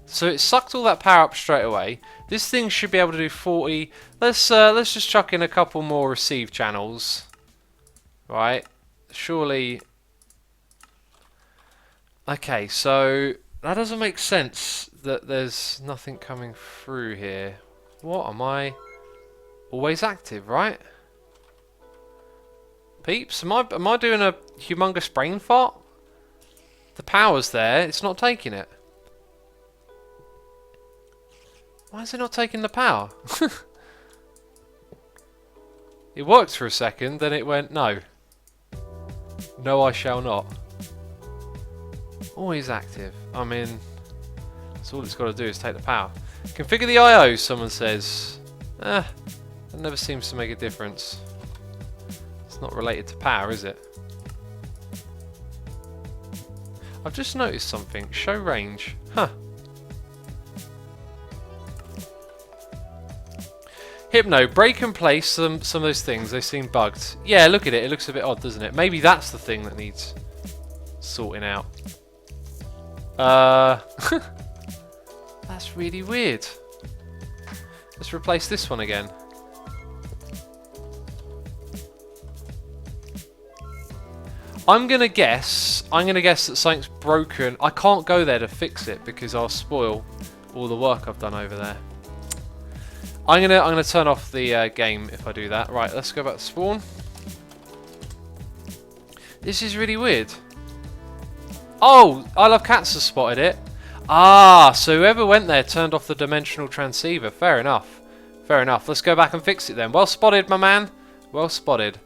Speaker 1: So it sucked all that power up straight away. This thing should be able to do 40. Let's just chuck in a couple more receive channels. Right. Surely. Okay, so that doesn't make sense that there's nothing coming through here. What am I? Always active, right? Peeps, am I doing a humongous brain fart? The power's there, it's not taking it. Why is it not taking the power? It worked for a second, then it went, no. No, I shall not. Always active. I mean, that's all it's got to do is take the power. Configure the I/O, someone says. That never seems to make a difference. It's not related to power, is it? I've just noticed something. Show range. Huh. Hypno, break and place some of those things. They seem bugged. Yeah, look at it. It looks a bit odd, doesn't it? Maybe that's the thing that needs sorting out. That's really weird. Let's replace this one again. I'm gonna guess that something's broken. I can't go there to fix it because I'll spoil all the work I've done over there. I'm gonna turn off the game if I do that. Right, let's go back to spawn. This is really weird. Oh, I Love Cats has spotted it. Ah, so whoever went there turned off the dimensional transceiver. Fair enough. Fair enough. Let's go back and fix it then. Well spotted, my man. Well spotted.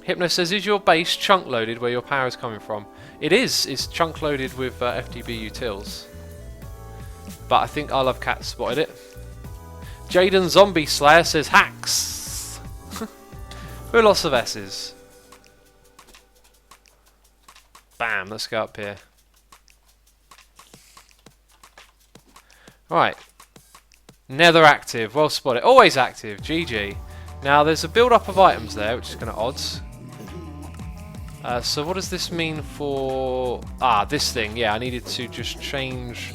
Speaker 1: Hypno says, is your base chunk loaded where your power is coming from? It is. It's chunk loaded with FTB utils. But I think I Love Cats spotted it. Jaden Zombie Slayer says hacks. With lots of S's. Bam, let's go up here. Right. Nether active, well spotted. Always active, GG. Now there's a build up of items there, which is kind of odds. So what does this mean for... Ah, this thing. Yeah, I needed to just change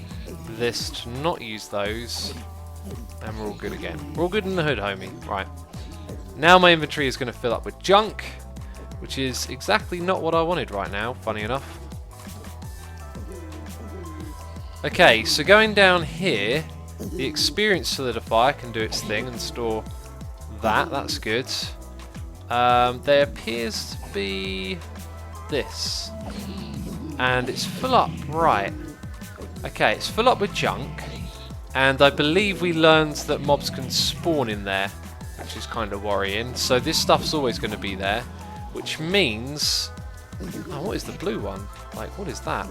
Speaker 1: this to not use those. And we're all good again. We're all good in the hood, homie. Right. Now my inventory is going to fill up with junk, which is exactly not what I wanted right now, funny enough. Okay, so going down here, the experience solidifier can do its thing and store that. That's good. There appears to be this. And it's full up, right. Okay, it's full up with junk. And I believe we learned that mobs can spawn in there, which is kind of worrying. So this stuff's always going to be there, which means... Oh, what is the blue one? Like, what is that?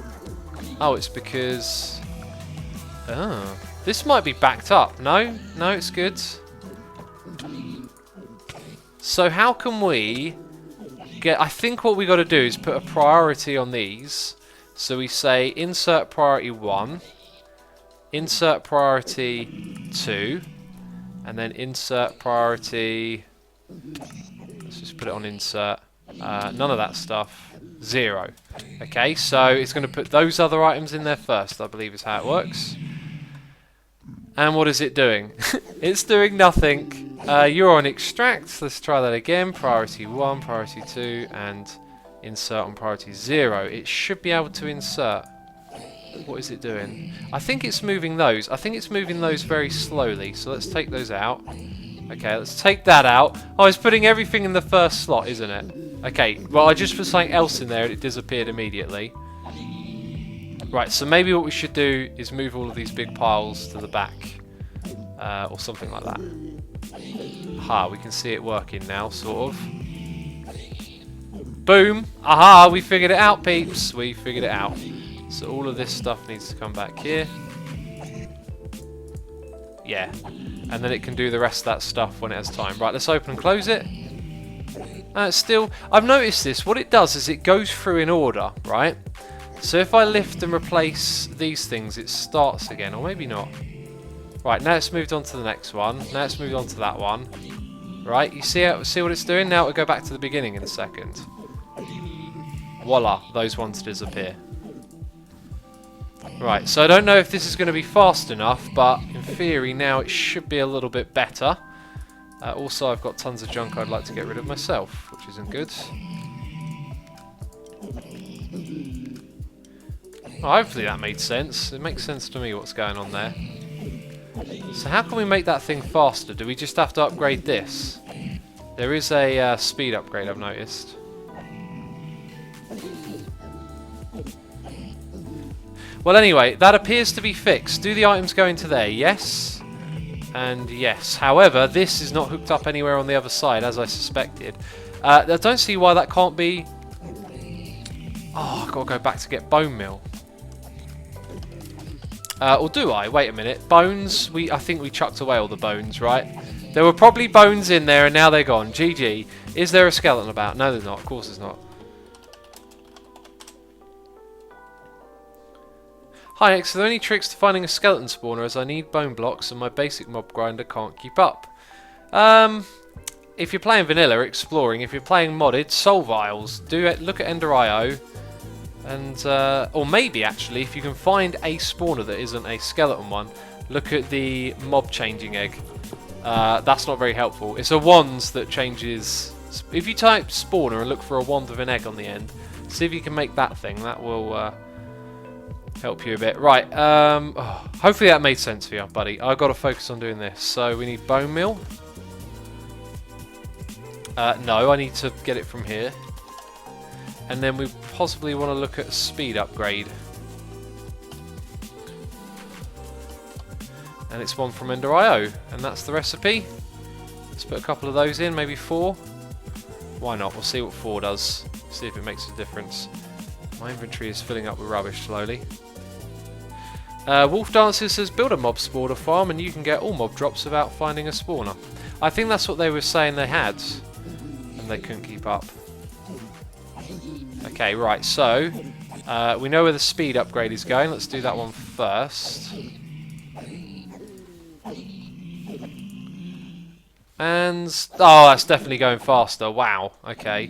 Speaker 1: Oh, it's because... Oh, this might be backed up. No, it's good. So how can we get... I think what we got to do is put a priority on these. So we say insert priority 1. Insert priority 2, and then insert priority, let's just put it on insert, none of that stuff, 0. Okay, so it's going to put those other items in there first, I believe is how it works. And what is it doing? It's doing nothing. You're on extract, let's try that again, priority 1, priority 2, and insert on priority 0. It should be able to insert. What is it doing? I think it's moving those. I think it's moving those very slowly. So let's take those out. Okay, let's take that out. Oh, it's putting everything in the first slot, isn't it? Okay, well, I just put something else in there and it disappeared immediately. Right, so maybe what we should do is move all of these big piles to the back. Or something like that. Aha, we can see it working now, sort of. Boom! Aha, we figured it out, peeps. We figured it out. So all of this stuff needs to come back here. Yeah. And then it can do the rest of that stuff when it has time. Right, let's open and close it. Still, I've noticed this. What it does is it goes through in order, right? So if I lift and replace these things, it starts again. Or maybe not. Right, now it's moved on to the next one. Now it's moved on to that one. Right, you see what it's doing? Now it'll go back to the beginning in a second. Voila, those ones disappear. Right, so I don't know if this is going to be fast enough, but in theory now it should be a little bit better. Also, I've got tons of junk I'd like to get rid of myself, which isn't good. Oh, hopefully that made sense. It makes sense to me what's going on there. So how can we make that thing faster? Do we just have to upgrade this? There is a speed upgrade I've noticed. Well, anyway, that appears to be fixed. Do the items go into there? Yes. And yes. However, this is not hooked up anywhere on the other side, as I suspected. I don't see why that can't be... Oh, I've got to go back to get bone meal. Or do I? Wait a minute. Bones, I think we chucked away all the bones, right? There were probably bones in there and now they're gone. GG. Is there a skeleton about? No, there's not. Of course there's not. Hi X, are there any tricks to finding a skeleton spawner as I need bone blocks and my basic mob grinder can't keep up? If you're playing vanilla, exploring. If you're playing modded, soul vials. Look at Ender.io. And, or maybe actually, if you can find a spawner that isn't a skeleton one, look at the mob changing egg. That's not very helpful. It's a wand that changes. If you type spawner and look for a wand with an egg on the end, see if you can make that thing. That will help you a bit. Right. Hopefully that made sense for you, buddy. I've got to focus on doing this. So we need bone meal. No, I need to get it from here. And then we possibly want to look at a speed upgrade. And it's one from Ender.io. And that's the recipe. Let's put a couple of those in, maybe 4. Why not? We'll see what 4 does. See if it makes a difference. My inventory is filling up with rubbish slowly. Wolf Dancer says, build a mob spawner farm and you can get all mob drops without finding a spawner. I think that's what they were saying they had. And they couldn't keep up. Okay, right, so we know where the speed upgrade is going. Let's do that one first. And, oh, that's definitely going faster. Wow, okay.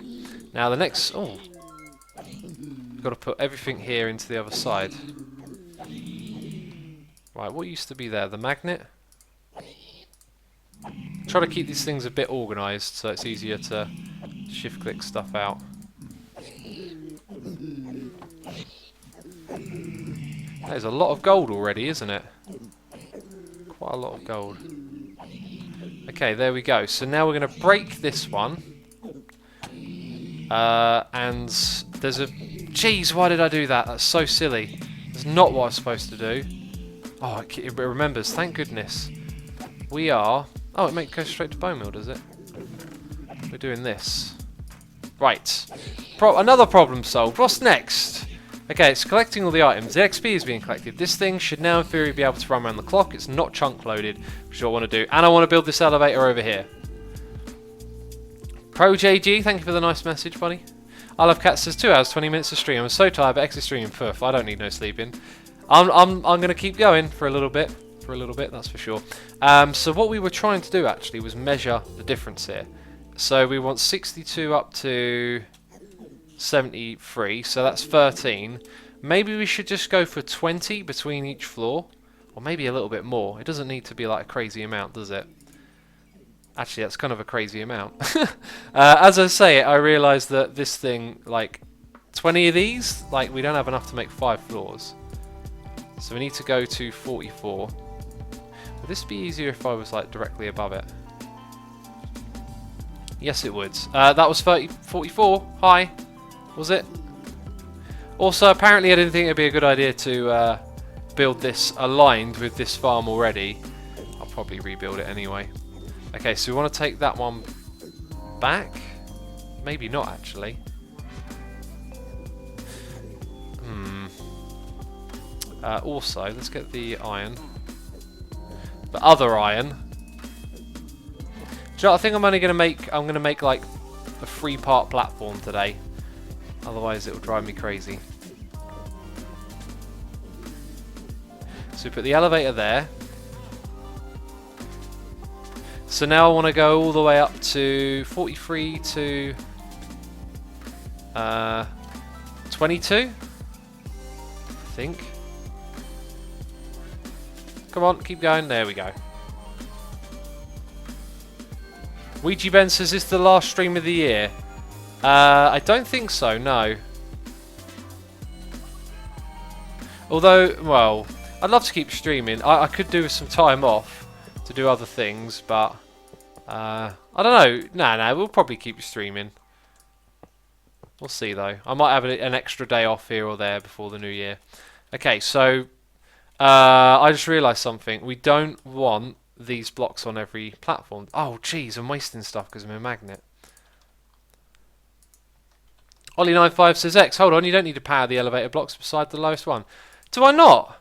Speaker 1: Now the next, oh, we've got to put everything here into the other side. Right, what used to be there? The magnet? Try to keep these things a bit organised so it's easier to shift click stuff out. There's a lot of gold already, isn't it? Quite a lot of gold. Okay, there we go. So now we're going to break this one. And there's a... Jeez, why did I do that? That's so silly. That's not what I was supposed to do. Oh, it remembers. Thank goodness. We are... Oh, it goes straight to bone meal, does it? We're doing this. Right. Another problem solved. What's next? Okay, it's collecting all the items. The XP is being collected. This thing should now, in theory, be able to run around the clock. It's not chunk loaded, which is what I want to do. And I want to build this elevator over here. Pro JG, thank you for the nice message, buddy. I Love Cat says 2 hours, 20 minutes of stream. I'm so tired, but extra streaming. Poof, I don't need no sleeping. I'm going to keep going for a little bit. For a little bit, that's for sure. So what we were trying to do, actually, was measure the difference here. So we want 62 up to 73, so that's 13. Maybe we should just go for 20 between each floor, or maybe a little bit more. It doesn't need to be like a crazy amount, does it? Actually, that's kind of a crazy amount. As I say it, I realise that this thing, like 20 of these, like we don't have enough to make 5 floors. So we need to go to 44. Would this be easier if I was like directly above it? Yes, it would. That was 44. Hi. Was it? Also, apparently I didn't think it'd be a good idea to build this aligned with this farm already. I'll probably rebuild it anyway. Okay, so we want to take that one back. Maybe not, actually. Also, let's get the iron. The other iron. Do you know what I think I'm only going to make? I'm going to make like a 3-part platform today. Otherwise it will drive me crazy. So we put the elevator there. So now I want to go all the way up to 43 to 22, I think. Come on, keep going. There we go. Ouija Ben says, is this the last stream of the year? I don't think so, no. Although, well, I'd love to keep streaming. I could do with some time off to do other things, but I don't know. Nah, we'll probably keep streaming. We'll see, though. I might have an extra day off here or there before the new year. Okay, so I just realised something. We don't want these blocks on every platform. Oh, jeez, I'm wasting stuff because I'm a magnet. Ollie95 says, X, hold on, you don't need to power the elevator blocks beside the lowest one. Do I not?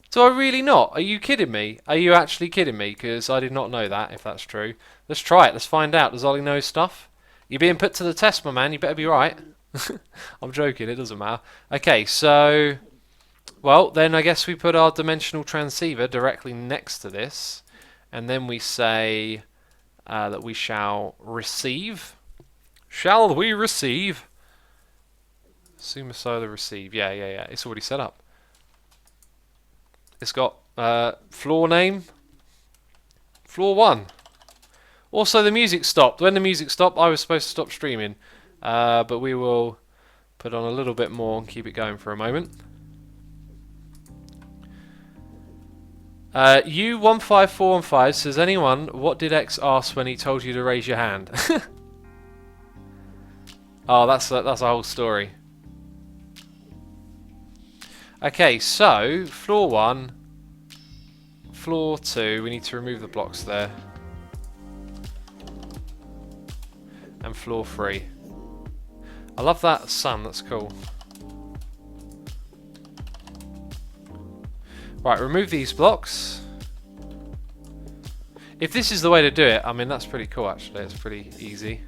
Speaker 1: Do I really not? Are you kidding me? Are you actually kidding me? Because I did not know that, if that's true. Let's try it. Let's find out. Does Ollie know stuff? You're being put to the test, my man. You better be right. I'm joking. It doesn't matter. Okay, so Well, then I guess we put our dimensional transceiver directly next to this, and then we say that we shall receive. Shall we receive? Sumo Solar receive. Yeah. It's already set up. It's got floor name. Floor 1. Also, the music stopped. When the music stopped, I was supposed to stop streaming. But we will put on a little bit more and keep it going for a moment. U15415 says, anyone, what did X ask when he told you to raise your hand? Oh, that's a whole story. Okay, so floor 1, floor 2. We need to remove the blocks there, and floor 3. I love that sun. That's cool. Right, remove these blocks. If this is the way to do it, I mean, that's pretty cool actually. It's pretty easy.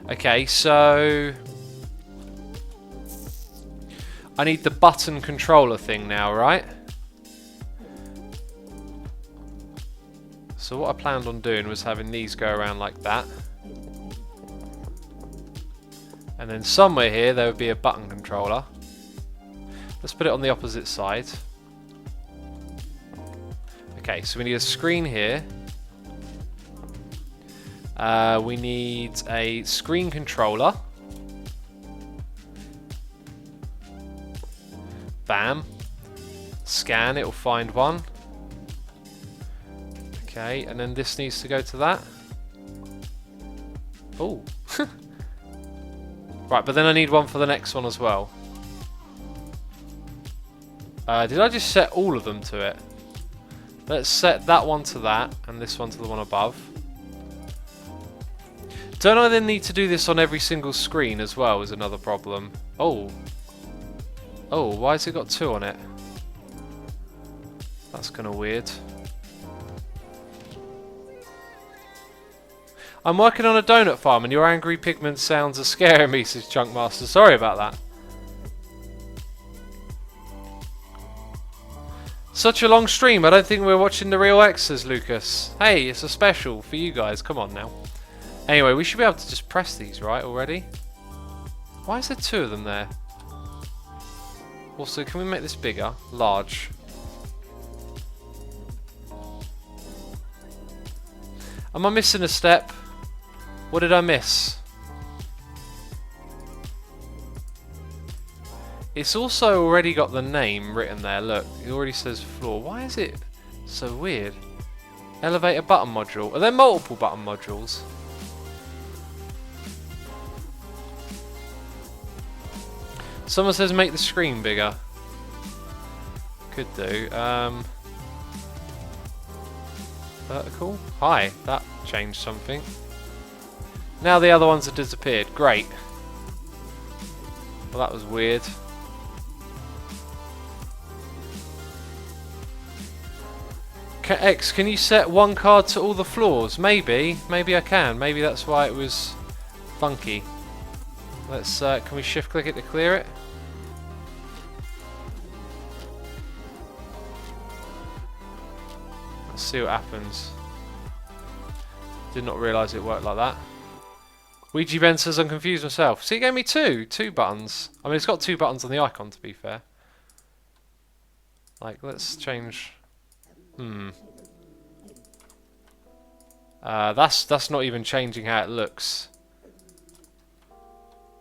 Speaker 1: Okay, so I need the button controller thing now, right? So what I planned on doing was having these go around like that. And then somewhere here there would be a button controller. Let's put it on the opposite side. Okay, so we need a screen here. We need a screen controller. Bam. Scan, it'll find one. Okay, and then this needs to go to that. Oh. Right, but then I need one for the next one as well. Did I just set all of them to it? Let's set that one to that, and this one to the one above. Don't I then need to do this on every single screen as well, is another problem. Oh. Oh, why has it got 2 on it? That's kind of weird. I'm working on a donut farm and your angry pigment sounds are scaring me, says Chunkmaster. Sorry about that. Such a long stream, I don't think we're watching the real X, says Lucas. Hey, it's a special for you guys, come on now. Anyway, we should be able to just press these, right, already? Why is there 2 of them there? Also, can we make this bigger? Large. Am I missing a step? What did I miss? It's also already got the name written there, look. It already says floor. Why is it so weird? Elevator button module. Are there multiple button modules? Someone says make the screen bigger. Could do. Vertical. Hi, that changed something. Now the other ones have disappeared. Great. Well, that was weird. X, can you set one card to all the floors? Maybe. Maybe I can. Maybe that's why it was funky. Let's. Can we shift click it to clear it? Let's see what happens. Did not realise it worked like that. Ouija Ben says I'm confused myself. See, it gave me 2 buttons. I mean, it's got 2 buttons on the icon, to be fair. Like, let's change. That's not even changing how it looks.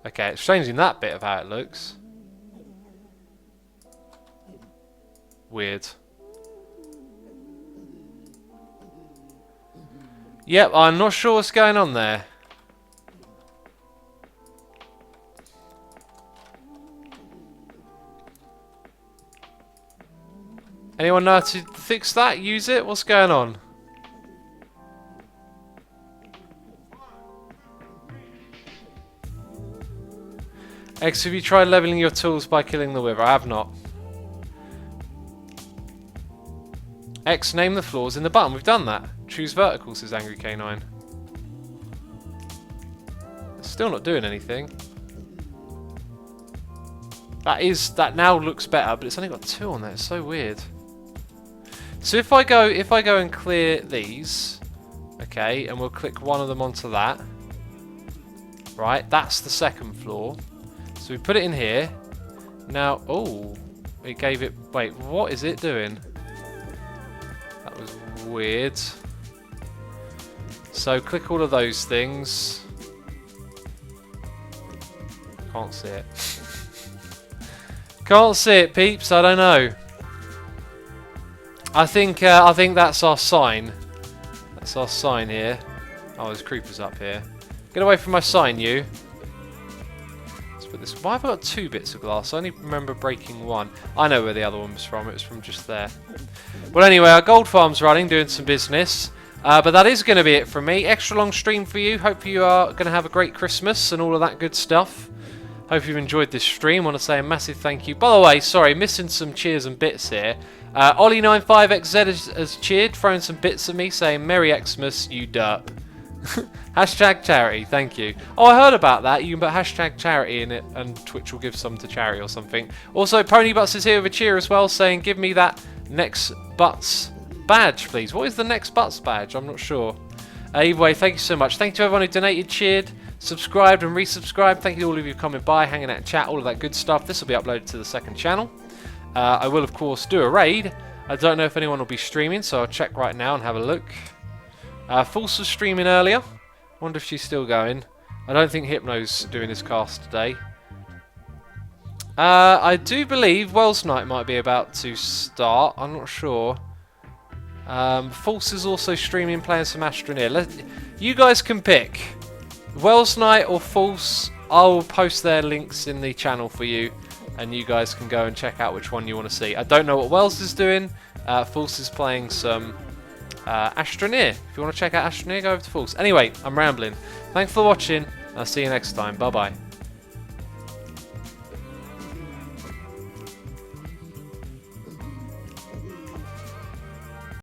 Speaker 1: Okay, it's changing that bit of how it looks. Weird. Yep, I'm not sure what's going on there. Anyone know how to fix that? Use it? What's going on? X, have you tried leveling your tools by killing the Wither? I have not. X, name the floors in the button. We've done that. Choose vertical, says Angry K9. Still not doing anything. That now looks better, but it's only got 2 on there. It's so weird. So if I go and clear these, okay, and we'll click one of them onto that. Right, that's the second floor. So we put it in here. Now, oh, it gave it. Wait, what is it doing? That was weird. So click all of those things. Can't see it. Can't see it, peeps. I don't know. I think that's our sign. That's our sign here. Oh, there's creepers up here. Get away from my sign, you. Let's put this. Why have I got 2 bits of glass? I only remember breaking 1. I know where the other one was from. It was from just there. Well, anyway, our gold farm's running, doing some business. But that is going to be it from me. Extra long stream for you. Hope you are going to have a great Christmas and all of that good stuff. Hope you've enjoyed this stream. I want to say a massive thank you. By the way, sorry, missing some cheers and bits here. Ollie95XZ has cheered, throwing some bits at me, saying Merry Xmas, you derp. Hashtag charity, thank you. Oh, I heard about that. You can put hashtag charity in it and Twitch will give some to charity or something. Also, Ponybutts is here with a cheer as well, saying give me that next butts badge, please. What is the next butts badge? I'm not sure. Either way, thank you so much. Thank you to everyone who donated, cheered, subscribed and resubscribed. Thank you to all of you coming by, hanging out in chat, all of that good stuff. This will be uploaded to the second channel. I will, of course, do a raid. I don't know if anyone will be streaming, so I'll check right now and have a look. False was streaming earlier. Wonder if she's still going. I don't think Hypno's doing his cast today. I do believe Wells Night might be about to start. I'm not sure. False is also streaming, playing some Astroneer. You guys can pick Wells Night or False. I'll post their links in the channel for you, and you guys can go and check out which one you want to see. I don't know what Wells is doing. False is playing some Astroneer. If you want to check out Astroneer, go over to False. Anyway, I'm rambling. Thanks for watching. I'll see you next time. Bye bye.